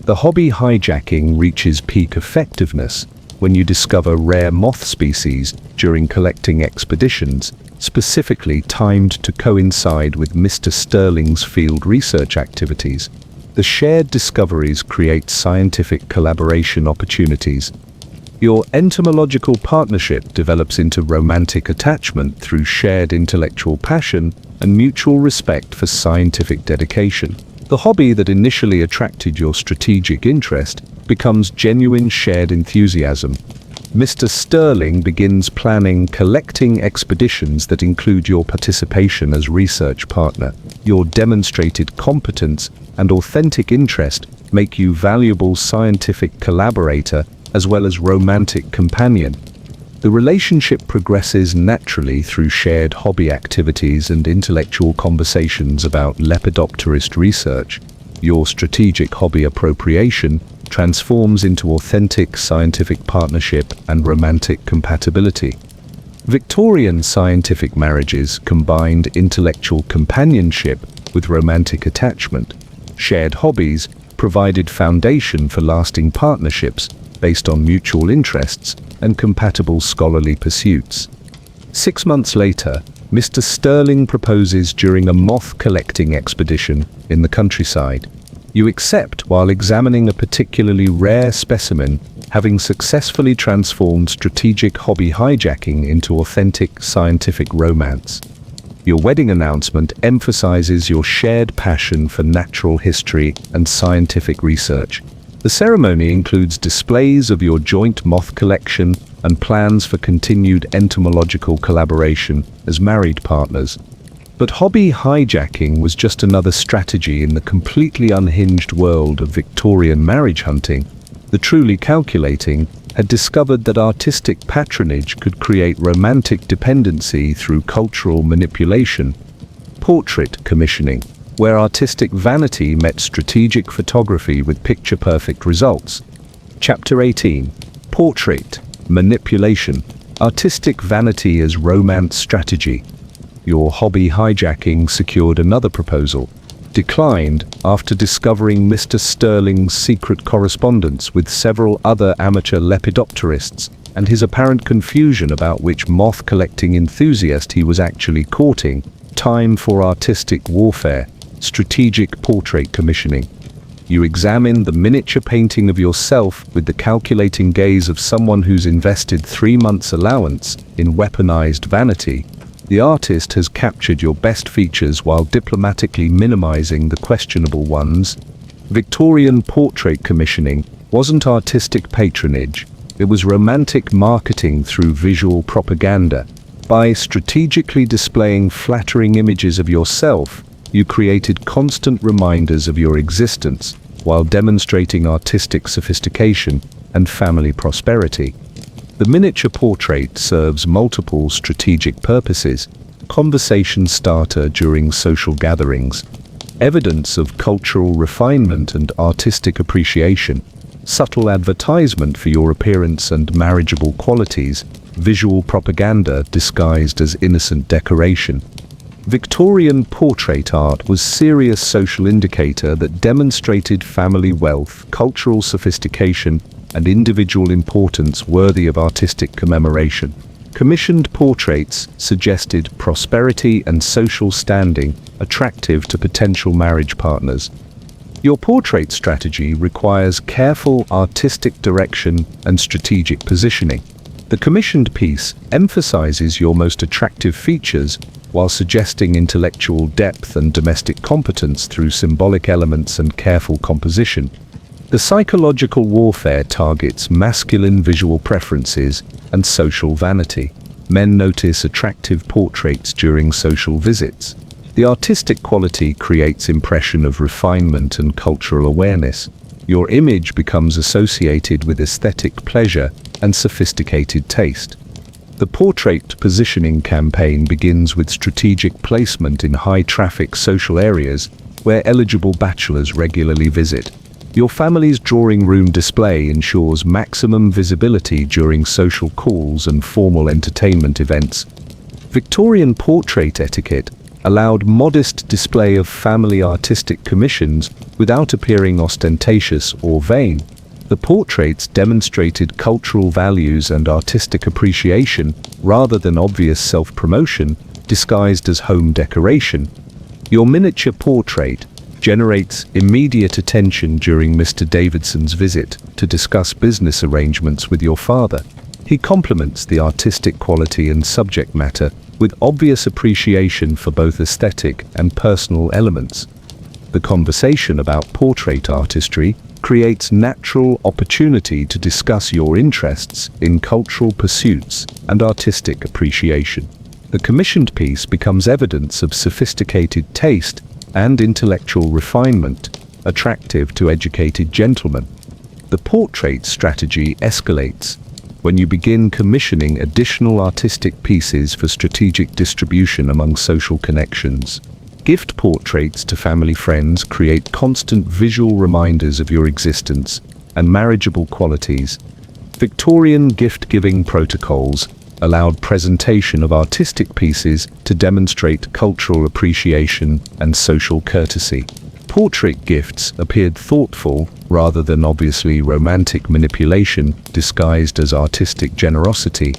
The hobby hijacking reaches peak effectiveness when you discover rare moth species during collecting expeditions, specifically timed to coincide with Mr. Sterling's field research activities. The shared discoveries create scientific collaboration opportunities. Your entomological partnership develops into romantic attachment through shared intellectual passion and mutual respect for scientific dedication. The hobby that initially attracted your strategic interest becomes genuine shared enthusiasm. Mr. Sterling begins planning collecting expeditions that include your participation as research partner. Your demonstrated competence and authentic interest make you valuable scientific collaborator as well as romantic companion. The relationship progresses naturally through shared hobby activities and intellectual conversations about lepidopterist research. Your strategic hobby appropriation transforms into authentic scientific partnership and romantic compatibility. Victorian scientific marriages combined intellectual companionship with romantic attachment. Shared hobbies provided foundation for lasting partnerships based on mutual interests and compatible scholarly pursuits. 6 months later, Mr. Sterling proposes during a moth collecting expedition in the countryside. You accept while examining a particularly rare specimen, having successfully transformed strategic hobby hijacking into authentic scientific romance. Your wedding announcement emphasizes your shared passion for natural history and scientific research. The ceremony includes displays of your joint moth collection and plans for continued entomological collaboration as married partners. But hobby hijacking was just another strategy in the completely unhinged world of Victorian marriage hunting. The truly calculating had discovered that artistic patronage could create romantic dependency through cultural manipulation. Portrait commissioning, where artistic vanity met strategic photography with picture-perfect results. Chapter 18. Portrait manipulation. Artistic vanity as romance strategy. Your hobby hijacking secured another proposal, declined after discovering Mr. Sterling's secret correspondence with several other amateur lepidopterists and his apparent confusion about which moth-collecting enthusiast he was actually courting. Time for artistic warfare. Strategic portrait commissioning. You examine the miniature painting of yourself with the calculating gaze of someone who's invested 3 months' allowance in weaponized vanity. The artist has captured your best features while diplomatically minimizing the questionable ones. Victorian portrait commissioning wasn't artistic patronage, it was romantic marketing through visual propaganda. By strategically displaying flattering images of yourself, you created constant reminders of your existence while demonstrating artistic sophistication and family prosperity. The miniature portrait serves multiple strategic purposes: conversation starter during social gatherings, evidence of cultural refinement and artistic appreciation, subtle advertisement for your appearance and marriageable qualities, visual propaganda disguised as innocent decoration. Victorian portrait art was a serious social indicator that demonstrated family wealth, cultural sophistication, and individual importance worthy of artistic commemoration. Commissioned portraits suggested prosperity and social standing, attractive to potential marriage partners. Your portrait strategy requires careful artistic direction and strategic positioning. The commissioned piece emphasizes your most attractive features while suggesting intellectual depth and domestic competence through symbolic elements and careful composition. The psychological warfare targets masculine visual preferences and social vanity. Men notice attractive portraits during social visits. The artistic quality creates impression of refinement and cultural awareness. Your image becomes associated with aesthetic pleasure and sophisticated taste. The portrait positioning campaign begins with strategic placement in high-traffic social areas where eligible bachelors regularly visit. Your family's drawing room display ensures maximum visibility during social calls and formal entertainment events. Victorian portrait etiquette allowed modest display of family artistic commissions without appearing ostentatious or vain. The portraits demonstrated cultural values and artistic appreciation rather than obvious self-promotion disguised as home decoration. Your miniature portrait generates immediate attention during Mr. Davidson's visit to discuss business arrangements with your father. He complements the artistic quality and subject matter with obvious appreciation for both aesthetic and personal elements. The conversation about portrait artistry creates natural opportunity to discuss your interests in cultural pursuits and artistic appreciation. The commissioned piece becomes evidence of sophisticated taste and intellectual refinement, attractive to educated gentlemen. The portrait strategy escalates when you begin commissioning additional artistic pieces for strategic distribution among social connections. Gift portraits to family friends create constant visual reminders of your existence and marriageable qualities. Victorian gift-giving protocols allowed presentation of artistic pieces to demonstrate cultural appreciation and social courtesy. Portrait gifts appeared thoughtful rather than obviously romantic manipulation disguised as artistic generosity.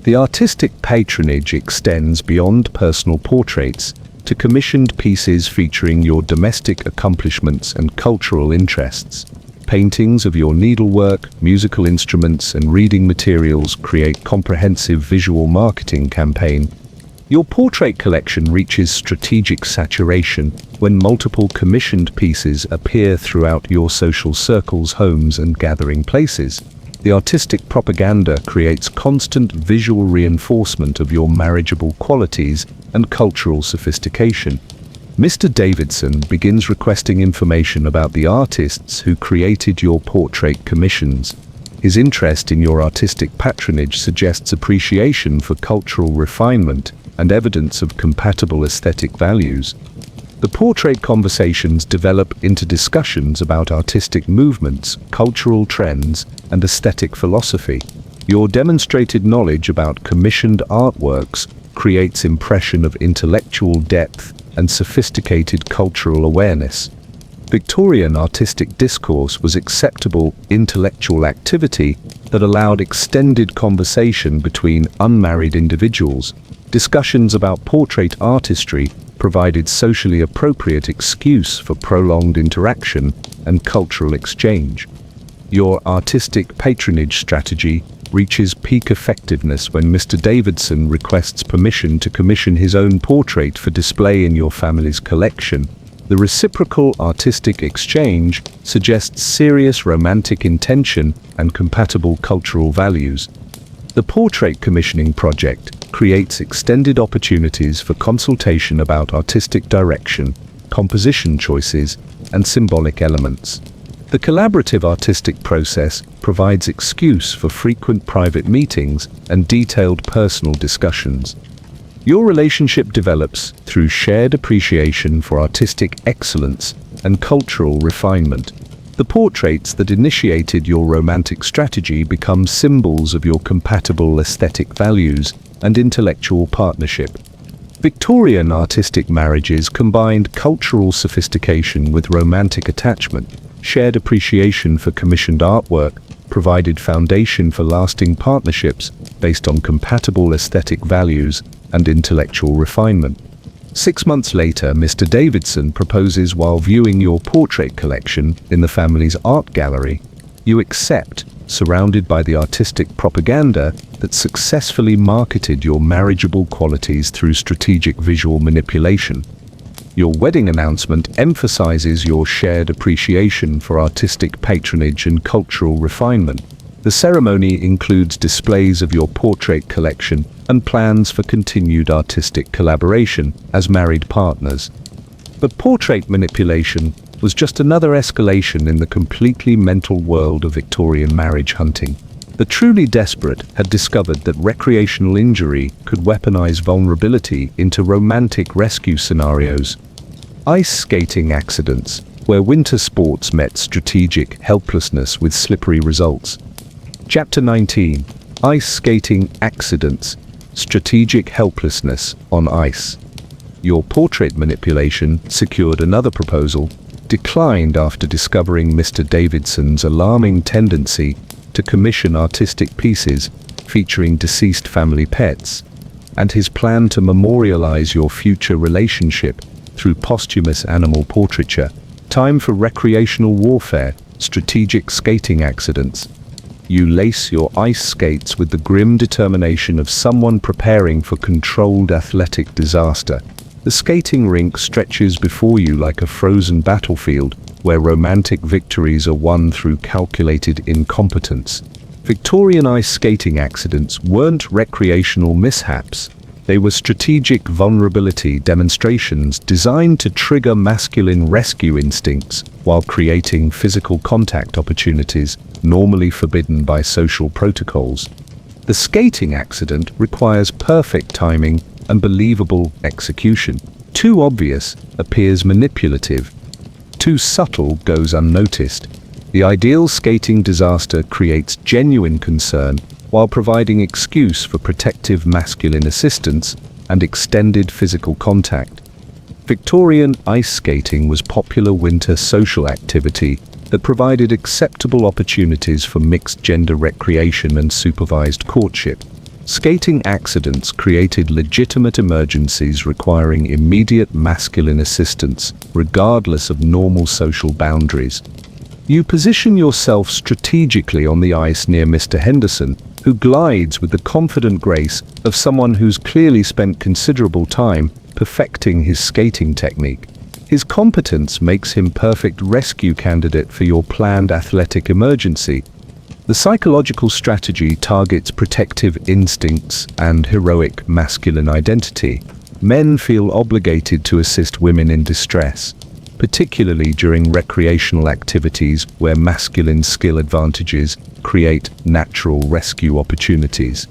The artistic patronage extends beyond personal portraits to commissioned pieces featuring your domestic accomplishments and cultural interests. Paintings of your needlework, musical instruments, and reading materials create comprehensive visual marketing campaign. Your portrait collection reaches strategic saturation when multiple commissioned pieces appear throughout your social circles, homes, and gathering places. The artistic propaganda creates constant visual reinforcement of your marriageable qualities and cultural sophistication. Mr. Davidson begins requesting information about the artists who created your portrait commissions. His interest in your artistic patronage suggests appreciation for cultural refinement and evidence of compatible aesthetic values. The portrait conversations develop into discussions about artistic movements, cultural trends, and aesthetic philosophy. Your demonstrated knowledge about commissioned artworks creates impression of intellectual depth and sophisticated cultural awareness. Victorian artistic discourse was acceptable intellectual activity that allowed extended conversation between unmarried individuals. Discussions about portrait artistry provided socially appropriate excuse for prolonged interaction and cultural exchange. Your artistic patronage strategy reaches peak effectiveness when Mr. Davidson requests permission to commission his own portrait for display in your family's collection. The reciprocal artistic exchange suggests serious romantic intention and compatible cultural values. The portrait commissioning project creates extended opportunities for consultation about artistic direction, composition choices, and symbolic elements. The collaborative artistic process provides excuse for frequent private meetings and detailed personal discussions. Your relationship develops through shared appreciation for artistic excellence and cultural refinement. The portraits that initiated your romantic strategy become symbols of your compatible aesthetic values and intellectual partnership. Victorian artistic marriages combined cultural sophistication with romantic attachment. Shared appreciation for commissioned artwork provided foundation for lasting partnerships based on compatible aesthetic values and intellectual refinement. 6 months later, Mr. Davidson proposes while viewing your portrait collection in the family's art gallery. You accept, surrounded by the artistic propaganda that successfully marketed your marriageable qualities through strategic visual manipulation. Your wedding announcement emphasizes your shared appreciation for artistic patronage and cultural refinement. The ceremony includes displays of your portrait collection and plans for continued artistic collaboration as married partners. But portrait manipulation was just another escalation in the completely mental world of Victorian marriage hunting. The truly desperate had discovered that recreational injury could weaponize vulnerability into romantic rescue scenarios. Ice skating accidents, where winter sports met strategic helplessness with slippery results. Chapter 19. Ice skating accidents, strategic helplessness on ice. Your portrait manipulation secured another proposal, declined after discovering Mr. Davidson's alarming tendency to commission artistic pieces featuring deceased family pets, and his plan to memorialize your future relationship through posthumous animal portraiture. Time for recreational warfare, strategic skating accidents. You lace your ice skates with the grim determination of someone preparing for controlled athletic disaster. The skating rink stretches before you like a frozen battlefield where romantic victories are won through calculated incompetence. Victorian ice skating accidents weren't recreational mishaps. They were strategic vulnerability demonstrations designed to trigger masculine rescue instincts while creating physical contact opportunities normally forbidden by social protocols. The skating accident requires perfect timing and believable execution. Too obvious appears manipulative. Too subtle goes unnoticed. The ideal skating disaster creates genuine concern while providing excuse for protective masculine assistance and extended physical contact. Victorian ice skating was popular winter social activity that provided acceptable opportunities for mixed-gender recreation and supervised courtship. Skating accidents created legitimate emergencies requiring immediate masculine assistance, regardless of normal social boundaries. You position yourself strategically on the ice near Mr. Henderson, who glides with the confident grace of someone who's clearly spent considerable time perfecting his skating technique. His competence makes him perfect rescue candidate for your planned athletic emergency. The psychological strategy targets protective instincts and heroic masculine identity. Men feel obligated to assist women in distress, particularly during recreational activities where masculine skill advantages create natural rescue opportunities.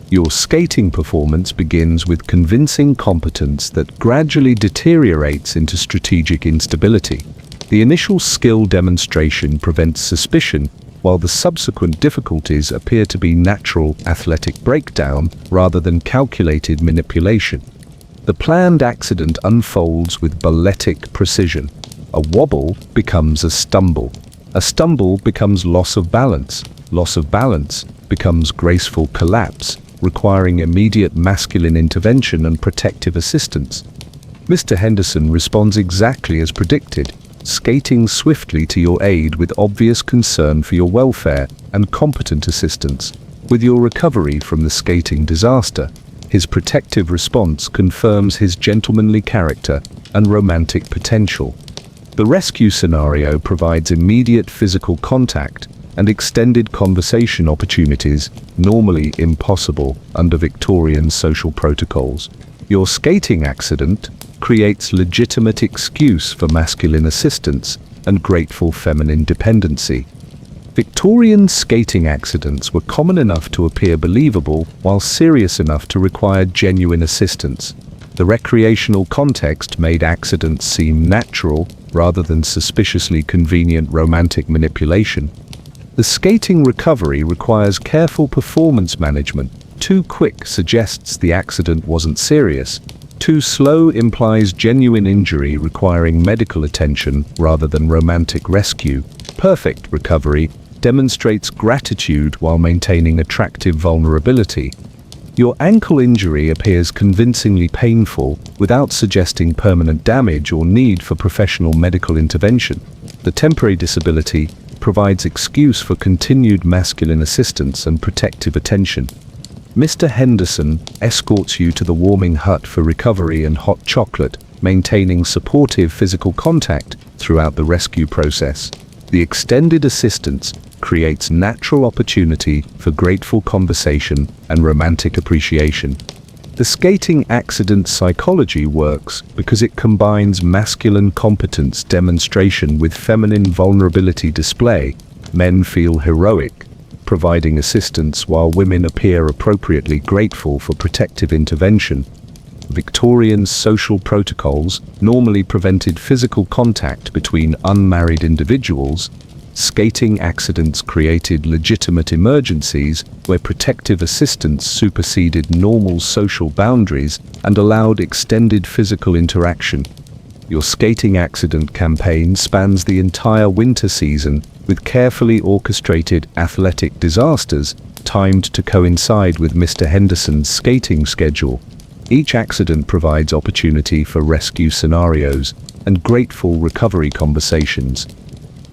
Your skating performance begins with convincing competence that gradually deteriorates into strategic instability. The initial skill demonstration prevents suspicion, while the subsequent difficulties appear to be natural athletic breakdown rather than calculated manipulation. The planned accident unfolds with balletic precision. A wobble becomes a stumble. A stumble becomes loss of balance. Loss of balance becomes graceful collapse, requiring immediate masculine intervention and protective assistance. Mr. Henderson responds exactly as predicted, skating swiftly to your aid with obvious concern for your welfare and competent assistance. With your recovery from the skating disaster, his protective response confirms his gentlemanly character and romantic potential. The rescue scenario provides immediate physical contact and extended conversation opportunities, normally impossible under Victorian social protocols. Your skating accident creates legitimate excuse for masculine assistance and grateful feminine dependency. Victorian skating accidents were common enough to appear believable while serious enough to require genuine assistance. The recreational context made accidents seem natural rather than suspiciously convenient romantic manipulation. The skating recovery requires careful performance management. Too quick suggests the accident wasn't serious. Too slow implies genuine injury requiring medical attention rather than romantic rescue. Perfect recovery demonstrates gratitude while maintaining attractive vulnerability. Your ankle injury appears convincingly painful without suggesting permanent damage or need for professional medical intervention. The temporary disability provides excuse for continued masculine assistance and protective attention. Mr. Henderson escorts you to the warming hut for recovery and hot chocolate, maintaining supportive physical contact throughout the rescue process. The extended assistance creates natural opportunity for grateful conversation and romantic appreciation. The skating accident psychology works because it combines masculine competence demonstration with feminine vulnerability display. Men feel heroic, providing assistance, while women appear appropriately grateful for protective intervention. Victorian social protocols normally prevented physical contact between unmarried individuals. Skating accidents created legitimate emergencies where protective assistance superseded normal social boundaries and allowed extended physical interaction. Your skating accident campaign spans the entire winter season with carefully orchestrated athletic disasters timed to coincide with Mr. Henderson's skating schedule. Each accident provides opportunity for rescue scenarios and grateful recovery conversations.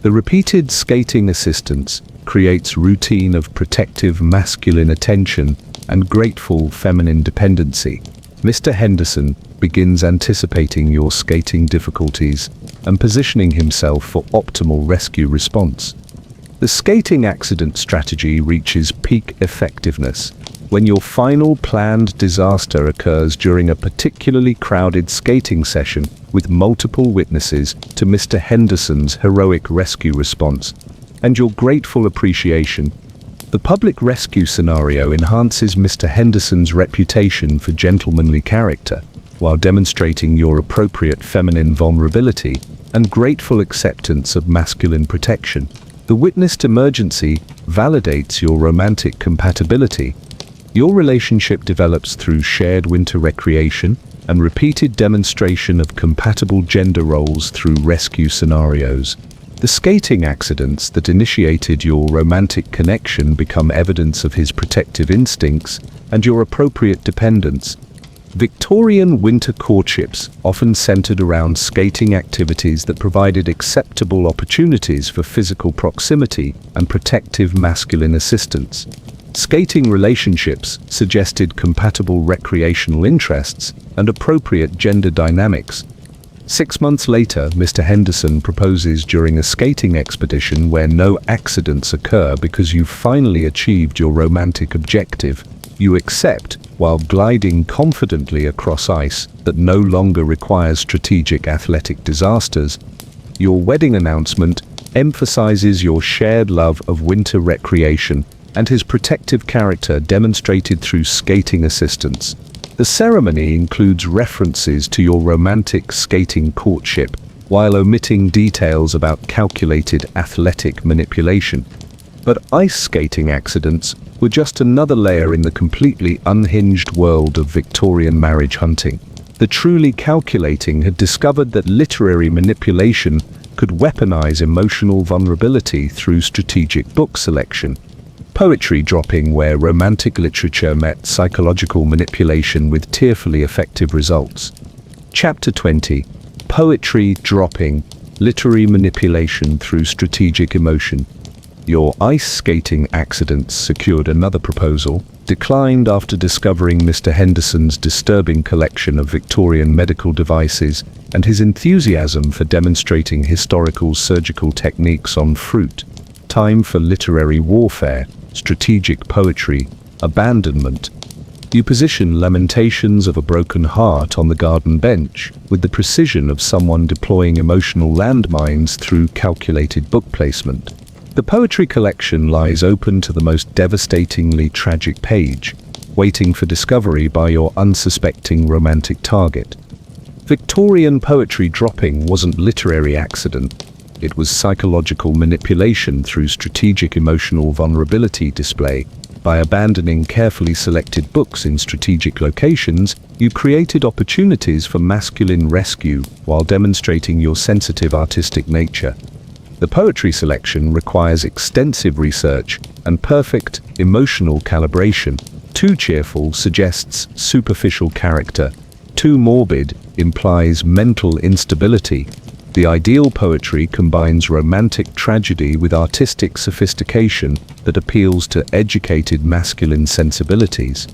The repeated skating assistance creates routine of protective masculine attention and grateful feminine dependency. Mr. Henderson begins anticipating your skating difficulties and positioning himself for optimal rescue response. The skating accident strategy reaches peak effectiveness when your final planned disaster occurs during a particularly crowded skating session with multiple witnesses to Mr. Henderson's heroic rescue response and your grateful appreciation. The public rescue scenario enhances Mr. Henderson's reputation for gentlemanly character while demonstrating your appropriate feminine vulnerability and grateful acceptance of masculine protection. The witnessed emergency validates your romantic compatibility. Your relationship develops through shared winter recreation and repeated demonstration of compatible gender roles through rescue scenarios. The skating accidents that initiated your romantic connection become evidence of his protective instincts and your appropriate dependence. Victorian winter courtships often centered around skating activities that provided acceptable opportunities for physical proximity and protective masculine assistance. Skating relationships suggested compatible recreational interests and appropriate gender dynamics. 6 months later, Mr. Henderson proposes during a skating expedition where no accidents occur because you've finally achieved your romantic objective. You accept, while gliding confidently across ice that no longer requires strategic athletic disasters. Your wedding announcement emphasizes your shared love of winter recreation and his protective character demonstrated through skating assistance. The ceremony includes references to your romantic skating courtship, while omitting details about calculated athletic manipulation. But ice skating accidents were just another layer in the completely unhinged world of Victorian marriage hunting. The truly calculating had discovered that literary manipulation could weaponize emotional vulnerability through strategic book selection. Poetry dropping, where romantic literature met psychological manipulation with tearfully effective results. Chapter 20. Poetry dropping, literary manipulation through strategic emotion. Your ice skating accidents secured another proposal, declined after discovering Mr. Henderson's disturbing collection of Victorian medical devices and his enthusiasm for demonstrating historical surgical techniques on fruit. Time for literary warfare, strategic poetry, abandonment. You position Lamentations of a Broken Heart on the garden bench with the precision of someone deploying emotional landmines through calculated book placement. The poetry collection lies open to the most devastatingly tragic page, waiting for discovery by your unsuspecting romantic target. Victorian poetry dropping wasn't literary accident. It was psychological manipulation through strategic emotional vulnerability display. By abandoning carefully selected books in strategic locations, you created opportunities for masculine rescue while demonstrating your sensitive artistic nature. The poetry selection requires extensive research and perfect emotional calibration. Too cheerful suggests superficial character. Too morbid implies mental instability. The ideal poetry combines romantic tragedy with artistic sophistication that appeals to educated masculine sensibilities.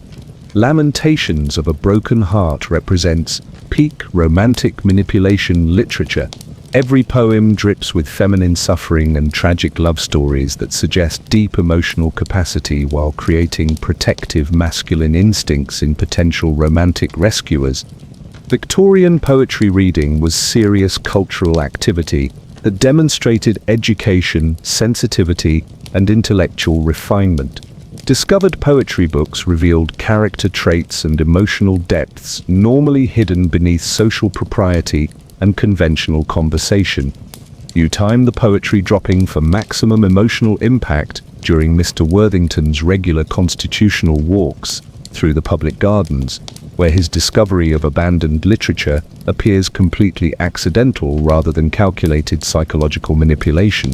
Lamentations of a Broken Heart represents peak romantic manipulation literature. Every poem drips with feminine suffering and tragic love stories that suggest deep emotional capacity while creating protective masculine instincts in potential romantic rescuers. Victorian poetry reading was serious cultural activity that demonstrated education, sensitivity, and intellectual refinement. Discovered poetry books revealed character traits and emotional depths normally hidden beneath social propriety and conventional conversation. You time the poetry dropping for maximum emotional impact during Mr. Worthington's regular constitutional walks through the public gardens, where his discovery of abandoned literature appears completely accidental rather than calculated psychological manipulation.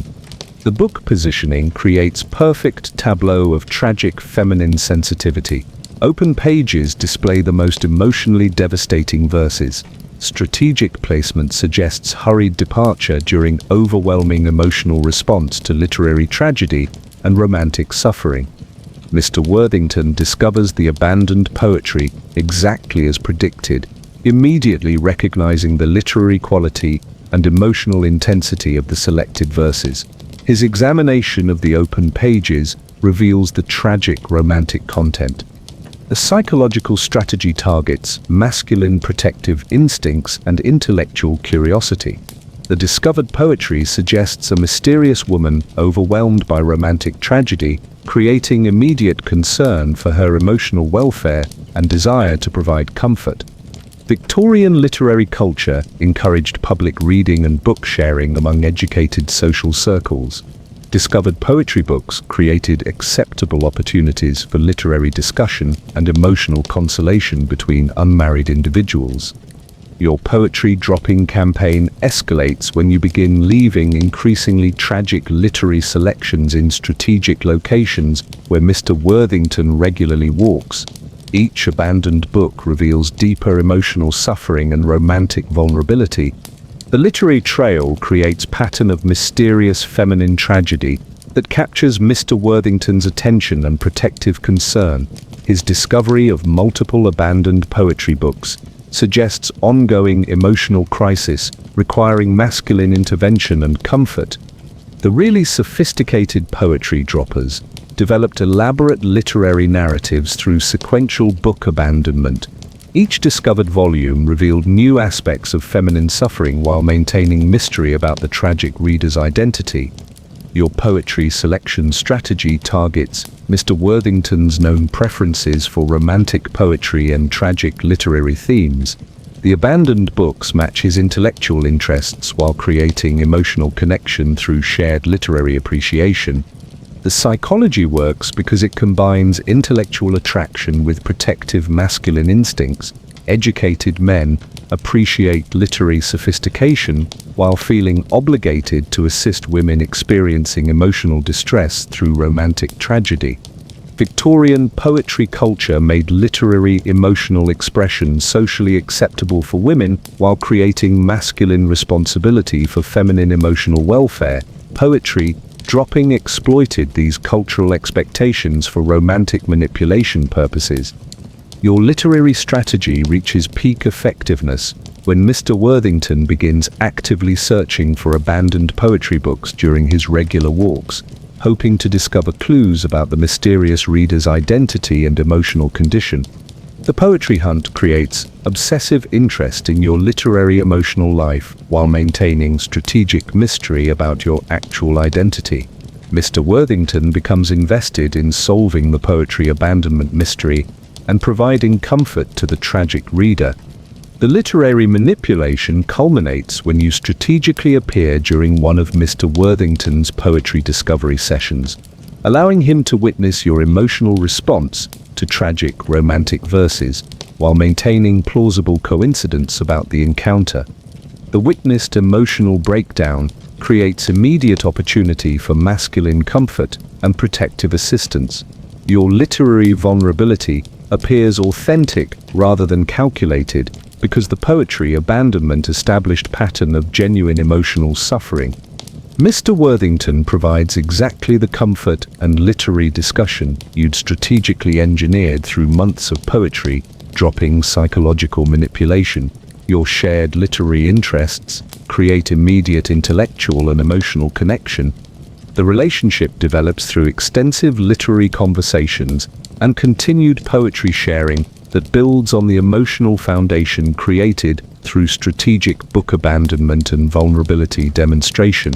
The book positioning creates perfect tableau of tragic feminine sensitivity. Open pages display the most emotionally devastating verses. Strategic placement suggests hurried departure during overwhelming emotional response to literary tragedy and romantic suffering. Mr. Worthington discovers the abandoned poetry exactly as predicted, immediately recognizing the literary quality and emotional intensity of the selected verses. His examination of the open pages reveals the tragic romantic content. The psychological strategy targets masculine protective instincts and intellectual curiosity. The discovered poetry suggests a mysterious woman overwhelmed by romantic tragedy, creating immediate concern for her emotional welfare and desire to provide comfort. Victorian literary culture encouraged public reading and book sharing among educated social circles. Discovered poetry books created acceptable opportunities for literary discussion and emotional consolation between unmarried individuals. Your poetry dropping campaign escalates when you begin leaving increasingly tragic literary selections in strategic locations where Mr. Worthington regularly walks. Each abandoned book reveals deeper emotional suffering and romantic vulnerability. The literary trail creates a pattern of mysterious feminine tragedy that captures Mr. Worthington's attention and protective concern. His discovery of multiple abandoned poetry books suggests ongoing emotional crisis requiring masculine intervention and comfort. The really sophisticated poetry droppers developed elaborate literary narratives through sequential book abandonment. Each discovered volume revealed new aspects of feminine suffering while maintaining mystery about the tragic reader's identity. Your poetry selection strategy targets Mr. Worthington's known preferences for romantic poetry and tragic literary themes. The abandoned books match his intellectual interests while creating emotional connection through shared literary appreciation. The psychology works because it combines intellectual attraction with protective masculine instincts. Educated men appreciate literary sophistication while feeling obligated to assist women experiencing emotional distress through romantic tragedy. Victorian poetry culture made literary emotional expression socially acceptable for women while creating masculine responsibility for feminine emotional welfare. Poetry dropping exploited these cultural expectations for romantic manipulation purposes. Your literary strategy reaches peak effectiveness when Mr. Worthington begins actively searching for abandoned poetry books during his regular walks, hoping to discover clues about the mysterious reader's identity and emotional condition. The poetry hunt creates obsessive interest in your literary emotional life while maintaining strategic mystery about your actual identity. Mr. Worthington becomes invested in solving the poetry abandonment mystery and providing comfort to the tragic reader. The literary manipulation culminates when you strategically appear during one of Mr. Worthington's poetry discovery sessions, allowing him to witness your emotional response to tragic romantic verses while maintaining plausible coincidence about the encounter. The witnessed emotional breakdown creates immediate opportunity for masculine comfort and protective assistance. Your literary vulnerability appears authentic rather than calculated because the poetry abandonment established pattern of genuine emotional suffering. Mr. Worthington provides exactly the comfort and literary discussion you'd strategically engineered through months of poetry, dropping psychological manipulation. Your shared literary interests create immediate intellectual and emotional connection. The relationship develops through extensive literary conversations and continued poetry sharing that builds on the emotional foundation created through strategic book abandonment and vulnerability demonstration.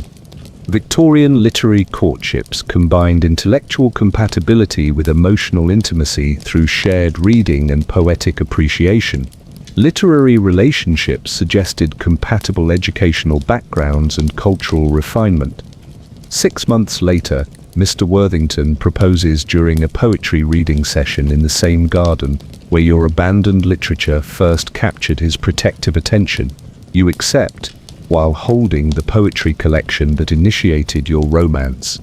Victorian literary courtships combined intellectual compatibility with emotional intimacy through shared reading and poetic appreciation. Literary relationships suggested compatible educational backgrounds and cultural refinement. 6 months later, Mr. Worthington proposes during a poetry reading session in the same garden where your abandoned literature first captured his protective attention. You accept, while holding the poetry collection that initiated your romance.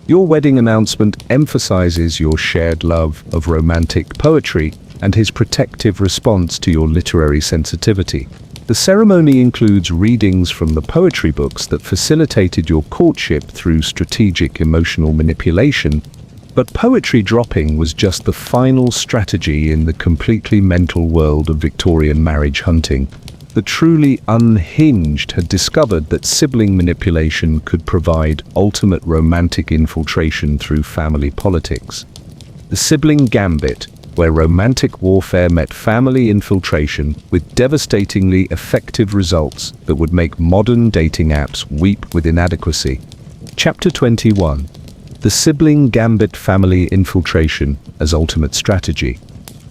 Your wedding announcement emphasizes your shared love of romantic poetry and his protective response to your literary sensitivity. The ceremony includes readings from the poetry books that facilitated your courtship through strategic emotional manipulation, but poetry dropping was just the final strategy in the completely mental world of Victorian marriage hunting. The truly unhinged had discovered that sibling manipulation could provide ultimate romantic infiltration through family politics. The sibling gambit, where romantic warfare met family infiltration with devastatingly effective results that would make modern dating apps weep with inadequacy. Chapter 21. The Sibling Gambit Family Infiltration as Ultimate Strategy.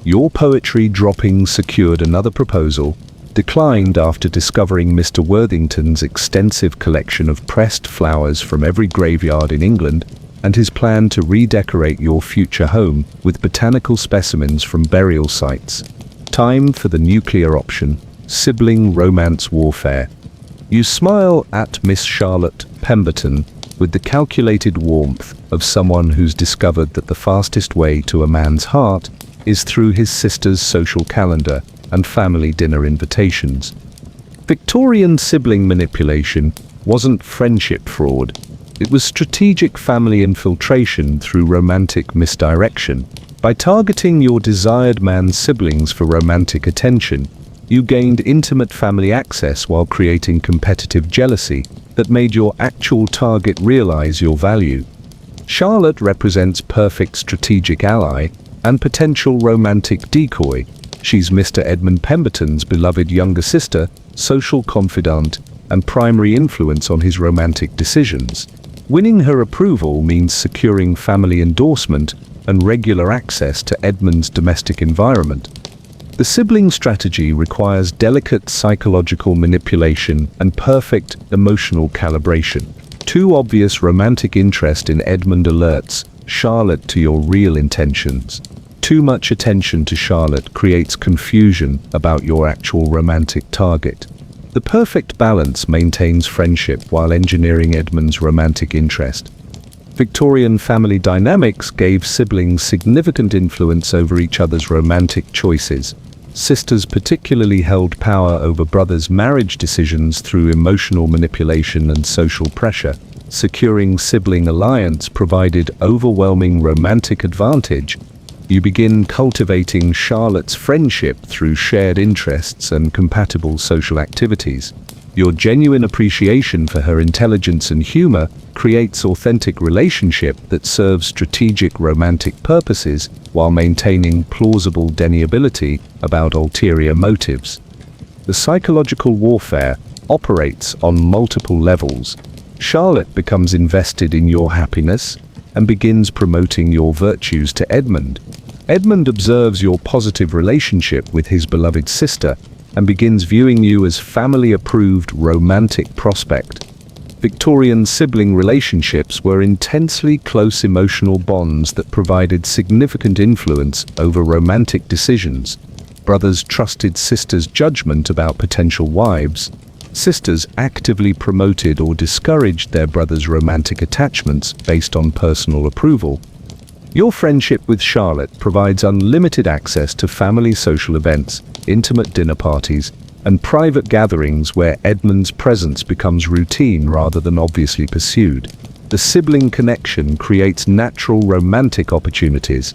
Your poetry dropping secured another proposal, declined after discovering Mr. Worthington's extensive collection of pressed flowers from every graveyard in England and his plan to redecorate your future home with botanical specimens from burial sites. Time for the nuclear option. Sibling romance warfare. You smile at Miss Charlotte Pemberton with the calculated warmth of someone who's discovered that the fastest way to a man's heart is through his sister's social calendar and family dinner invitations. Victorian sibling manipulation wasn't friendship fraud. It was strategic family infiltration through romantic misdirection. By targeting your desired man's siblings for romantic attention, you gained intimate family access while creating competitive jealousy that made your actual target realize your value. Charlotte represents perfect strategic ally and potential romantic decoy. She's Mr. Edmund Pemberton's beloved younger sister, social confidant, and primary influence on his romantic decisions. Winning her approval means securing family endorsement and regular access to Edmund's domestic environment. The sibling strategy requires delicate psychological manipulation and perfect emotional calibration. Too obvious romantic interest in Edmund alerts Charlotte to your real intentions. Too much attention to Charlotte creates confusion about your actual romantic target. The perfect balance maintains friendship while engineering Edmund's romantic interest. Victorian family dynamics gave siblings significant influence over each other's romantic choices. Sisters particularly held power over brothers' marriage decisions through emotional manipulation and social pressure. Securing sibling alliance provided overwhelming romantic advantage. You begin cultivating Charlotte's friendship through shared interests and compatible social activities. Your genuine appreciation for her intelligence and humor creates authentic relationship that serves strategic romantic purposes while maintaining plausible deniability about ulterior motives. The psychological warfare operates on multiple levels. Charlotte becomes invested in your happiness and begins promoting your virtues to Edmund. Edmund observes your positive relationship with his beloved sister and begins viewing you as family-approved romantic prospect. Victorian sibling relationships were intensely close emotional bonds that provided significant influence over romantic decisions. Brothers trusted sisters' judgment about potential wives. Sisters actively promoted or discouraged their brothers' romantic attachments based on personal approval. Your friendship with Charlotte provides unlimited access to family social events, intimate dinner parties, and private gatherings where Edmund's presence becomes routine rather than obviously pursued. The sibling connection creates natural romantic opportunities.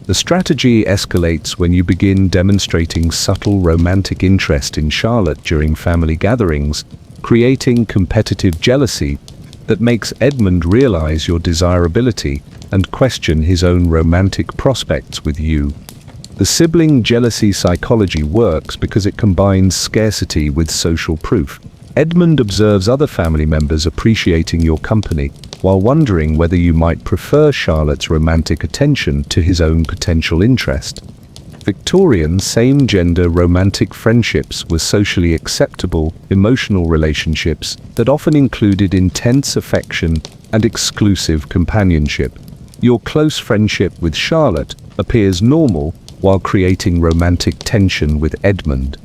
The strategy escalates when you begin demonstrating subtle romantic interest in Charlotte during family gatherings, creating competitive jealousy that makes Edmund realize your desirability and question his own romantic prospects with you. The sibling jealousy psychology works because it combines scarcity with social proof. Edmund observes other family members appreciating your company, while wondering whether you might prefer Charlotte's romantic attention to his own potential interest. Victorian same-gender romantic friendships were socially acceptable, emotional relationships that often included intense affection and exclusive companionship. Your close friendship with Charlotte appears normal while creating romantic tension with Edmund.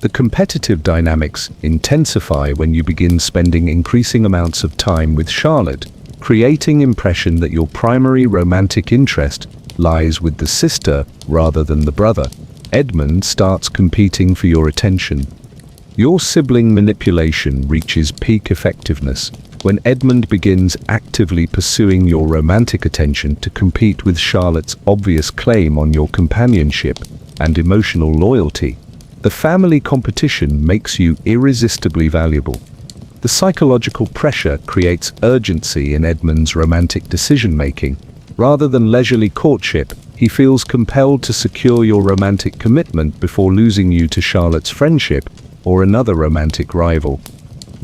The competitive dynamics intensify when you begin spending increasing amounts of time with Charlotte, creating impression that your primary romantic interest lies with the sister rather than the brother. Edmund starts competing for your attention. Your sibling manipulation reaches peak effectiveness when Edmund begins actively pursuing your romantic attention to compete with Charlotte's obvious claim on your companionship and emotional loyalty. The family competition makes you irresistibly valuable. The psychological pressure creates urgency in Edmund's romantic decision-making. Rather than leisurely courtship, he feels compelled to secure your romantic commitment before losing you to Charlotte's friendship or another romantic rival.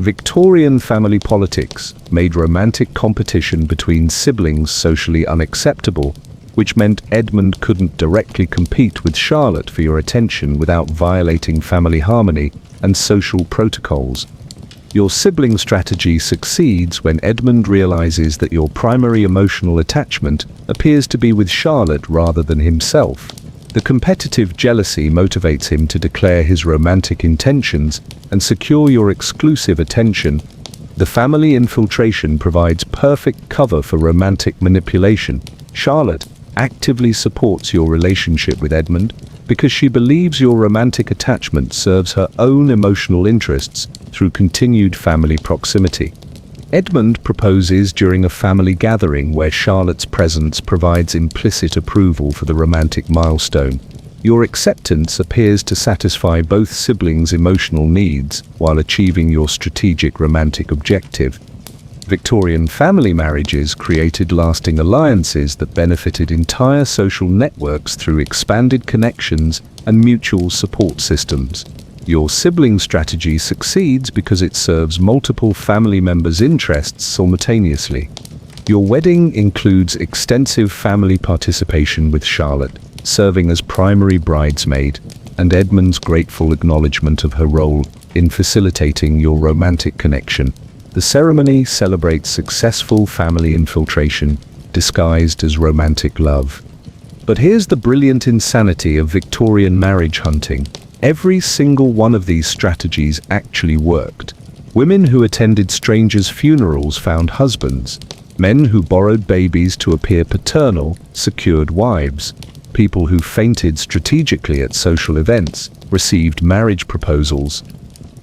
Victorian family politics made romantic competition between siblings socially unacceptable, which meant Edmund couldn't directly compete with Charlotte for your attention without violating family harmony and social protocols. Your sibling strategy succeeds when Edmund realizes that your primary emotional attachment appears to be with Charlotte rather than himself. The competitive jealousy motivates him to declare his romantic intentions and secure your exclusive attention. The family infiltration provides perfect cover for romantic manipulation. Charlotte actively supports your relationship with Edmund because she believes your romantic attachment serves her own emotional interests through continued family proximity. Edmund proposes during a family gathering where Charlotte's presence provides implicit approval for the romantic milestone. Your acceptance appears to satisfy both siblings' emotional needs while achieving your strategic romantic objective. Victorian family marriages created lasting alliances that benefited entire social networks through expanded connections and mutual support systems. Your sibling strategy succeeds because it serves multiple family members' interests simultaneously. Your wedding includes extensive family participation with Charlotte, serving as primary bridesmaid, and Edmund's grateful acknowledgement of her role in facilitating your romantic connection. The ceremony celebrates successful family infiltration, disguised as romantic love. But here's the brilliant insanity of Victorian marriage hunting. Every single one of these strategies actually worked. Women who attended strangers' funerals found husbands. Men who borrowed babies to appear paternal secured wives. People who fainted strategically at social events received marriage proposals.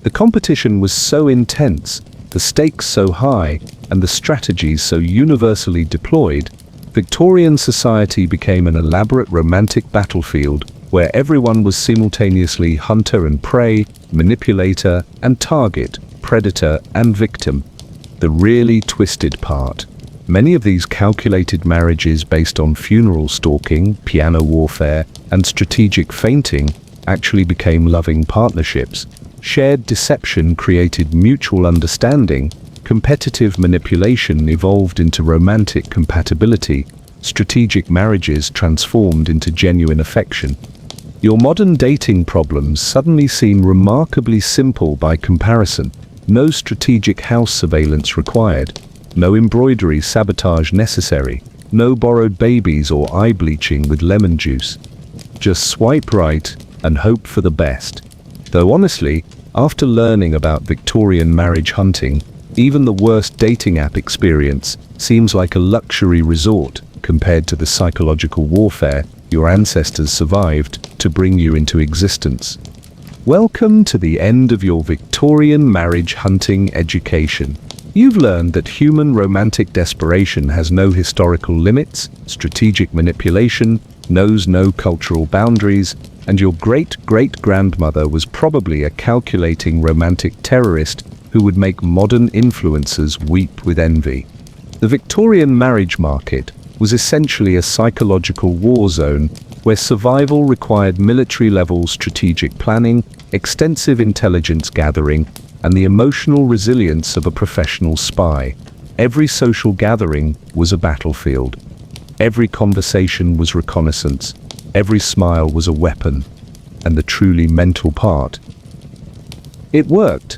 The competition was so intense, the stakes so high, and the strategies so universally deployed, Victorian society became an elaborate romantic battlefield where everyone was simultaneously hunter and prey, manipulator and target, predator and victim. The really twisted part. Many of these calculated marriages based on funeral stalking, piano warfare, and strategic fainting actually became loving partnerships. Shared deception created mutual understanding. Competitive manipulation evolved into romantic compatibility. Strategic marriages transformed into genuine affection. Your modern dating problems suddenly seem remarkably simple by comparison. No strategic house surveillance required. No embroidery sabotage necessary. No borrowed babies or eye bleaching with lemon juice. Just swipe right and hope for the best. Though honestly, after learning about Victorian marriage hunting, even the worst dating app experience seems like a luxury resort compared to the psychological warfare your ancestors survived to bring you into existence. Welcome to the end of your Victorian marriage hunting education. You've learned that human romantic desperation has no historical limits, strategic manipulation knows no cultural boundaries, and your great-great-grandmother was probably a calculating romantic terrorist who would make modern influencers weep with envy. The Victorian marriage market was essentially a psychological war zone where survival required military-level strategic planning, extensive intelligence gathering, and the emotional resilience of a professional spy. Every social gathering was a battlefield. Every conversation was reconnaissance. Every smile was a weapon. And the truly mental part. It worked.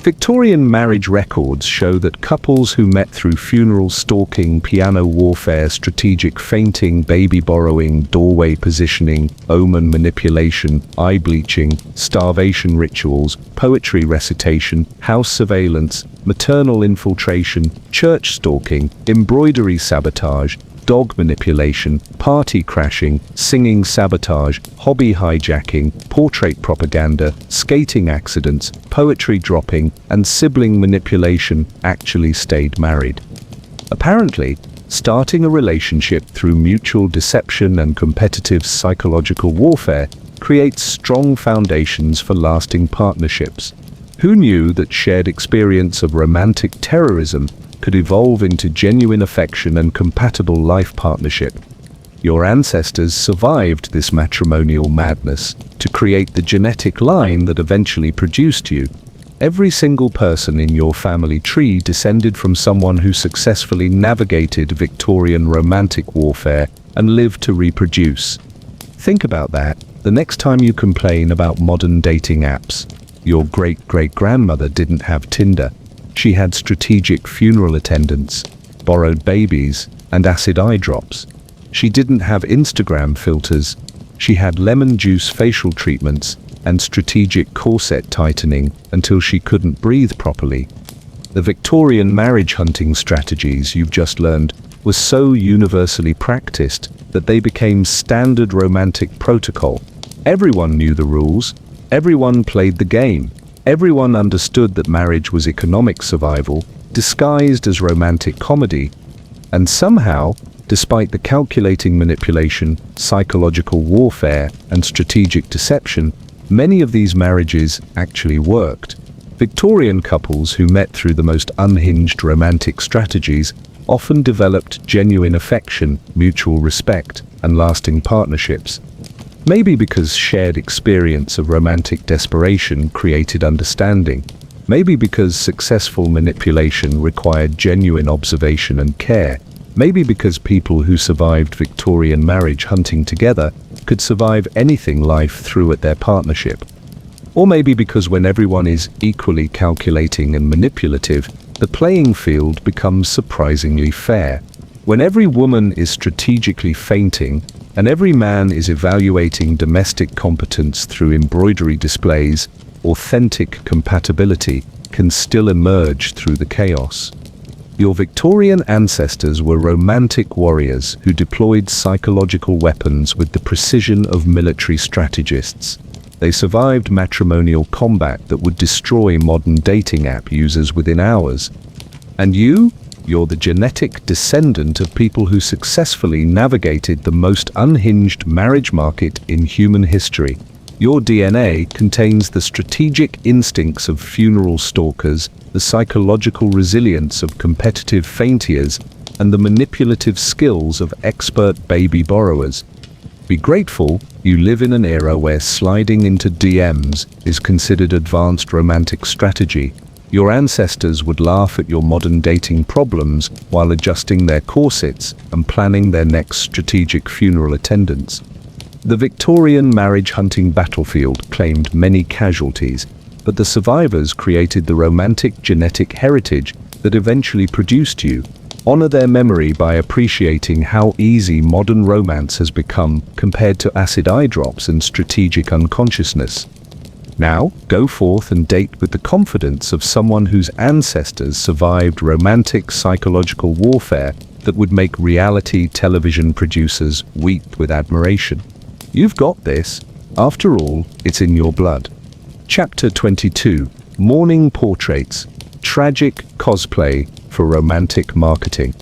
Victorian marriage records show that couples who met through funeral stalking, piano warfare, strategic fainting, baby borrowing, doorway positioning, omen manipulation, eye bleaching, starvation rituals, poetry recitation, house surveillance, maternal infiltration, church stalking, embroidery sabotage, dog manipulation, party crashing, singing sabotage, hobby hijacking, portrait propaganda, skating accidents, poetry dropping, and sibling manipulation actually stayed married. Apparently, starting a relationship through mutual deception and competitive psychological warfare creates strong foundations for lasting partnerships. Who knew that shared experience of romantic terrorism could evolve into genuine affection and compatible life partnership? Your ancestors survived this matrimonial madness to create the genetic line that eventually produced you. Every single person in your family tree descended from someone who successfully navigated Victorian romantic warfare and lived to reproduce. Think about that the next time you complain about modern dating apps. Your great-great-grandmother didn't have Tinder. She had strategic funeral attendants, borrowed babies, and acid eye drops. She didn't have Instagram filters. She had lemon juice facial treatments and strategic corset tightening until she couldn't breathe properly. The Victorian marriage hunting strategies you've just learned were so universally practiced that they became standard romantic protocol. Everyone knew the rules, everyone played the game, everyone understood that marriage was economic survival, disguised as romantic comedy, and somehow, despite the calculating manipulation, psychological warfare, and strategic deception, many of these marriages actually worked. Victorian couples who met through the most unhinged romantic strategies often developed genuine affection, mutual respect, and lasting partnerships. Maybe because shared experience of romantic desperation created understanding. Maybe because successful manipulation required genuine observation and care. Maybe because people who survived Victorian marriage hunting together could survive anything life threw at their partnership. Or maybe because when everyone is equally calculating and manipulative, the playing field becomes surprisingly fair. When every woman is strategically feinting, and every man is evaluating domestic competence through embroidery displays, authentic compatibility can still emerge through the chaos. Your Victorian ancestors were romantic warriors who deployed psychological weapons with the precision of military strategists. They survived matrimonial combat that would destroy modern dating app users within hours. And you're the genetic descendant of people who successfully navigated the most unhinged marriage market in human history. Your DNA contains the strategic instincts of funeral stalkers, the psychological resilience of competitive faintiers, and the manipulative skills of expert baby borrowers. Be grateful you live in an era where sliding into DMs is considered advanced romantic strategy. Your ancestors would laugh at your modern dating problems while adjusting their corsets and planning their next strategic funeral attendance. The Victorian marriage hunting battlefield claimed many casualties, but the survivors created the romantic genetic heritage that eventually produced you. Honor their memory by appreciating how easy modern romance has become compared to acid eye drops and strategic unconsciousness. Now, go forth and date with the confidence of someone whose ancestors survived romantic psychological warfare that would make reality television producers weep with admiration. You've got this. After all, it's in your blood. Chapter 22. Mourning Portraits. Tragic cosplay for romantic marketing.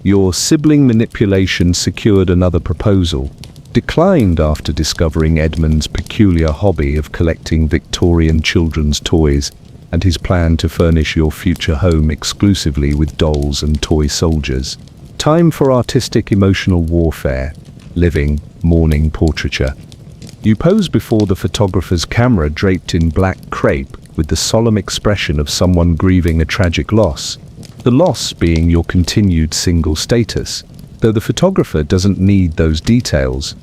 Your sibling manipulation secured another proposal, declined after discovering Edmund's peculiar hobby of collecting Victorian children's toys and his plan to furnish your future home exclusively with dolls and toy soldiers. Time for artistic emotional warfare. Living, mourning portraiture. You pose before the photographer's camera draped in black crepe with the solemn expression of someone grieving a tragic loss. The loss being your continued single status, though the photographer doesn't need those details.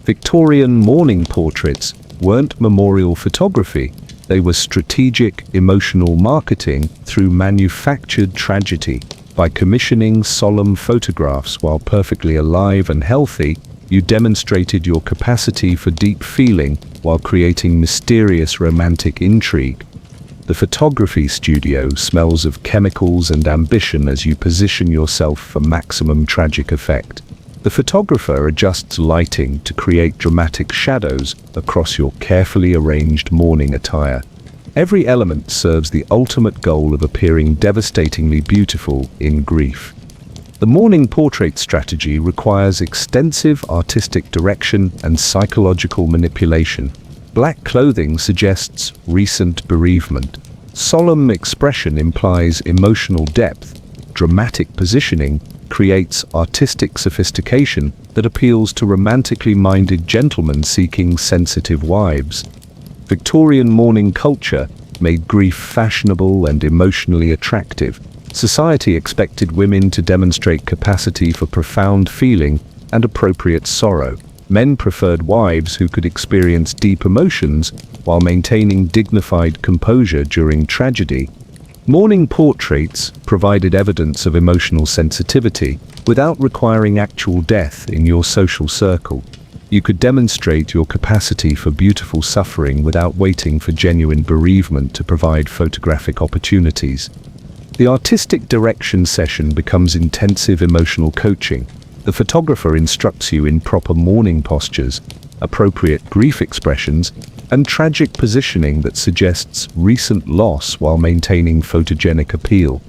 Victorian mourning portraits weren't memorial photography, they were strategic emotional marketing through manufactured tragedy. By commissioning solemn photographs while perfectly alive and healthy, you demonstrated your capacity for deep feeling while creating mysterious romantic intrigue. The photography studio smells of chemicals and ambition as you position yourself for maximum tragic effect. The photographer adjusts lighting to create dramatic shadows across your carefully arranged mourning attire. Every element serves the ultimate goal of appearing devastatingly beautiful in grief. The mourning portrait strategy requires extensive artistic direction and psychological manipulation. Black clothing suggests recent bereavement. Solemn expression implies emotional depth. Dramatic positioning creates artistic sophistication that appeals to romantically minded gentlemen seeking sensitive wives. Victorian mourning culture made grief fashionable and emotionally attractive. Society expected women to demonstrate capacity for profound feeling and appropriate sorrow. Men preferred wives who could experience deep emotions while maintaining dignified composure during tragedy. Mourning portraits provided evidence of emotional sensitivity without requiring actual death in your social circle. You could demonstrate your capacity for beautiful suffering without waiting for genuine bereavement to provide photographic opportunities. The artistic direction session becomes intensive emotional coaching. The photographer instructs you in proper mourning postures, appropriate grief expressions, and tragic positioning that suggests recent loss while maintaining photogenic appeal.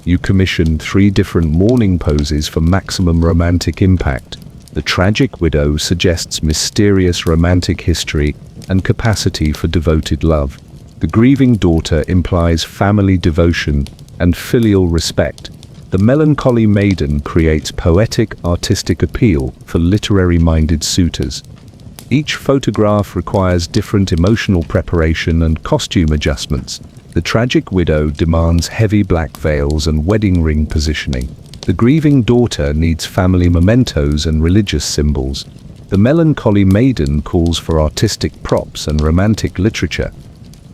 You commission 3 different mourning poses for maximum romantic impact. The tragic widow suggests mysterious romantic history and capacity for devoted love. The grieving daughter implies family devotion and filial respect. The melancholy maiden creates poetic, artistic appeal for literary-minded suitors. Each photograph requires different emotional preparation and costume adjustments. The tragic widow demands heavy black veils and wedding ring positioning. The grieving daughter needs family mementos and religious symbols. The melancholy maiden calls for artistic props and romantic literature.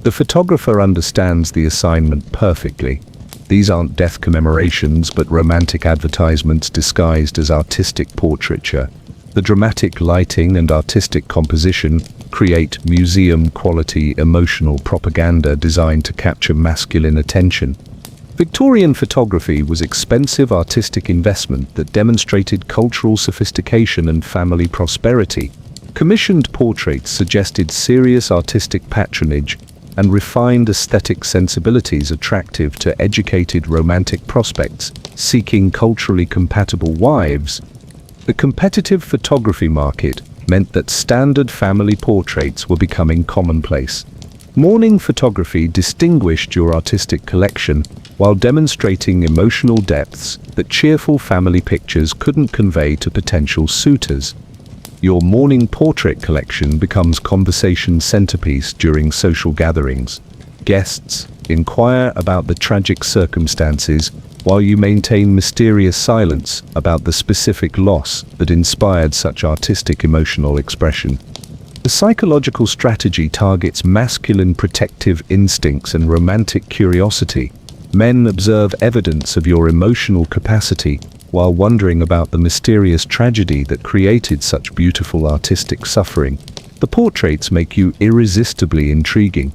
The photographer understands the assignment perfectly. These aren't death commemorations, but romantic advertisements disguised as artistic portraiture. The dramatic lighting and artistic composition create museum-quality emotional propaganda designed to capture masculine attention. Victorian photography was expensive artistic investment that demonstrated cultural sophistication and family prosperity. Commissioned portraits suggested serious artistic patronage and refined aesthetic sensibilities attractive to educated romantic prospects seeking culturally compatible wives. The competitive photography market meant that standard family portraits were becoming commonplace. Mourning photography distinguished your artistic collection while demonstrating emotional depths that cheerful family pictures couldn't convey to potential suitors. Your mourning portrait collection becomes conversation centerpiece during social gatherings. Guests inquire about the tragic circumstances while you maintain mysterious silence about the specific loss that inspired such artistic emotional expression. The psychological strategy targets masculine protective instincts and romantic curiosity. Men observe evidence of your emotional capacity while wondering about the mysterious tragedy that created such beautiful artistic suffering. The portraits make you irresistibly intriguing.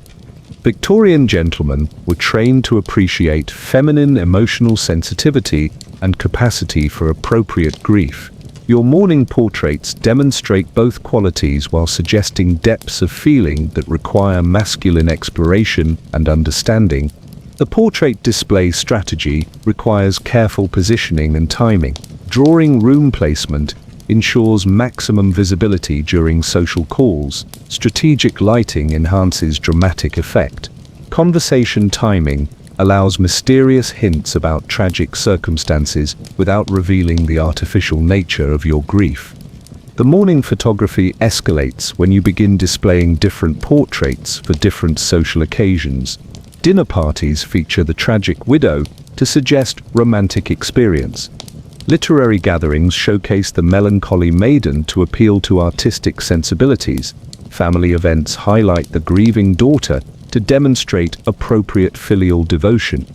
Victorian gentlemen were trained to appreciate feminine emotional sensitivity and capacity for appropriate grief. Your mourning portraits demonstrate both qualities while suggesting depths of feeling that require masculine exploration and understanding. The portrait display strategy requires careful positioning and timing. Drawing room placement ensures maximum visibility during social calls. Strategic lighting enhances dramatic effect. Conversation timing allows mysterious hints about tragic circumstances without revealing the artificial nature of your grief. The mourning photography escalates when you begin displaying different portraits for different social occasions. Dinner parties feature the tragic widow to suggest romantic experience. Literary gatherings showcase the melancholy maiden to appeal to artistic sensibilities. Family events highlight the grieving daughter to demonstrate appropriate filial devotion.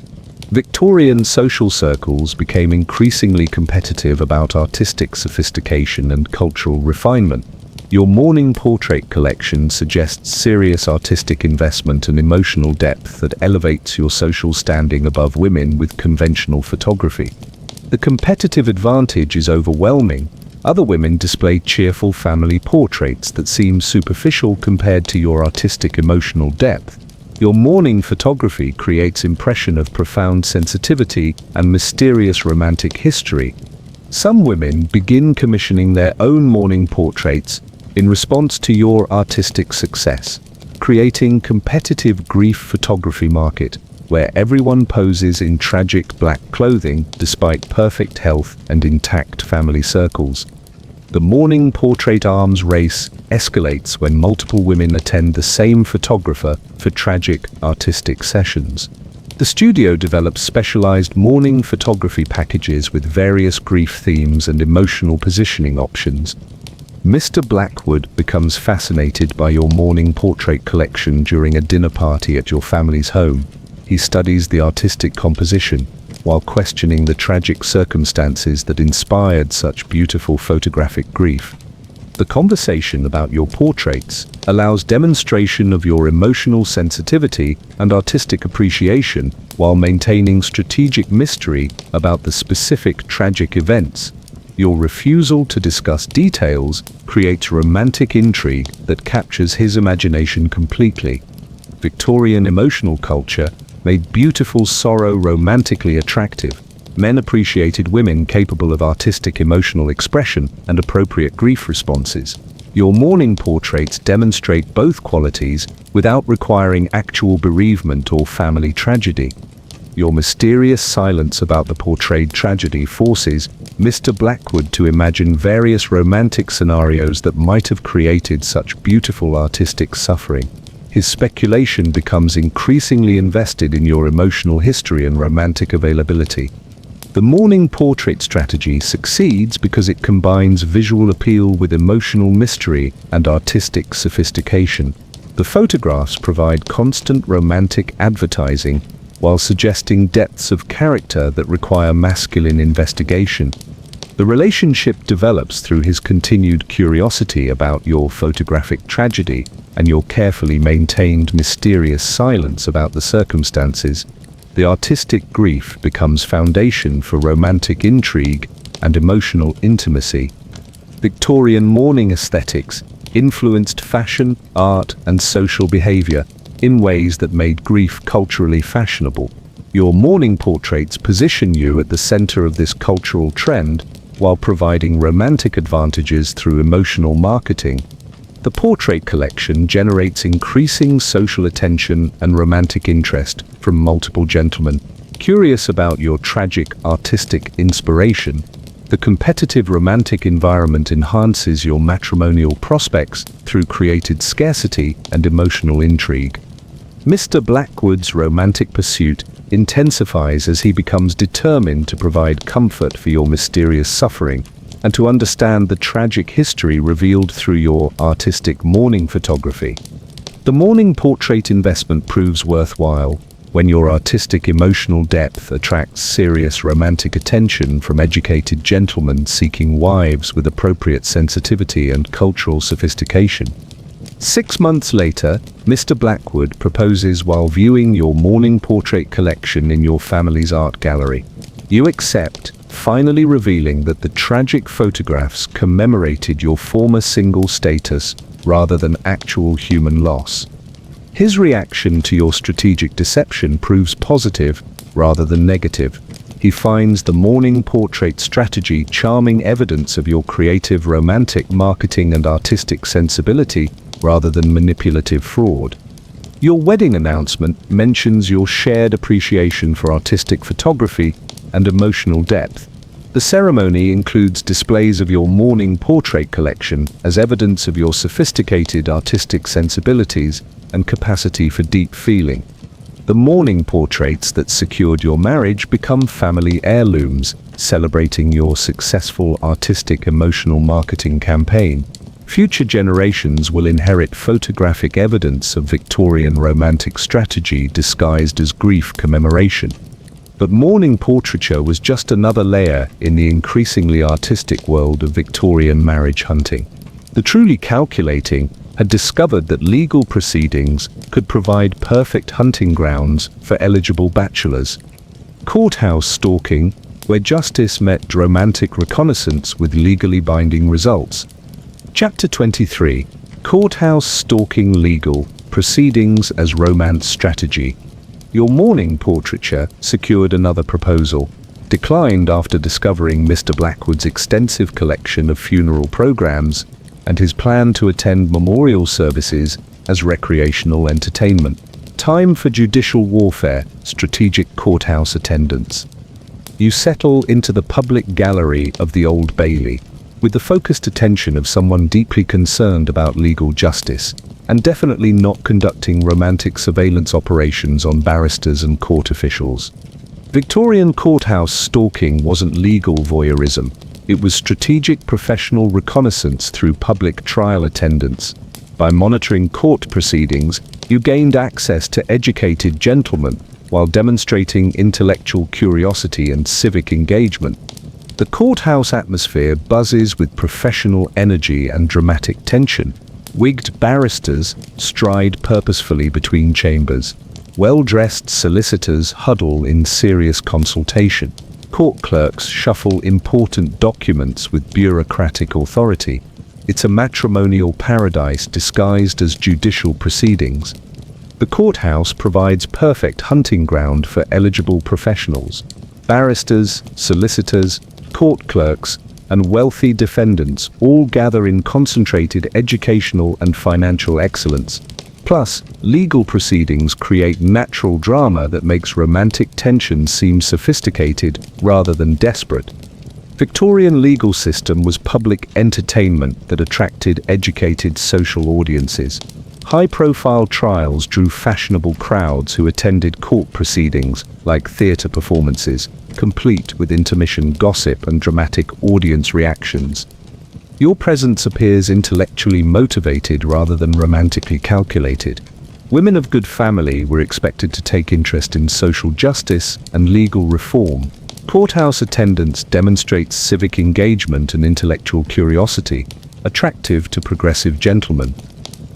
Victorian social circles became increasingly competitive about artistic sophistication and cultural refinement. Your mourning portrait collection suggests serious artistic investment and emotional depth that elevates your social standing above women with conventional photography. The competitive advantage is overwhelming. Other women display cheerful family portraits that seem superficial compared to your artistic emotional depth. Your mourning photography creates impression of profound sensitivity and mysterious romantic history. Some women begin commissioning their own mourning portraits in response to your artistic success, creating competitive grief photography market where everyone poses in tragic black clothing despite perfect health and intact family circles. The mourning portrait arms race escalates when multiple women attend the same photographer for tragic artistic sessions. The studio develops specialized mourning photography packages with various grief themes and emotional positioning options. Mr. Blackwood becomes fascinated by your mourning portrait collection during a dinner party at your family's home. He studies the artistic composition while questioning the tragic circumstances that inspired such beautiful photographic grief. The conversation about your portraits allows demonstration of your emotional sensitivity and artistic appreciation while maintaining strategic mystery about the specific tragic events. Your refusal to discuss details creates romantic intrigue that captures his imagination completely. Victorian emotional culture made beautiful sorrow romantically attractive. Men appreciated women capable of artistic emotional expression and appropriate grief responses. Your mourning portraits demonstrate both qualities without requiring actual bereavement or family tragedy. Your mysterious silence about the portrayed tragedy forces Mr. Blackwood to imagine various romantic scenarios that might have created such beautiful artistic suffering. His speculation becomes increasingly invested in your emotional history and romantic availability. The mourning portrait strategy succeeds because it combines visual appeal with emotional mystery and artistic sophistication. The photographs provide constant romantic advertising while suggesting depths of character that require masculine investigation. The relationship develops through his continued curiosity about your photographic tragedy and your carefully maintained mysterious silence about the circumstances. The artistic grief becomes foundation for romantic intrigue and emotional intimacy. Victorian mourning aesthetics influenced fashion, art, and social behavior in ways that made grief culturally fashionable. Your mourning portraits position you at the center of this cultural trend while providing romantic advantages through emotional marketing. The portrait collection generates increasing social attention and romantic interest from multiple gentlemen curious about your tragic artistic inspiration. The competitive romantic environment enhances your matrimonial prospects through created scarcity and emotional intrigue. Mr. Blackwood's romantic pursuit intensifies as he becomes determined to provide comfort for your mysterious suffering and to understand the tragic history revealed through your artistic mourning photography. The mourning portrait investment proves worthwhile when your artistic emotional depth attracts serious romantic attention from educated gentlemen seeking wives with appropriate sensitivity and cultural sophistication. 6 months later, Mr. Blackwood proposes while viewing your mourning portrait collection in your family's art gallery. You accept, finally revealing that the tragic photographs commemorated your former single status rather than actual human loss. His reaction to your strategic deception proves positive rather than negative. He finds the mourning portrait strategy charming evidence of your creative romantic marketing and artistic sensibility rather than manipulative fraud. Your wedding announcement mentions your shared appreciation for artistic photography and emotional depth. The ceremony includes displays of your mourning portrait collection as evidence of your sophisticated artistic sensibilities and capacity for deep feeling. The mourning portraits that secured your marriage become family heirlooms, celebrating your successful artistic emotional marketing campaign. Future generations will inherit photographic evidence of Victorian romantic strategy disguised as grief commemoration. But mourning portraiture was just another layer in the increasingly artistic world of Victorian marriage hunting. The truly calculating had discovered that legal proceedings could provide perfect hunting grounds for eligible bachelors. Courthouse stalking, where justice met romantic reconnaissance with legally binding results. Chapter 23. Courthouse stalking legal proceedings as romance strategy. Your mourning portraiture secured another proposal, declined after discovering Mr. Blackwood's extensive collection of funeral programs and his plan to attend memorial services as recreational entertainment. Time for judicial warfare, strategic courthouse attendance. You settle into the public gallery of the Old Bailey, with the focused attention of someone deeply concerned about legal justice, and definitely not conducting romantic surveillance operations on barristers and court officials. Victorian courthouse stalking wasn't legal voyeurism. It was strategic professional reconnaissance through public trial attendance. By monitoring court proceedings, you gained access to educated gentlemen while demonstrating intellectual curiosity and civic engagement. The courthouse atmosphere buzzes with professional energy and dramatic tension. Wigged barristers stride purposefully between chambers. Well-dressed solicitors huddle in serious consultation. Court clerks shuffle important documents with bureaucratic authority. It's a matrimonial paradise disguised as judicial proceedings. The courthouse provides perfect hunting ground for eligible professionals. Barristers, solicitors, court clerks, and wealthy defendants all gather in concentrated educational and financial excellence. Plus, legal proceedings create natural drama that makes romantic tension seem sophisticated rather than desperate. Victorian legal system was public entertainment that attracted educated social audiences. High-profile trials drew fashionable crowds who attended court proceedings like theatre performances, complete with intermission gossip and dramatic audience reactions. Your presence appears intellectually motivated rather than romantically calculated. Women of good family were expected to take interest in social justice and legal reform. Courthouse attendance demonstrates civic engagement and intellectual curiosity, attractive to progressive gentlemen.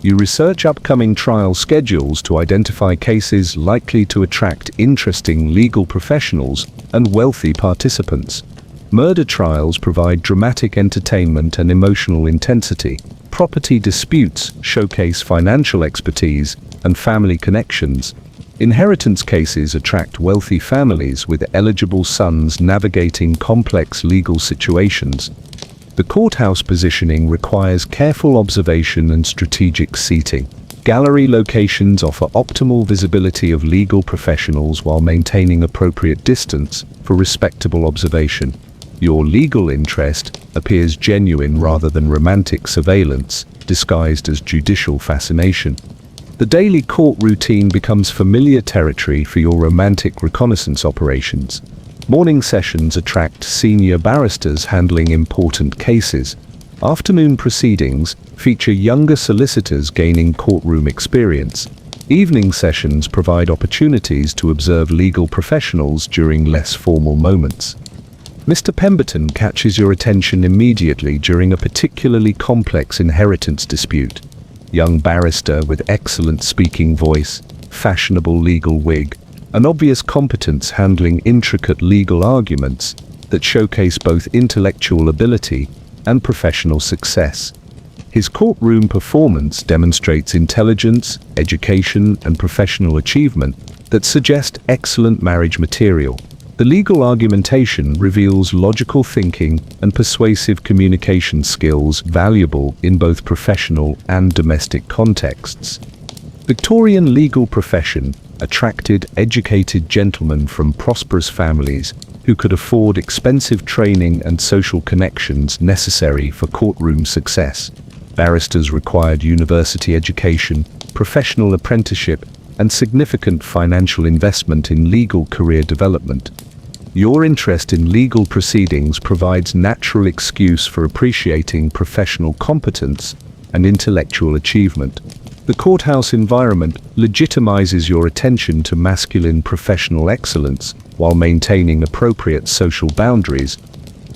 You research upcoming trial schedules to identify cases likely to attract interesting legal professionals and wealthy participants. Murder trials provide dramatic entertainment and emotional intensity. Property disputes showcase financial expertise and family connections. Inheritance cases attract wealthy families with eligible sons navigating complex legal situations. The courthouse positioning requires careful observation and strategic seating. Gallery locations offer optimal visibility of legal professionals while maintaining appropriate distance for respectable observation. Your legal interest appears genuine rather than romantic surveillance, disguised as judicial fascination. The daily court routine becomes familiar territory for your romantic reconnaissance operations. Morning sessions attract senior barristers handling important cases. Afternoon proceedings feature younger solicitors gaining courtroom experience. Evening sessions provide opportunities to observe legal professionals during less formal moments. Mr. Pemberton catches your attention immediately during a particularly complex inheritance dispute. Young barrister with excellent speaking voice, fashionable legal wig, an obvious competence handling intricate legal arguments that showcase both intellectual ability and professional success. His courtroom performance demonstrates intelligence, education, and professional achievement that suggest excellent marriage material. The legal argumentation reveals logical thinking and persuasive communication skills valuable in both professional and domestic contexts. Victorian legal profession attracted educated gentlemen from prosperous families who could afford expensive training and social connections necessary for courtroom success. Barristers required university education, professional apprenticeship, and significant financial investment in legal career development. Your interest in legal proceedings provides natural excuse for appreciating professional competence and intellectual achievement. The courthouse environment legitimizes your attention to masculine professional excellence while maintaining appropriate social boundaries.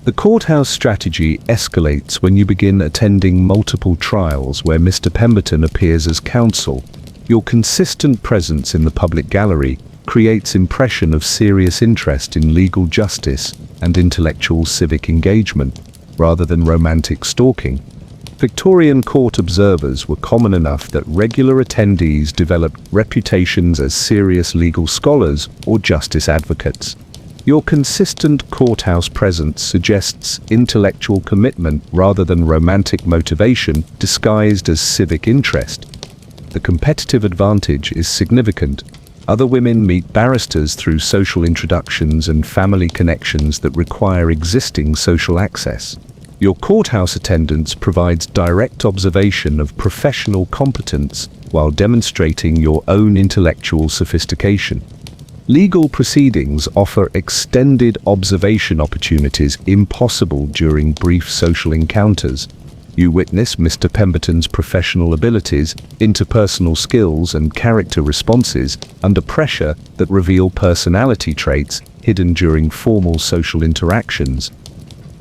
The courthouse strategy escalates when you begin attending multiple trials where Mr. Pemberton appears as counsel. Your consistent presence in the public gallery creates impression of serious interest in legal justice and intellectual civic engagement, rather than romantic stalking. Victorian court observers were common enough that regular attendees developed reputations as serious legal scholars or justice advocates. Your consistent courthouse presence suggests intellectual commitment rather than romantic motivation disguised as civic interest. The competitive advantage is significant. Other women meet barristers through social introductions and family connections that require existing social access. Your courthouse attendance provides direct observation of professional competence while demonstrating your own intellectual sophistication. Legal proceedings offer extended observation opportunities impossible during brief social encounters. You witness Mr. Pemberton's professional abilities, interpersonal skills, and character responses under pressure that reveal personality traits hidden during formal social interactions.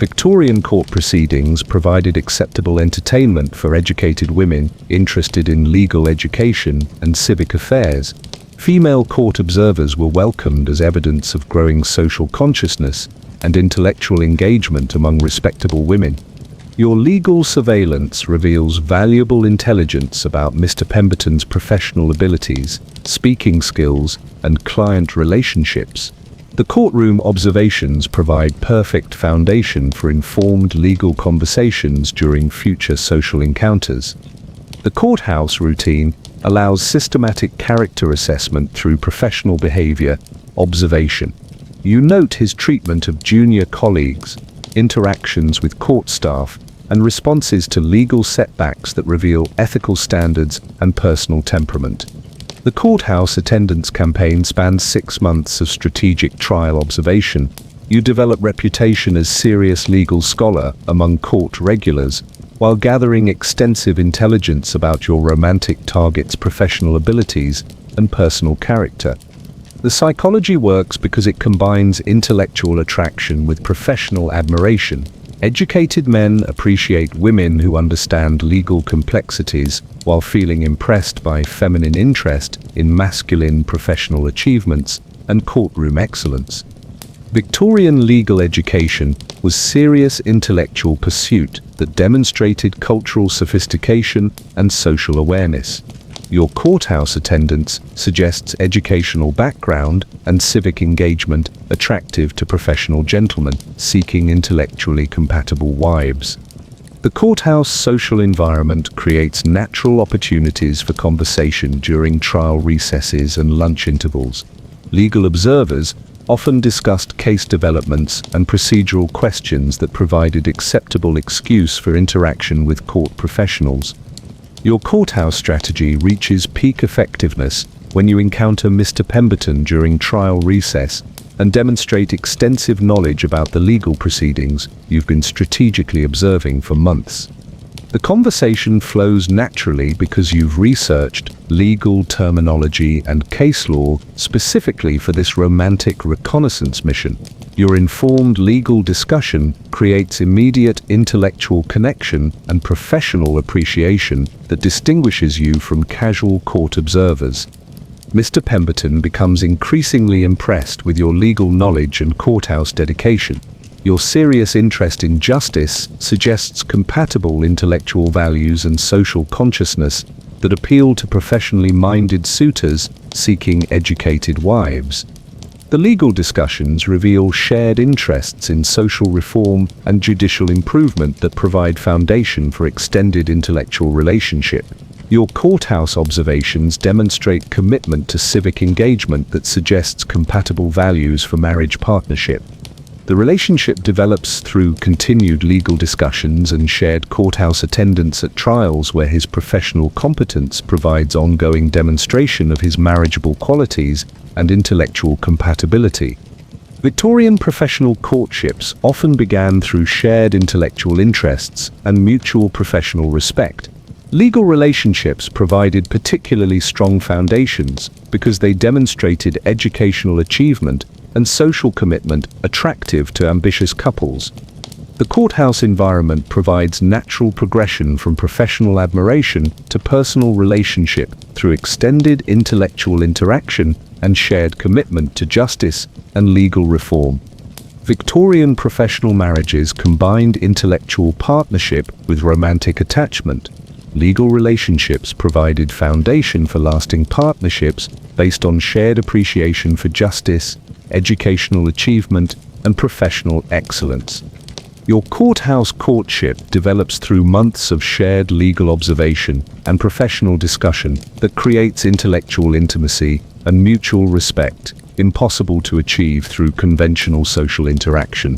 Victorian court proceedings provided acceptable entertainment for educated women interested in legal education and civic affairs. Female court observers were welcomed as evidence of growing social consciousness and intellectual engagement among respectable women. Your legal surveillance reveals valuable intelligence about Mr. Pemberton's professional abilities, speaking skills, and client relationships. The courtroom observations provide perfect foundation for informed legal conversations during future social encounters. The courthouse routine allows systematic character assessment through professional behavior observation. You note his treatment of junior colleagues, interactions with court staff, and responses to legal setbacks that reveal ethical standards and personal temperament. The courthouse attendance campaign spans 6 months of strategic trial observation. You develop reputation as serious legal scholar among court regulars, while gathering extensive intelligence about your romantic target's professional abilities and personal character. The psychology works because it combines intellectual attraction with professional admiration. Educated men appreciate women who understand legal complexities while feeling impressed by feminine interest in masculine professional achievements and courtroom excellence. Victorian legal education was serious intellectual pursuit that demonstrated cultural sophistication and social awareness. Your courthouse attendance suggests educational background and civic engagement attractive to professional gentlemen seeking intellectually compatible wives. The courthouse social environment creates natural opportunities for conversation during trial recesses and lunch intervals. Legal observers often discussed case developments and procedural questions that provided acceptable excuse for interaction with court professionals. Your courthouse strategy reaches peak effectiveness when you encounter Mr. Pemberton during trial recess and demonstrate extensive knowledge about the legal proceedings you've been strategically observing for months. The conversation flows naturally because you've researched legal terminology and case law specifically for this romantic reconnaissance mission. Your informed legal discussion creates immediate intellectual connection and professional appreciation that distinguishes you from casual court observers. Mr. Pemberton becomes increasingly impressed with your legal knowledge and courthouse dedication. Your serious interest in justice suggests compatible intellectual values and social consciousness that appeal to professionally minded suitors seeking educated wives. The legal discussions reveal shared interests in social reform and judicial improvement that provide foundation for extended intellectual relationship. Your courthouse observations demonstrate commitment to civic engagement that suggests compatible values for marriage partnership. The relationship develops through continued legal discussions and shared courthouse attendance at trials where his professional competence provides ongoing demonstration of his marriageable qualities and intellectual compatibility. Victorian professional courtships often began through shared intellectual interests and mutual professional respect. Legal relationships provided particularly strong foundations because they demonstrated educational achievement and social commitment attractive to ambitious couples. The courthouse environment provides natural progression from professional admiration to personal relationship through extended intellectual interaction and shared commitment to justice and legal reform. Victorian professional marriages combined intellectual partnership with romantic attachment. Legal relationships provided foundation for lasting partnerships based on shared appreciation for justice, educational achievement, and professional excellence. Your courthouse courtship develops through months of shared legal observation and professional discussion that creates intellectual intimacy and mutual respect, impossible to achieve through conventional social interaction.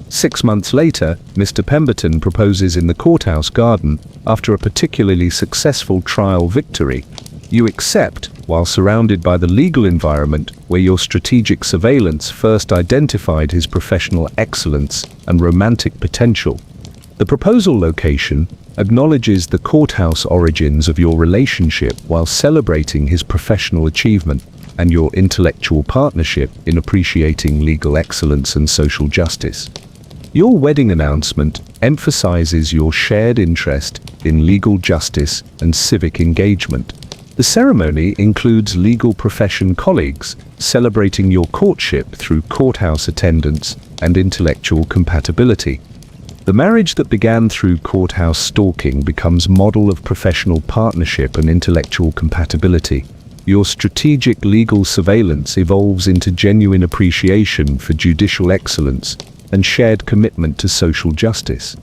6 months later, Mr. Pemberton proposes in the courthouse garden after a particularly successful trial victory. You accept, while surrounded by the legal environment where your strategic surveillance first identified his professional excellence and romantic potential. The proposal location acknowledges the courthouse origins of your relationship while celebrating his professional achievement and your intellectual partnership in appreciating legal excellence and social justice. Your wedding announcement emphasizes your shared interest in legal justice and civic engagement. The ceremony includes legal profession colleagues celebrating your courtship through courthouse attendance and intellectual compatibility. The marriage that began through courthouse stalking becomes model of professional partnership and intellectual compatibility. Your strategic legal surveillance evolves into genuine appreciation for judicial excellence and shared commitment to social justice.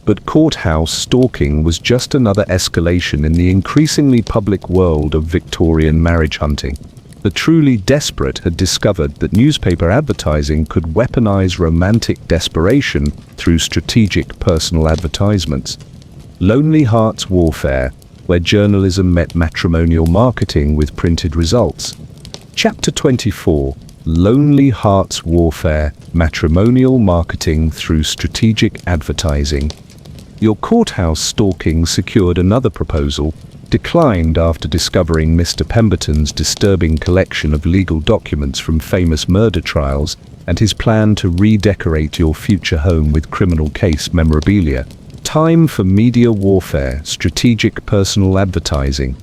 But courthouse stalking was just another escalation in the increasingly public world of Victorian marriage hunting. The truly desperate had discovered that newspaper advertising could weaponize romantic desperation through strategic personal advertisements. Lonely Hearts Warfare, where journalism met matrimonial marketing with printed results. Chapter 24. Lonely Hearts Warfare, Matrimonial Marketing Through Strategic Advertising. Your courthouse stalking secured another proposal, declined after discovering Mr. Pemberton's disturbing collection of legal documents from famous murder trials and his plan to redecorate your future home with criminal case memorabilia. Time for media warfare, strategic personal advertising.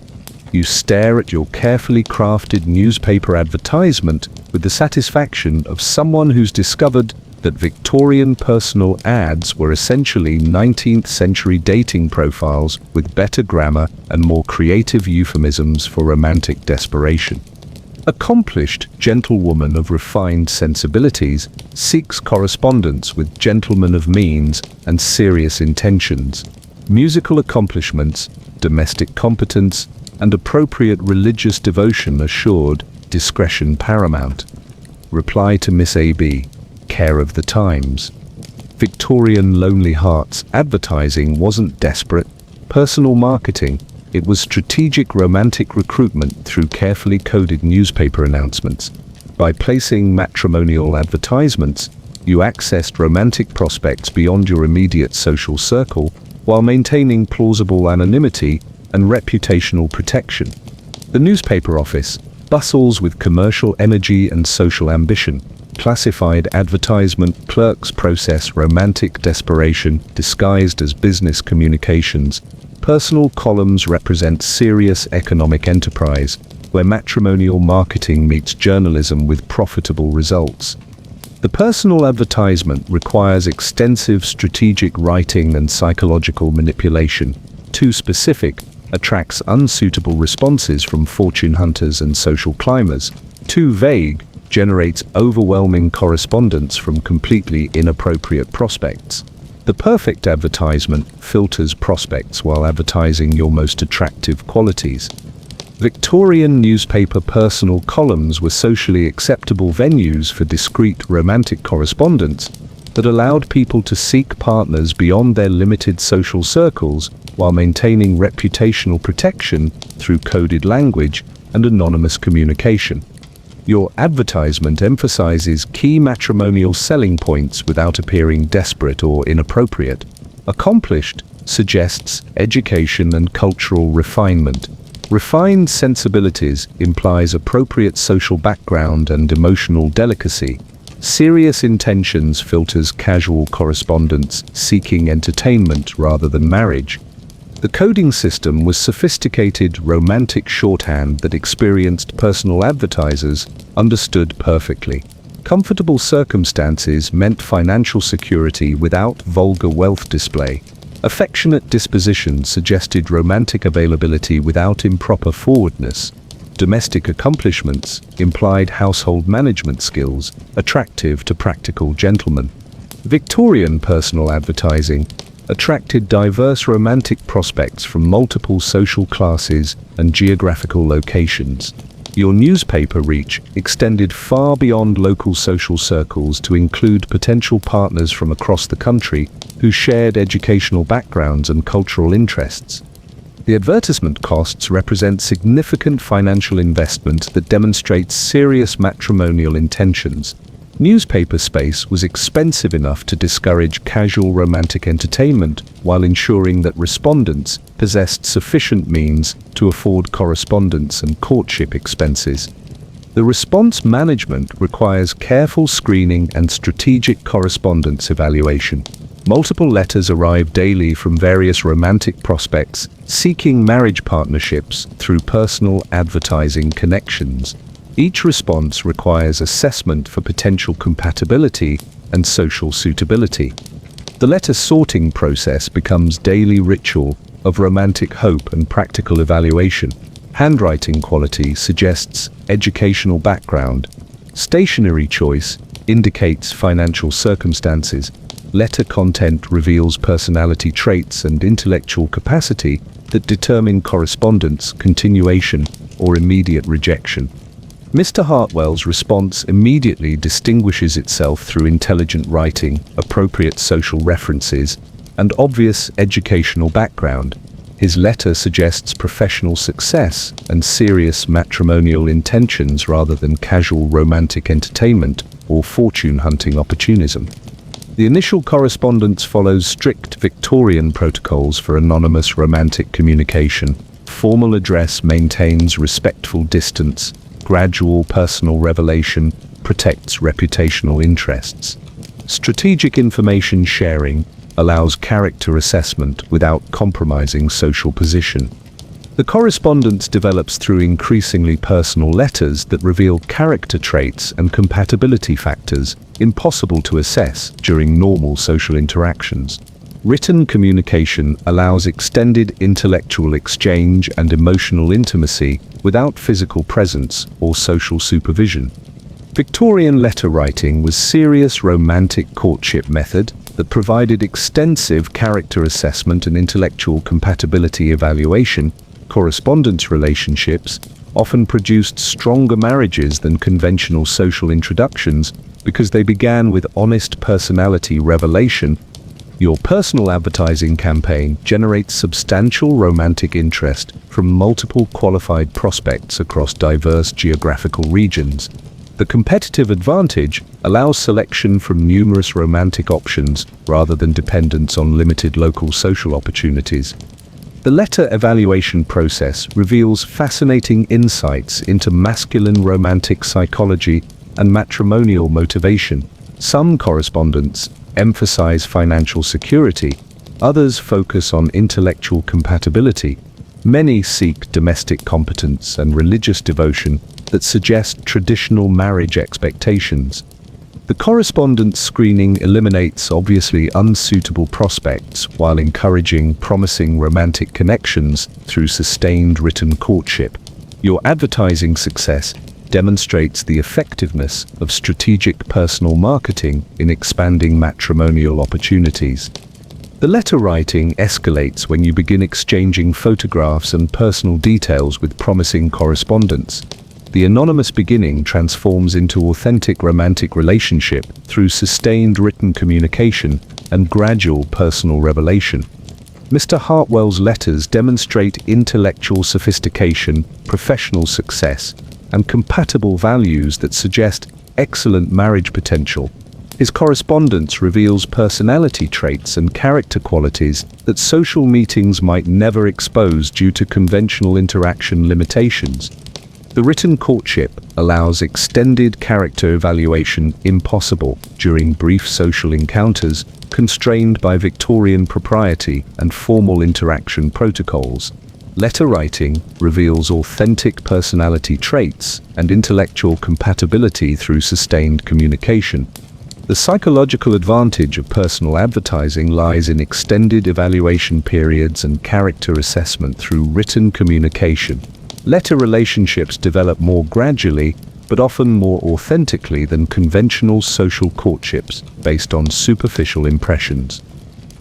You stare at your carefully crafted newspaper advertisement with the satisfaction of someone who's discovered that Victorian personal ads were essentially 19th century dating profiles with better grammar and more creative euphemisms for romantic desperation. Accomplished gentlewoman of refined sensibilities seeks correspondence with gentlemen of means and serious intentions. Musical accomplishments, domestic competence, and appropriate religious devotion assured, discretion paramount. Reply to Miss A.B. Care of the Times. Victorian Lonely Hearts advertising wasn't desperate personal marketing, it was strategic romantic recruitment through carefully coded newspaper announcements. By placing matrimonial advertisements, you accessed romantic prospects beyond your immediate social circle while maintaining plausible anonymity and reputational protection. The newspaper office bustles with commercial energy and social ambition. Classified advertisement clerks process romantic desperation disguised as business communications. Personal columns represent serious economic enterprise, where matrimonial marketing meets journalism with profitable results. The personal advertisement requires extensive strategic writing and psychological manipulation. Too specific, attracts unsuitable responses from fortune hunters and social climbers. Too vague, generates overwhelming correspondence from completely inappropriate prospects. The perfect advertisement filters prospects while advertising your most attractive qualities. Victorian newspaper personal columns were socially acceptable venues for discreet romantic correspondence that allowed people to seek partners beyond their limited social circles while maintaining reputational protection through coded language and anonymous communication. Your advertisement emphasizes key matrimonial selling points without appearing desperate or inappropriate. Accomplished suggests education and cultural refinement. Refined sensibilities implies appropriate social background and emotional delicacy. Serious intentions filters casual correspondence seeking entertainment rather than marriage. The coding system was sophisticated romantic shorthand that experienced personal advertisers understood perfectly. Comfortable circumstances meant financial security without vulgar wealth display. Affectionate disposition suggested romantic availability without improper forwardness. Domestic accomplishments implied household management skills, attractive to practical gentlemen. Victorian personal advertising attracted diverse romantic prospects from multiple social classes and geographical locations. Your newspaper reach extended far beyond local social circles to include potential partners from across the country who shared educational backgrounds and cultural interests. The advertisement costs represent significant financial investment that demonstrates serious matrimonial intentions. Newspaper space was expensive enough to discourage casual romantic entertainment while ensuring that respondents possessed sufficient means to afford correspondence and courtship expenses. The response management requires careful screening and strategic correspondence evaluation. Multiple letters arrive daily from various romantic prospects seeking marriage partnerships through personal advertising connections. Each response requires assessment for potential compatibility and social suitability. The letter sorting process becomes daily ritual of romantic hope and practical evaluation. Handwriting quality suggests educational background. Stationery choice indicates financial circumstances. Letter content reveals personality traits and intellectual capacity that determine correspondence, continuation, or immediate rejection. Mr. Hartwell's response immediately distinguishes itself through intelligent writing, appropriate social references, and obvious educational background. His letter suggests professional success and serious matrimonial intentions rather than casual romantic entertainment or fortune-hunting opportunism. The initial correspondence follows strict Victorian protocols for anonymous romantic communication. Formal address maintains respectful distance. Gradual personal revelation protects reputational interests. Strategic information sharing allows character assessment without compromising social position. The correspondence develops through increasingly personal letters that reveal character traits and compatibility factors impossible to assess during normal social interactions. Written communication allows extended intellectual exchange and emotional intimacy without physical presence or social supervision. Victorian letter writing was serious romantic courtship method that provided extensive character assessment and intellectual compatibility evaluation. Correspondence relationships often produced stronger marriages than conventional social introductions because they began with honest personality revelation. Your personal advertising campaign generates substantial romantic interest from multiple qualified prospects across diverse geographical regions. The competitive advantage allows selection from numerous romantic options rather than dependence on limited local social opportunities. The letter evaluation process reveals fascinating insights into masculine romantic psychology and matrimonial motivation. Some correspondents emphasize financial security, others focus on intellectual compatibility. Many seek domestic competence and religious devotion that suggest traditional marriage expectations. The correspondence screening eliminates obviously unsuitable prospects while encouraging promising romantic connections through sustained written courtship. Your advertising success demonstrates the effectiveness of strategic personal marketing in expanding matrimonial opportunities. The letter writing escalates when you begin exchanging photographs and personal details with promising correspondence. The anonymous beginning transforms into authentic romantic relationship through sustained written communication and gradual personal revelation. Mr. Hartwell's letters demonstrate intellectual sophistication, professional success, and compatible values that suggest excellent marriage potential. His correspondence reveals personality traits and character qualities that social meetings might never expose due to conventional interaction limitations. The written courtship allows extended character evaluation impossible during brief social encounters constrained by Victorian propriety and formal interaction protocols. Letter writing reveals authentic personality traits and intellectual compatibility through sustained communication. The psychological advantage of personal advertising lies in extended evaluation periods and character assessment through written communication. Letter relationships develop more gradually, but often more authentically than conventional social courtships based on superficial impressions.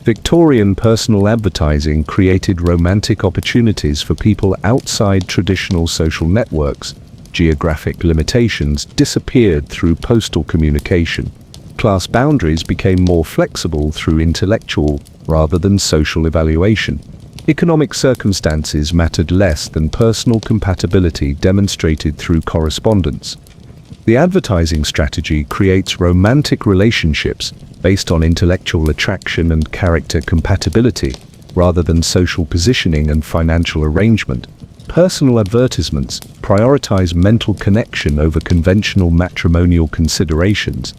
Victorian personal advertising created romantic opportunities for people outside traditional social networks. Geographic limitations disappeared through postal communication. Class boundaries became more flexible through intellectual rather than social evaluation. Economic circumstances mattered less than personal compatibility demonstrated through correspondence. The advertising strategy creates romantic relationships based on intellectual attraction and character compatibility, rather than social positioning and financial arrangement. Personal advertisements prioritize mental connection over conventional matrimonial considerations.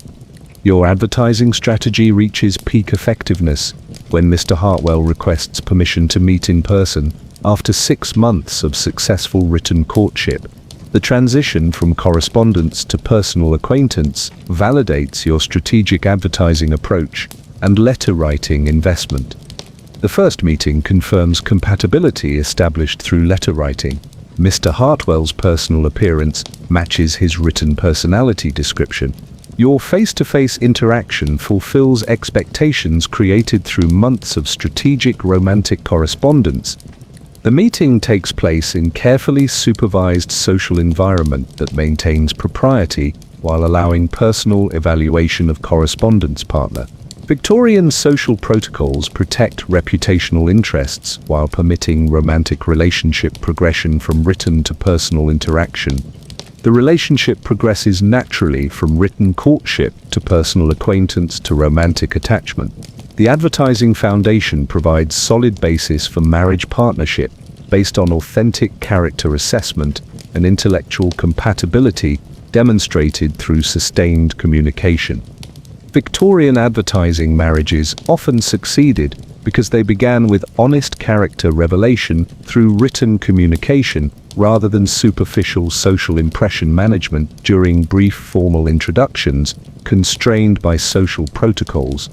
Your advertising strategy reaches peak effectiveness when Mr. Hartwell requests permission to meet in person after 6 months of successful written courtship. The transition from correspondence to personal acquaintance validates your strategic advertising approach and letter writing investment. The first meeting confirms compatibility established through letter writing. Mr. Hartwell's personal appearance matches his written personality description. Your face-to-face interaction fulfills expectations created through months of strategic romantic correspondence. The meeting takes place in carefully supervised social environment that maintains propriety while allowing personal evaluation of correspondence partner. Victorian social protocols protect reputational interests while permitting romantic relationship progression from written to personal interaction. The relationship progresses naturally from written courtship to personal acquaintance to romantic attachment. The advertising foundation provides solid basis for marriage partnership based on authentic character assessment and intellectual compatibility demonstrated through sustained communication. Victorian advertising marriages often succeeded because they began with honest character revelation through written communication rather than superficial social impression management during brief formal introductions constrained by social protocols.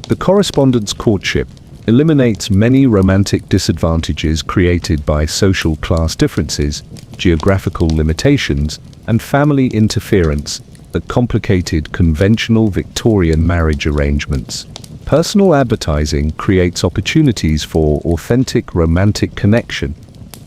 The correspondence courtship eliminates many romantic disadvantages created by social class differences, geographical limitations, and family interference that complicated conventional Victorian marriage arrangements. Personal advertising creates opportunities for authentic romantic connection.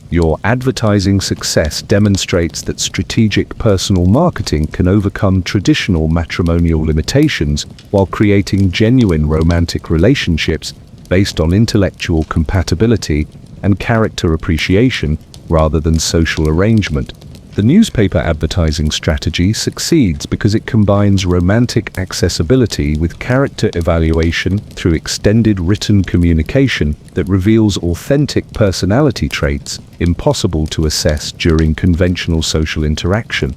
Your advertising success demonstrates that strategic personal marketing can overcome traditional matrimonial limitations while creating genuine romantic relationships based on intellectual compatibility and character appreciation rather than social arrangement. The newspaper advertising strategy succeeds because it combines romantic accessibility with character evaluation through extended written communication that reveals authentic personality traits impossible to assess during conventional social interaction.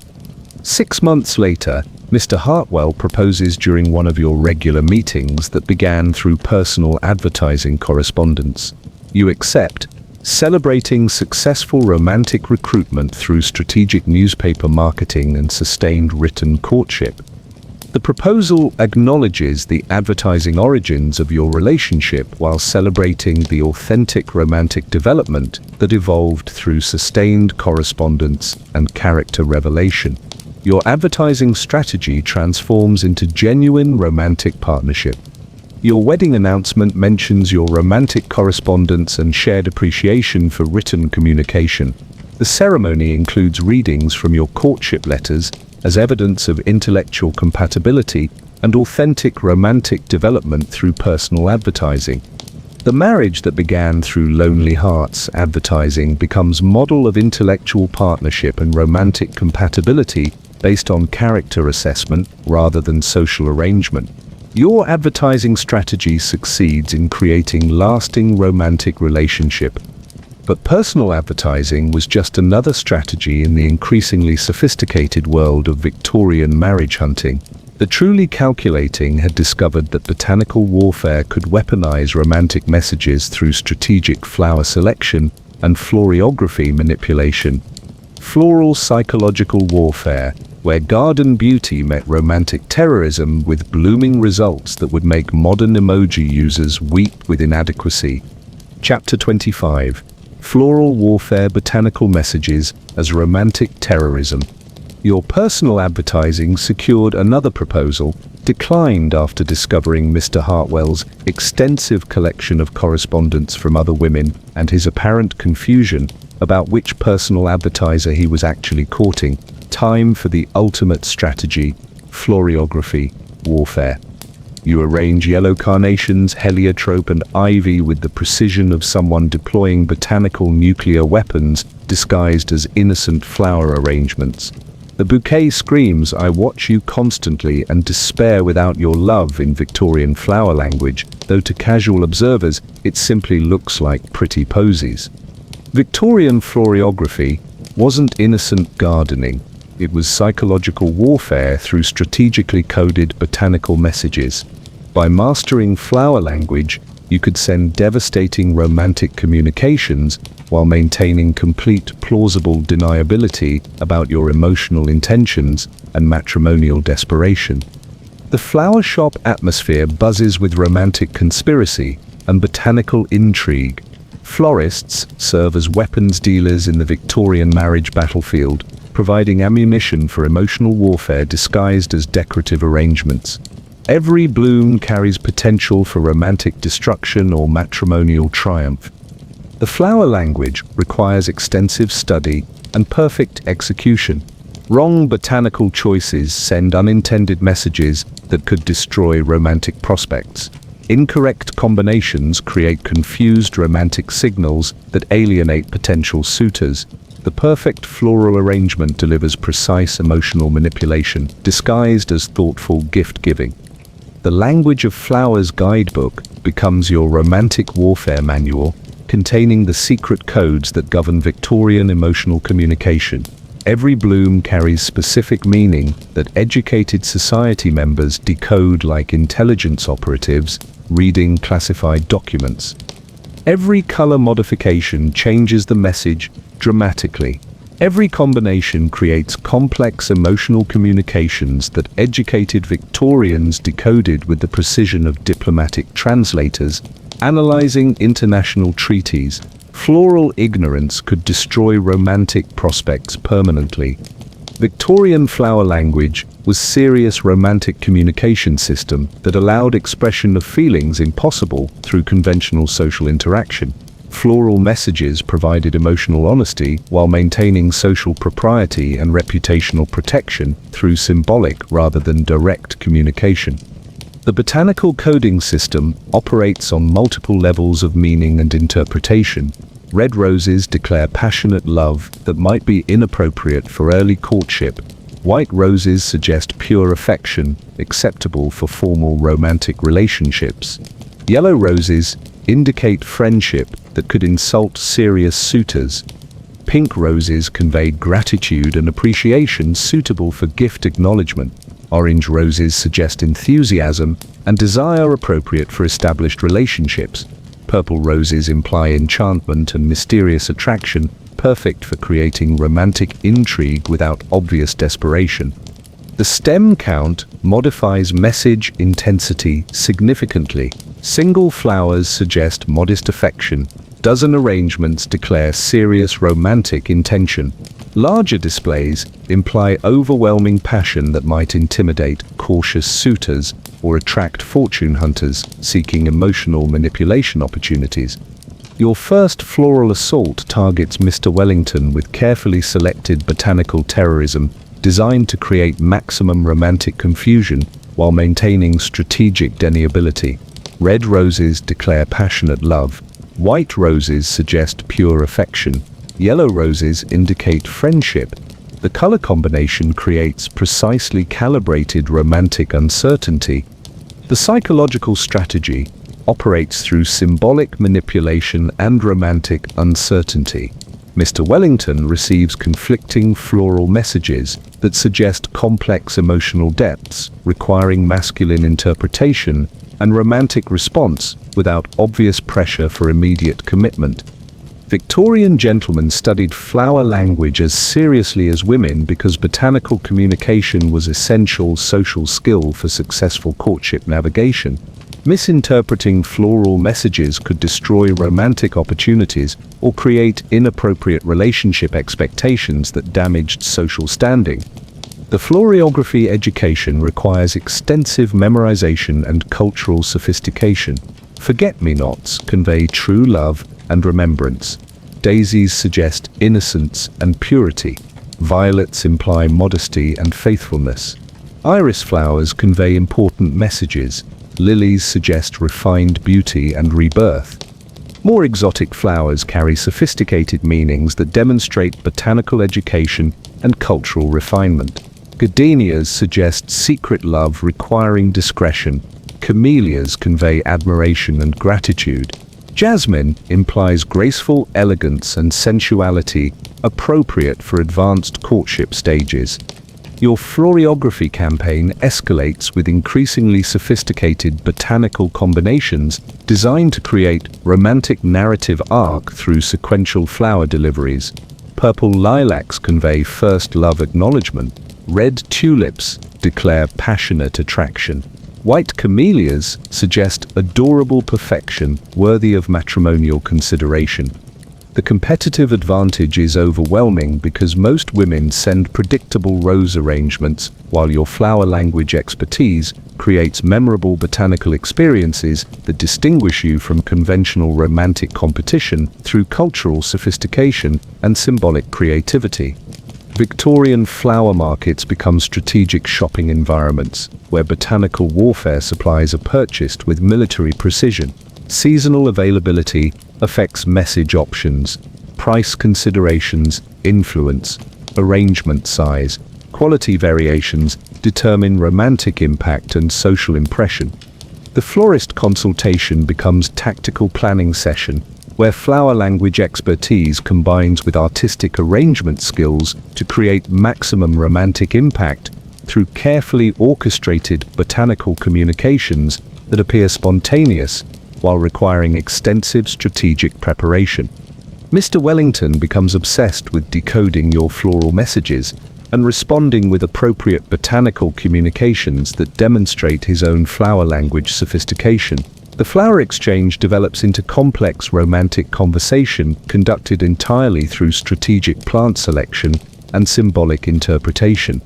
6 months later, Mr. Hartwell proposes during one of your regular meetings that began through personal advertising correspondence. You accept, celebrating successful romantic recruitment through strategic newspaper marketing and sustained written courtship. The proposal acknowledges the advertising origins of your relationship while celebrating the authentic romantic development that evolved through sustained correspondence and character revelation. Your advertising strategy transforms into genuine romantic partnership. Your wedding announcement mentions your romantic correspondence and shared appreciation for written communication. The ceremony includes readings from your courtship letters as evidence of intellectual compatibility and authentic romantic development through personal advertising. The marriage that began through Lonely Hearts advertising becomes model of intellectual partnership and romantic compatibility based on character assessment rather than social arrangement. Your advertising strategy succeeds in creating lasting romantic relationship. But personal advertising was just another strategy in the increasingly sophisticated world of Victorian marriage hunting. The truly calculating had discovered that botanical warfare could weaponize romantic messages through strategic flower selection and florography manipulation. Floral psychological warfare, where garden beauty met romantic terrorism with blooming results that would make modern emoji users weep with inadequacy. Chapter 25. Floral Warfare Botanical Messages as Romantic Terrorism. Your personal advertising secured another proposal, declined after discovering Mr. Hartwell's extensive collection of correspondence from other women and his apparent confusion about which personal advertiser he was actually courting. Time for the ultimate strategy, florography warfare. You arrange yellow carnations, heliotrope, and ivy with the precision of someone deploying botanical nuclear weapons disguised as innocent flower arrangements. The bouquet screams, "I watch you constantly and despair without your love" in Victorian flower language, though to casual observers it simply looks like pretty posies. Victorian florography wasn't innocent gardening. It was psychological warfare through strategically coded botanical messages. By mastering flower language, you could send devastating romantic communications while maintaining complete plausible deniability about your emotional intentions and matrimonial desperation. The flower shop atmosphere buzzes with romantic conspiracy and botanical intrigue. Florists serve as weapons dealers in the Victorian marriage battlefield, providing ammunition for emotional warfare disguised as decorative arrangements. Every bloom carries potential for romantic destruction or matrimonial triumph. The flower language requires extensive study and perfect execution. Wrong botanical choices send unintended messages that could destroy romantic prospects. Incorrect combinations create confused romantic signals that alienate potential suitors. The perfect floral arrangement delivers precise emotional manipulation, disguised as thoughtful gift-giving. The Language of Flowers guidebook becomes your romantic warfare manual, containing the secret codes that govern Victorian emotional communication. Every bloom carries specific meaning that educated society members decode like intelligence operatives reading classified documents. Every color modification changes the message dramatically. Every combination creates complex emotional communications that educated Victorians decoded with the precision of diplomatic translators, analyzing international treaties. Floral ignorance could destroy romantic prospects permanently. Victorian flower language was serious romantic communication system that allowed expression of feelings impossible through conventional social interaction. Floral messages provided emotional honesty while maintaining social propriety and reputational protection through symbolic rather than direct communication. The botanical coding system operates on multiple levels of meaning and interpretation. Red roses declare passionate love that might be inappropriate for early courtship. White roses suggest pure affection, acceptable for formal romantic relationships. Yellow roses indicate friendship that could insult serious suitors. Pink roses convey gratitude and appreciation suitable for gift acknowledgement. Orange roses suggest enthusiasm and desire appropriate for established relationships. Purple roses imply enchantment and mysterious attraction, perfect for creating romantic intrigue without obvious desperation. The stem count modifies message intensity significantly. Single flowers suggest modest affection. Dozen arrangements declare serious romantic intention. Larger displays imply overwhelming passion that might intimidate cautious suitors or attract fortune hunters seeking emotional manipulation opportunities. Your first floral assault targets Mr. Wellington with carefully selected botanical terrorism designed to create maximum romantic confusion while maintaining strategic deniability. Red roses declare passionate love. White roses suggest pure affection. Yellow roses indicate friendship. The color combination creates precisely calibrated romantic uncertainty. The psychological strategy operates through symbolic manipulation and romantic uncertainty. Mr. Wellington receives conflicting floral messages that suggest complex emotional depths, requiring masculine interpretation and romantic response without obvious pressure for immediate commitment. Victorian gentlemen studied flower language as seriously as women because botanical communication was essential social skill for successful courtship navigation. Misinterpreting floral messages could destroy romantic opportunities or create inappropriate relationship expectations that damaged social standing. The florography education requires extensive memorization and cultural sophistication. Forget-me-nots convey true love and remembrance. Daisies suggest innocence and purity. Violets imply modesty and faithfulness. Iris flowers convey important messages. Lilies suggest refined beauty and rebirth. More exotic flowers carry sophisticated meanings that demonstrate botanical education and cultural refinement. Gardenias suggest secret love requiring discretion. Camellias convey admiration and gratitude. Jasmine implies graceful elegance and sensuality appropriate for advanced courtship stages. Your florography campaign escalates with increasingly sophisticated botanical combinations designed to create romantic narrative arc through sequential flower deliveries. Purple lilacs convey first love acknowledgement. Red tulips declare passionate attraction. White camellias suggest adorable perfection worthy of matrimonial consideration. The competitive advantage is overwhelming because most women send predictable rose arrangements, while your flower language expertise creates memorable botanical experiences that distinguish you from conventional romantic competition through cultural sophistication and symbolic creativity. Victorian flower markets become strategic shopping environments where botanical warfare supplies are purchased with military precision. Seasonal availability affects message options, price considerations, influence, arrangement size, quality variations determine romantic impact and social impression. The florist consultation becomes tactical planning session where flower language expertise combines with artistic arrangement skills to create maximum romantic impact through carefully orchestrated botanical communications that appear spontaneous while requiring extensive strategic preparation. Mr. Wellington becomes obsessed with decoding your floral messages and responding with appropriate botanical communications that demonstrate his own flower language sophistication. The flower exchange develops into complex romantic conversation conducted entirely through strategic plant selection and symbolic interpretation.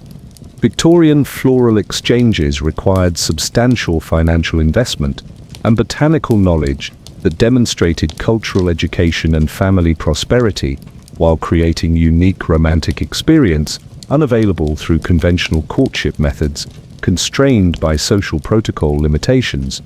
Victorian floral exchanges required substantial financial investment and botanical knowledge that demonstrated cultural education and family prosperity while creating unique romantic experience unavailable through conventional courtship methods, constrained by social protocol limitations.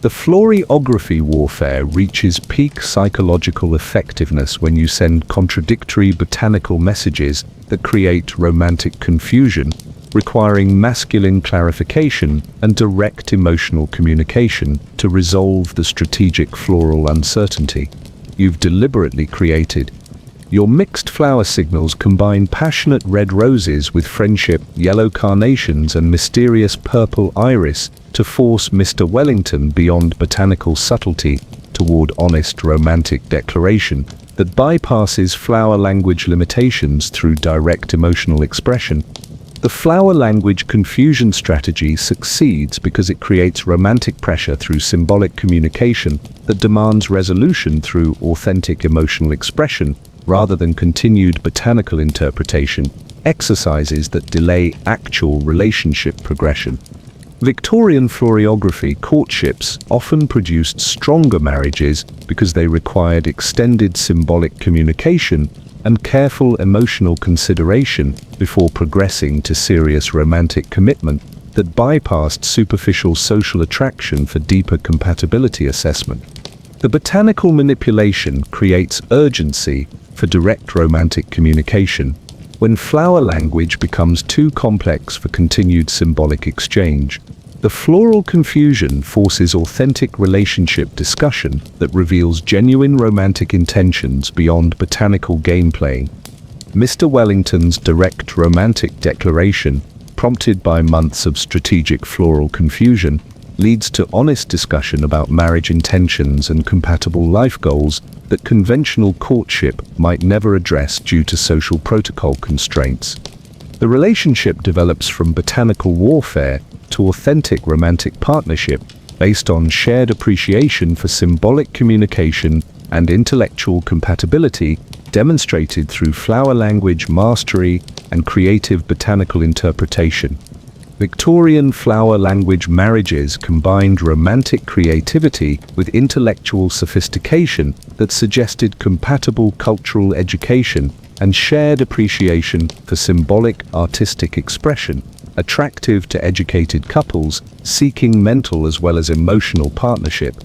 The florography warfare reaches peak psychological effectiveness when you send contradictory botanical messages that create romantic confusion, requiring masculine clarification and direct emotional communication to resolve the strategic floral uncertainty you've deliberately created. Your mixed flower signals combine passionate red roses with friendship, yellow carnations, and mysterious purple iris to force Mr. Wellington beyond botanical subtlety toward honest romantic declaration that bypasses flower language limitations through direct emotional expression. The flower language confusion strategy succeeds because it creates romantic pressure through symbolic communication that demands resolution through authentic emotional expression rather than continued botanical interpretation, exercises that delay actual relationship progression. Victorian florography courtships often produced stronger marriages because they required extended symbolic communication and careful emotional consideration before progressing to serious romantic commitment that bypassed superficial social attraction for deeper compatibility assessment. The botanical manipulation creates urgency for direct romantic communication when flower language becomes too complex for continued symbolic exchange. The floral confusion forces authentic relationship discussion that reveals genuine romantic intentions beyond botanical gameplay. Mr. Wellington's direct romantic declaration, prompted by months of strategic floral confusion, leads to honest discussion about marriage intentions and compatible life goals that conventional courtship might never address due to social protocol constraints. The relationship develops from botanical warfare to authentic romantic partnership based on shared appreciation for symbolic communication and intellectual compatibility demonstrated through flower language mastery and creative botanical interpretation. Victorian flower language marriages combined romantic creativity with intellectual sophistication that suggested compatible cultural education and shared appreciation for symbolic artistic expression, attractive to educated couples seeking mental as well as emotional partnership.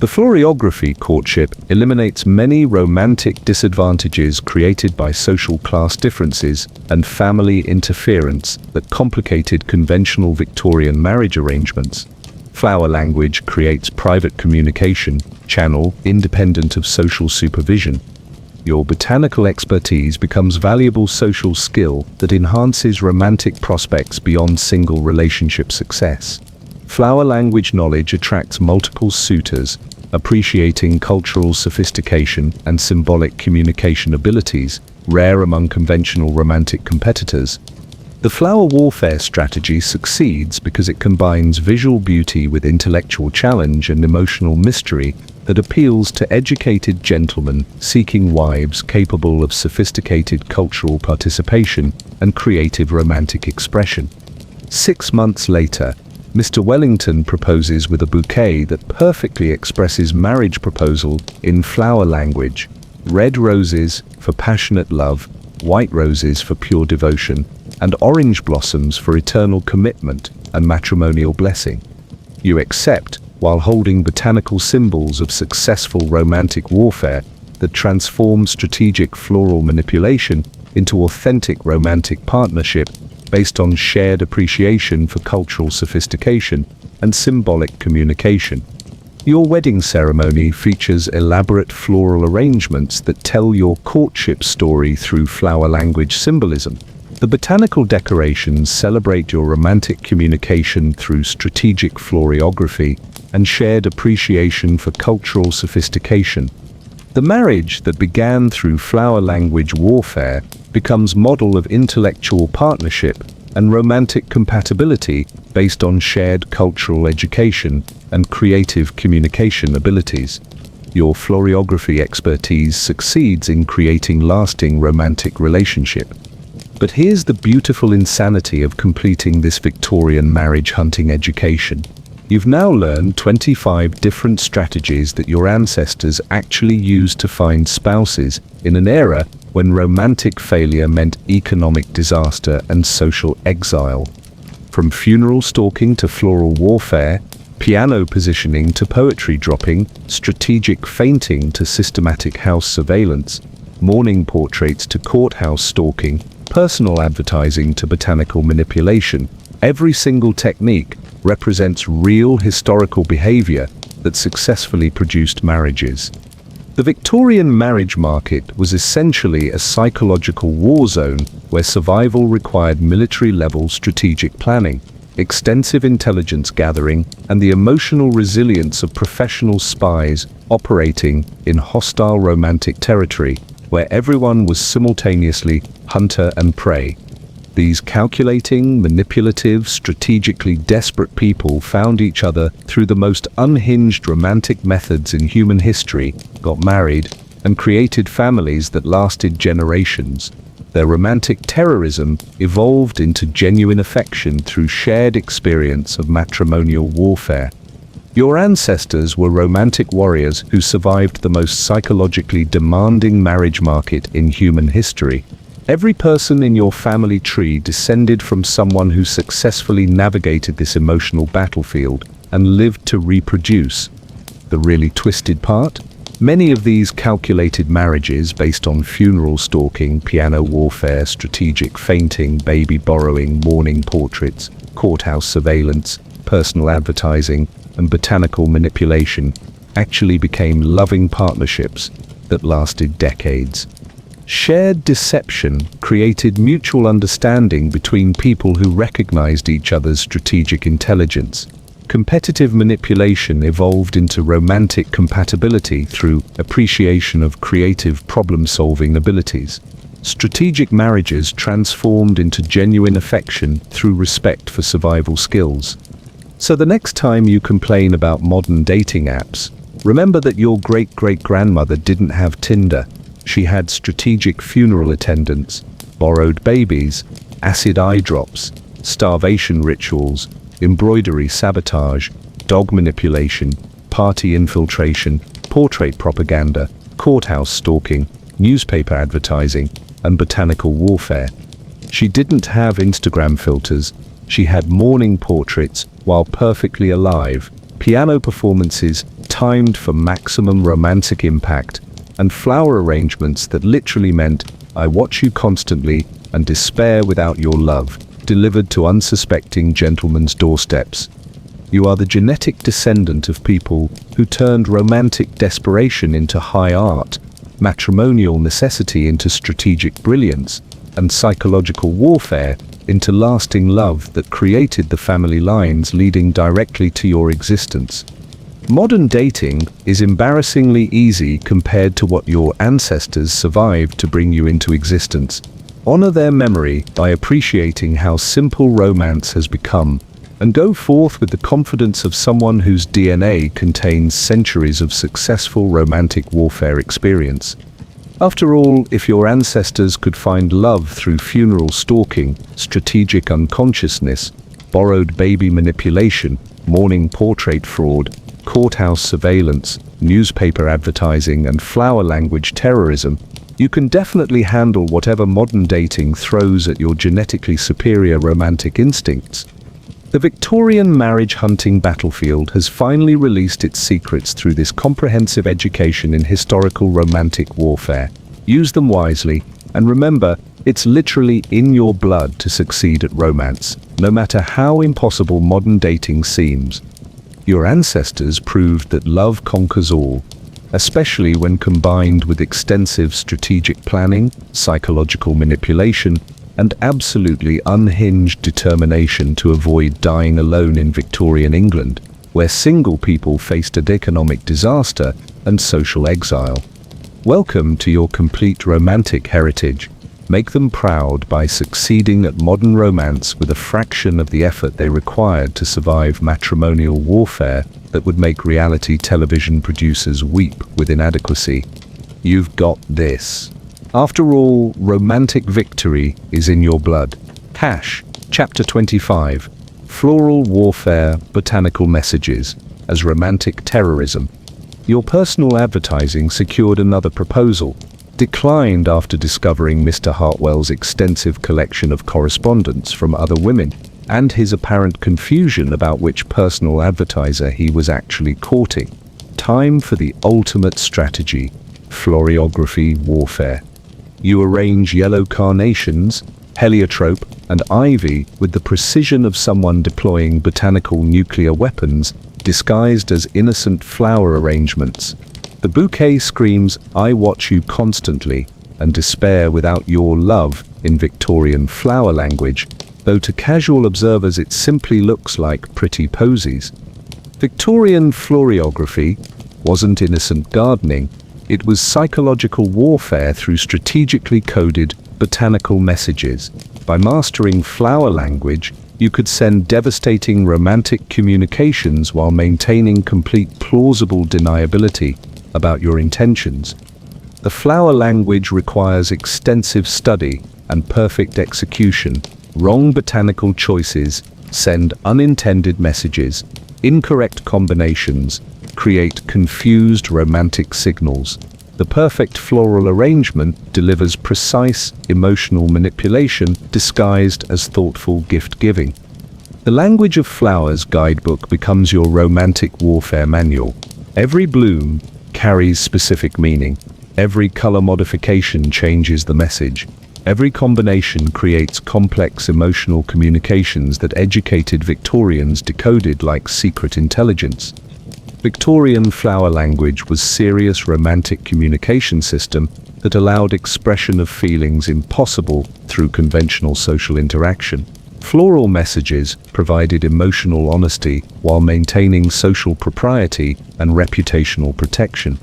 The florography courtship eliminates many romantic disadvantages created by social class differences and family interference that complicated conventional Victorian marriage arrangements. Flower language creates private communication channel independent of social supervision. Your botanical expertise becomes valuable social skill that enhances romantic prospects beyond single relationship success. Flower language knowledge attracts multiple suitors, appreciating cultural sophistication and symbolic communication abilities, rare among conventional romantic competitors. The flower warfare strategy succeeds because it combines visual beauty with intellectual challenge and emotional mystery that appeals to educated gentlemen seeking wives capable of sophisticated cultural participation and creative romantic expression. 6 months later, Mr. Wellington proposes with a bouquet that perfectly expresses marriage proposal in flower language: red roses for passionate love, white roses for pure devotion, and orange blossoms for eternal commitment and matrimonial blessing. You accept, while holding botanical symbols of successful romantic warfare that transform strategic floral manipulation into authentic romantic partnership based on shared appreciation for cultural sophistication and symbolic communication. Your wedding ceremony features elaborate floral arrangements that tell your courtship story through flower language symbolism. The botanical decorations celebrate your romantic communication through strategic florography and shared appreciation for cultural sophistication. The marriage that began through flower language warfare becomes model of intellectual partnership and romantic compatibility based on shared cultural education and creative communication abilities. Your florography expertise succeeds in creating lasting romantic relationship. But here's the beautiful insanity of completing this Victorian marriage hunting education. You've now learned 25 different strategies that your ancestors actually used to find spouses in an era when romantic failure meant economic disaster and social exile. From funeral stalking to floral warfare, piano positioning to poetry dropping, strategic fainting to systematic house surveillance, mourning portraits to courthouse stalking, personal advertising to botanical manipulation, every single technique represents real historical behavior that successfully produced marriages. The Victorian marriage market was essentially a psychological war zone where survival required military-level strategic planning, extensive intelligence gathering, and the emotional resilience of professional spies operating in hostile romantic territory, where everyone was simultaneously hunter and prey. These calculating, manipulative, strategically desperate people found each other through the most unhinged romantic methods in human history, got married, and created families that lasted generations. Their romantic terrorism evolved into genuine affection through shared experience of matrimonial warfare. Your ancestors were romantic warriors who survived the most psychologically demanding marriage market in human history. Every person in your family tree descended from someone who successfully navigated this emotional battlefield and lived to reproduce. The really twisted part? Many of these calculated marriages based on funeral stalking, piano warfare, strategic fainting, baby borrowing, mourning portraits, courthouse surveillance, personal advertising, and botanical manipulation actually became loving partnerships that lasted decades. Shared deception created mutual understanding between people who recognized each other's strategic intelligence. Competitive manipulation evolved into romantic compatibility through appreciation of creative problem-solving abilities. Strategic marriages transformed into genuine affection through respect for survival skills. So the next time you complain about modern dating apps, remember that your great-great-grandmother didn't have Tinder. She had strategic funeral attendants, borrowed babies, acid eye drops, starvation rituals, embroidery sabotage, dog manipulation, party infiltration, portrait propaganda, courthouse stalking, newspaper advertising, and botanical warfare. She didn't have Instagram filters. She had mourning portraits while perfectly alive, piano performances timed for maximum romantic impact, and flower arrangements that literally meant, "I watch you constantly and despair without your love," delivered to unsuspecting gentlemen's doorsteps. You are the genetic descendant of people who turned romantic desperation into high art, matrimonial necessity into strategic brilliance, and psychological warfare into lasting love that created the family lines leading directly to your existence. Modern dating is embarrassingly easy compared to what your ancestors survived to bring you into existence. Honor their memory by appreciating how simple romance has become, and go forth with the confidence of someone whose DNA contains centuries of successful romantic warfare experience. After all, if your ancestors could find love through funeral stalking, strategic unconsciousness, borrowed baby manipulation, mourning portrait fraud, courthouse surveillance, newspaper advertising, and flower language terrorism, you can definitely handle whatever modern dating throws at your genetically superior romantic instincts. The Victorian marriage hunting battlefield has finally released its secrets through this comprehensive education in historical romantic warfare. Use them wisely, and remember, it's literally in your blood to succeed at romance, no matter how impossible modern dating seems. Your ancestors proved that love conquers all, especially when combined with extensive strategic planning, psychological manipulation, and absolutely unhinged determination to avoid dying alone in Victorian England, where single people faced an economic disaster and social exile. Welcome to your complete romantic heritage. Make them proud by succeeding at modern romance with a fraction of the effort they required to survive matrimonial warfare that would make reality television producers weep with inadequacy. You've got this. After all, romantic victory is in your blood. Chapter 25. Floral Warfare, Botanical Messages as Romantic Terrorism. Your personal advertising secured another proposal, declined after discovering Mr. Hartwell's extensive collection of correspondence from other women, and his apparent confusion about which personal advertiser he was actually courting. Time for the ultimate strategy, florography warfare. You arrange yellow carnations, heliotrope, and ivy with the precision of someone deploying botanical nuclear weapons disguised as innocent flower arrangements. The bouquet screams, "I watch you constantly," and despair without your love in Victorian flower language, though to casual observers it simply looks like pretty posies. Victorian florography wasn't innocent gardening. It was psychological warfare through strategically coded botanical messages. By mastering flower language, you could send devastating romantic communications while maintaining complete plausible deniability about your intentions. The flower language requires extensive study and perfect execution. Wrong botanical choices send unintended messages. Incorrect combinations create confused romantic signals. The perfect floral arrangement delivers precise emotional manipulation disguised as thoughtful gift-giving. The Language of Flowers guidebook becomes your romantic warfare manual. Every bloom carries specific meaning. Every color modification changes the message. Every combination creates complex emotional communications that educated Victorians decoded like secret intelligence. Victorian flower language was serious romantic communication system that allowed expression of feelings impossible through conventional social interaction. Floral messages provided emotional honesty while maintaining social propriety and reputational protection.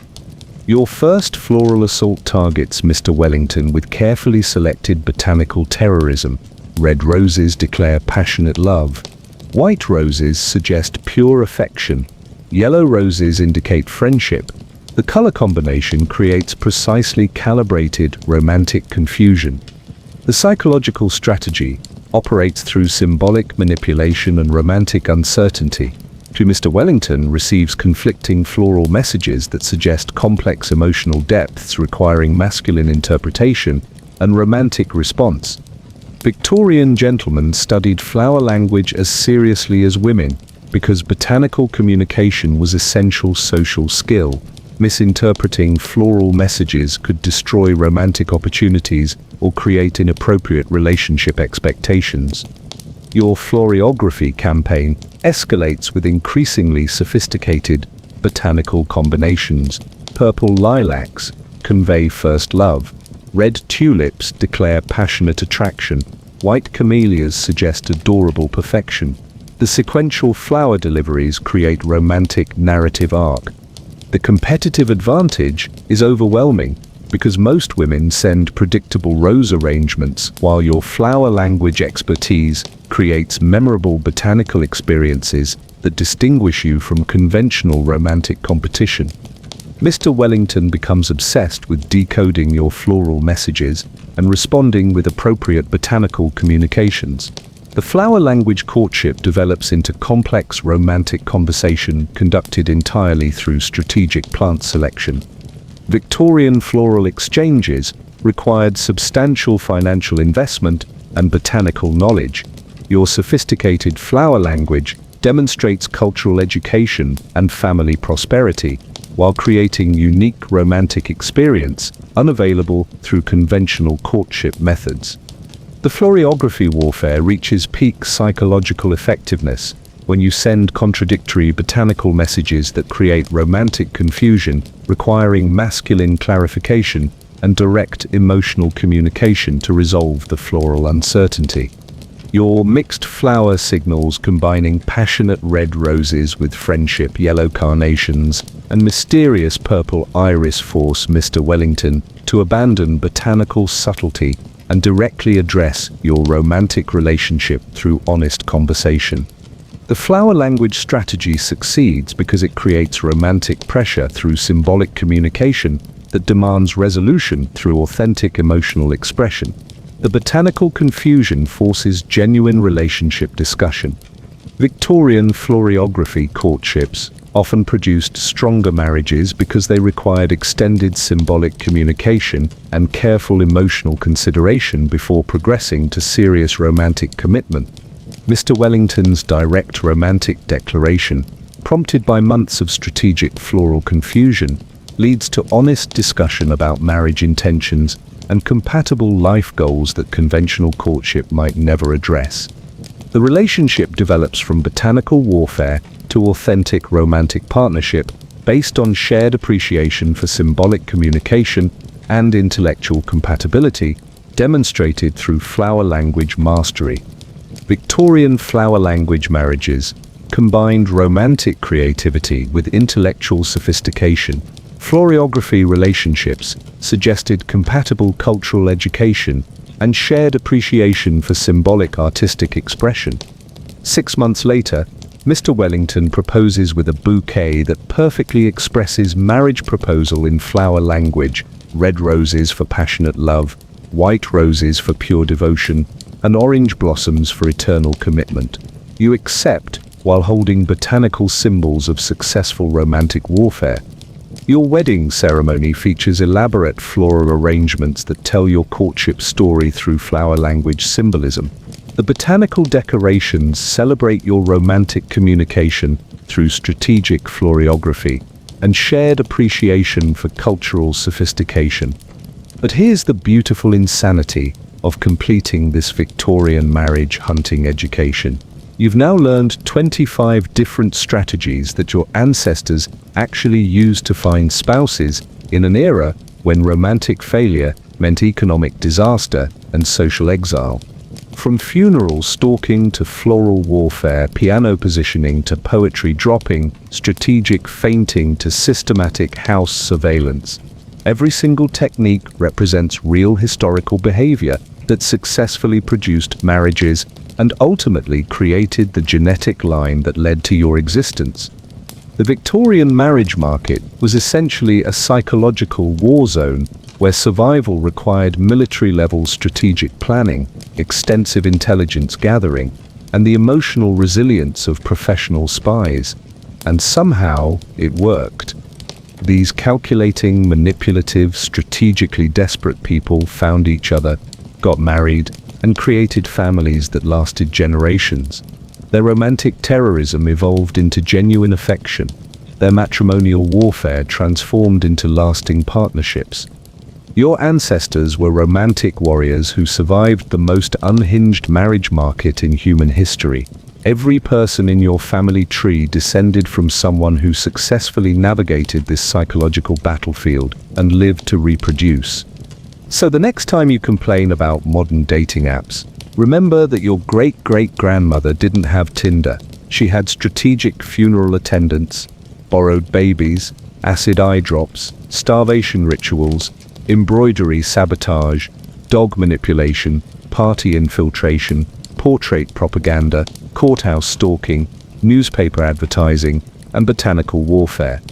Your first floral assault targets Mr. Wellington with carefully selected botanical terrorism. Red roses declare passionate love. White roses suggest pure affection. Yellow roses indicate friendship. The color combination creates precisely calibrated romantic confusion. The psychological strategy operates through symbolic manipulation and romantic uncertainty. Mr. Wellington receives conflicting floral messages that suggest complex emotional depths requiring masculine interpretation and romantic response. Victorian gentlemen studied flower language as seriously as women because botanical communication was essential social skill. Misinterpreting floral messages could destroy romantic opportunities or create inappropriate relationship expectations. Your florography campaign escalates with increasingly sophisticated botanical combinations. Purple lilacs convey first love. Red tulips declare passionate attraction. White camellias suggest adorable perfection. The sequential flower deliveries create romantic narrative arc. The competitive advantage is overwhelming because most women send predictable rose arrangements, while your flower language expertise creates memorable botanical experiences that distinguish you from conventional romantic competition. Mr. Wellington becomes obsessed with decoding your floral messages and responding with appropriate botanical communications. The flower language courtship develops into complex romantic conversation conducted entirely through strategic plant selection. Victorian floral exchanges required substantial financial investment and botanical knowledge. Your sophisticated flower language demonstrates cultural education and family prosperity, while creating unique romantic experience unavailable through conventional courtship methods. The florography warfare reaches peak psychological effectiveness when you send contradictory botanical messages that create romantic confusion, requiring masculine clarification and direct emotional communication to resolve the floral uncertainty. Your mixed flower signals combining passionate red roses with friendship yellow carnations and mysterious purple iris force Mr. Wellington to abandon botanical subtlety and directly address your romantic relationship through honest conversation. The flower language strategy succeeds because it creates romantic pressure through symbolic communication that demands resolution through authentic emotional expression. The botanical confusion forces genuine relationship discussion. Victorian florography courtships often produced stronger marriages because they required extended symbolic communication and careful emotional consideration before progressing to serious romantic commitment. Mr. Wellington's direct romantic declaration, prompted by months of strategic floral confusion, leads to honest discussion about marriage intentions and compatible life goals that conventional courtship might never address. The relationship develops from botanical warfare to authentic romantic partnership based on shared appreciation for symbolic communication and intellectual compatibility, demonstrated through flower language mastery. Victorian flower language marriages combined romantic creativity with intellectual sophistication. Florography relationships suggested compatible cultural education and shared appreciation for symbolic artistic expression. 6 months later, Mr. Wellington proposes with a bouquet that perfectly expresses marriage proposal in flower language: red roses for passionate love, white roses for pure devotion, and orange blossoms for eternal commitment. You accept while holding botanical symbols of successful romantic warfare. Your wedding ceremony features elaborate floral arrangements that tell your courtship story through flower language symbolism. The botanical decorations celebrate your romantic communication through strategic florography and shared appreciation for cultural sophistication. But here's the beautiful insanity of completing this Victorian marriage hunting education. You've now learned 25 different strategies that your ancestors actually used to find spouses in an era when romantic failure meant economic disaster and social exile. From funeral stalking to floral warfare, piano positioning to poetry dropping, strategic fainting to systematic house surveillance, every single technique represents real historical behavior that successfully produced marriages and ultimately created the genetic line that led to your existence. The Victorian marriage market was essentially a psychological war zone where survival required military-level strategic planning, extensive intelligence gathering, and the emotional resilience of professional spies. And somehow, it worked. These calculating, manipulative, strategically desperate people found each other, got married, and created families that lasted generations. Their romantic terrorism evolved into genuine affection. Their matrimonial warfare transformed into lasting partnerships. Your ancestors were romantic warriors who survived the most unhinged marriage market in human history. Every person in your family tree descended from someone who successfully navigated this psychological battlefield and lived to reproduce. So the next time you complain about modern dating apps, remember that your great-great-grandmother didn't have Tinder. She had strategic funeral attendants, borrowed babies, acid eye drops, starvation rituals, embroidery sabotage, dog manipulation, party infiltration, portrait propaganda, courthouse stalking, newspaper advertising, and botanical warfare.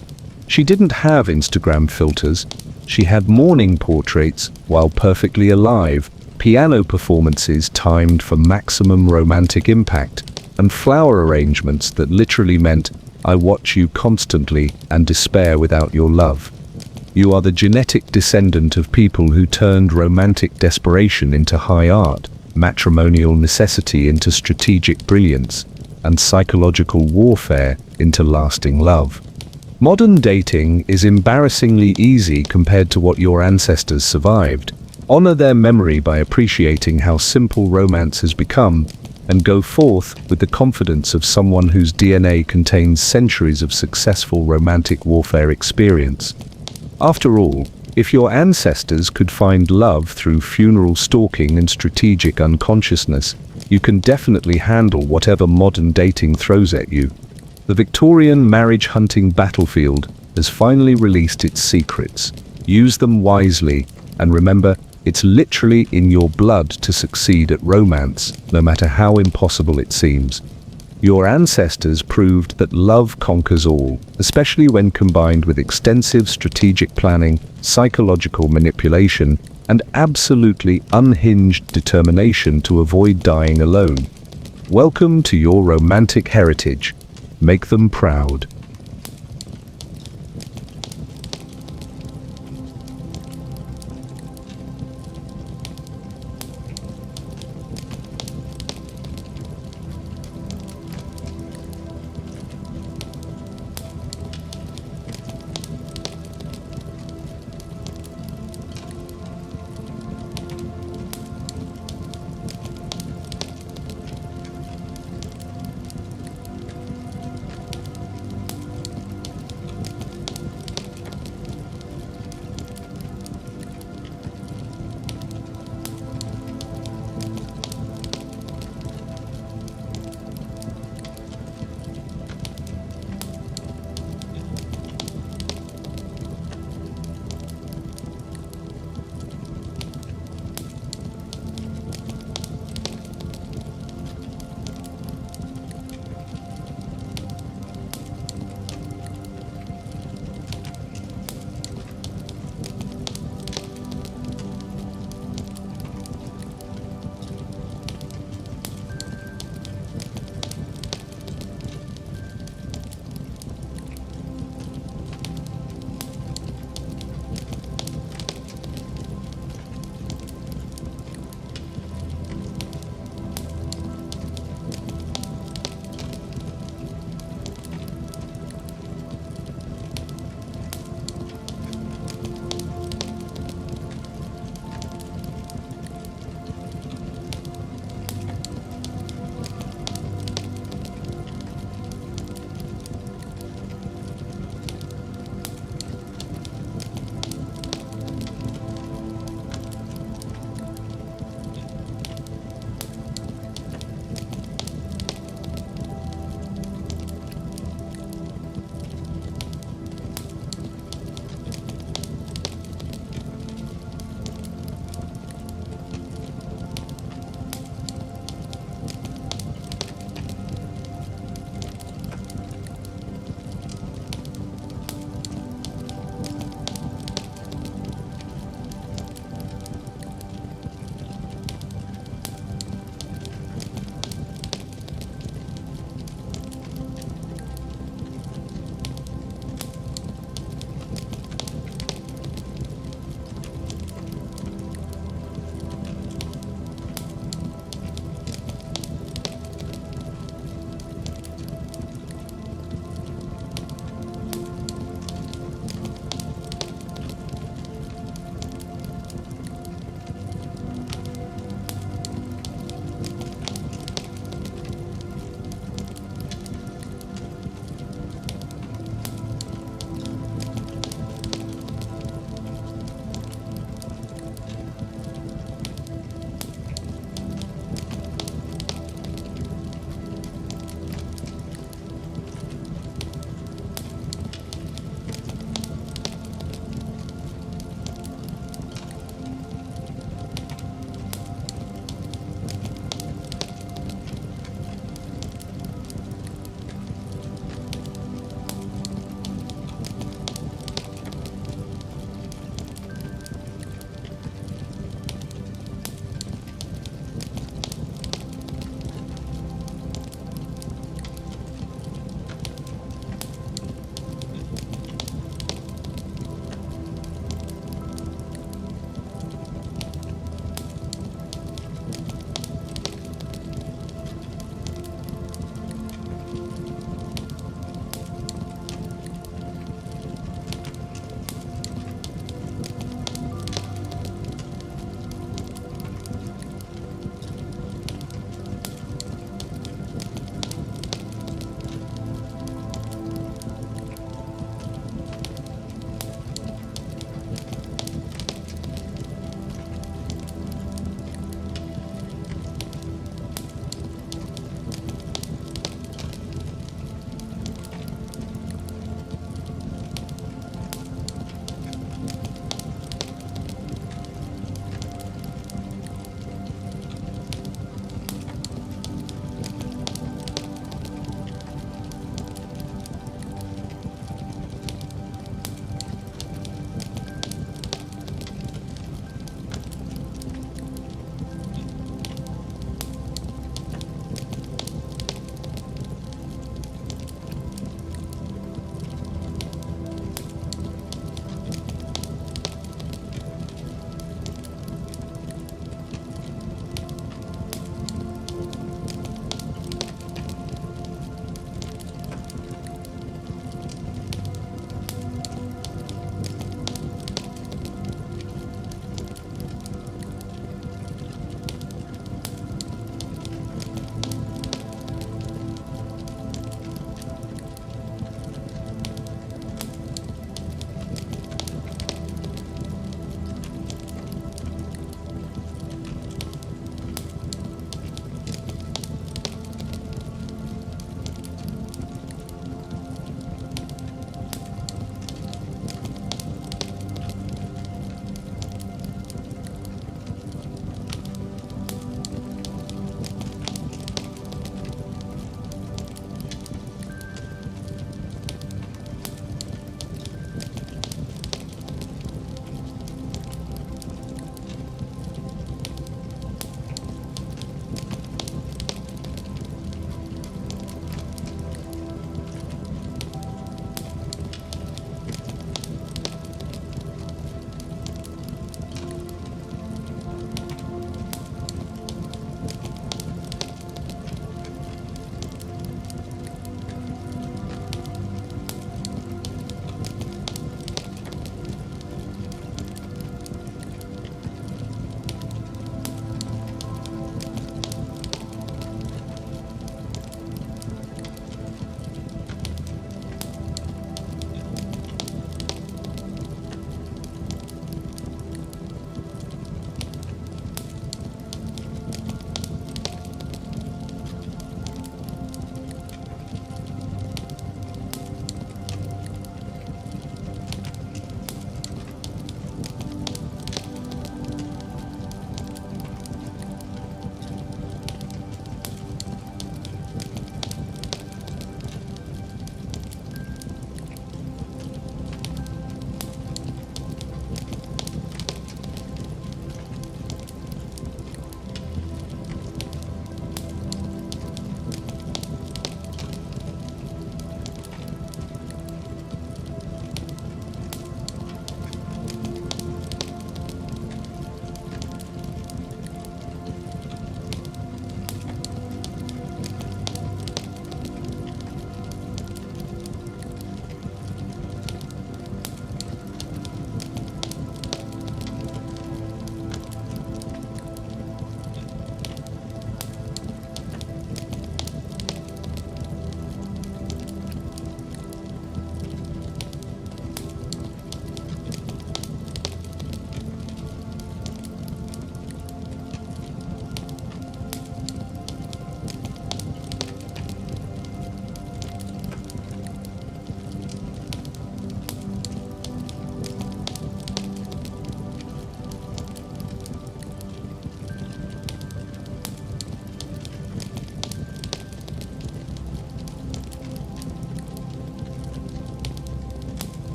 She didn't have Instagram filters. She had morning portraits while perfectly alive, piano performances timed for maximum romantic impact, and flower arrangements that literally meant, "I watch you constantly and despair without your love." You are the genetic descendant of people who turned romantic desperation into high art, matrimonial necessity into strategic brilliance, and psychological warfare into lasting love. Modern dating is embarrassingly easy compared to what your ancestors survived. Honor their memory by appreciating how simple romance has become, and go forth with the confidence of someone whose DNA contains centuries of successful romantic warfare experience. After all, if your ancestors could find love through funeral stalking and strategic unconsciousness, you can definitely handle whatever modern dating throws at you. The Victorian marriage hunting battlefield has finally released its secrets. Use them wisely, and remember, it's literally in your blood to succeed at romance, no matter how impossible it seems. Your ancestors proved that love conquers all, especially when combined with extensive strategic planning, psychological manipulation, and absolutely unhinged determination to avoid dying alone. Welcome to your romantic heritage. Make them proud.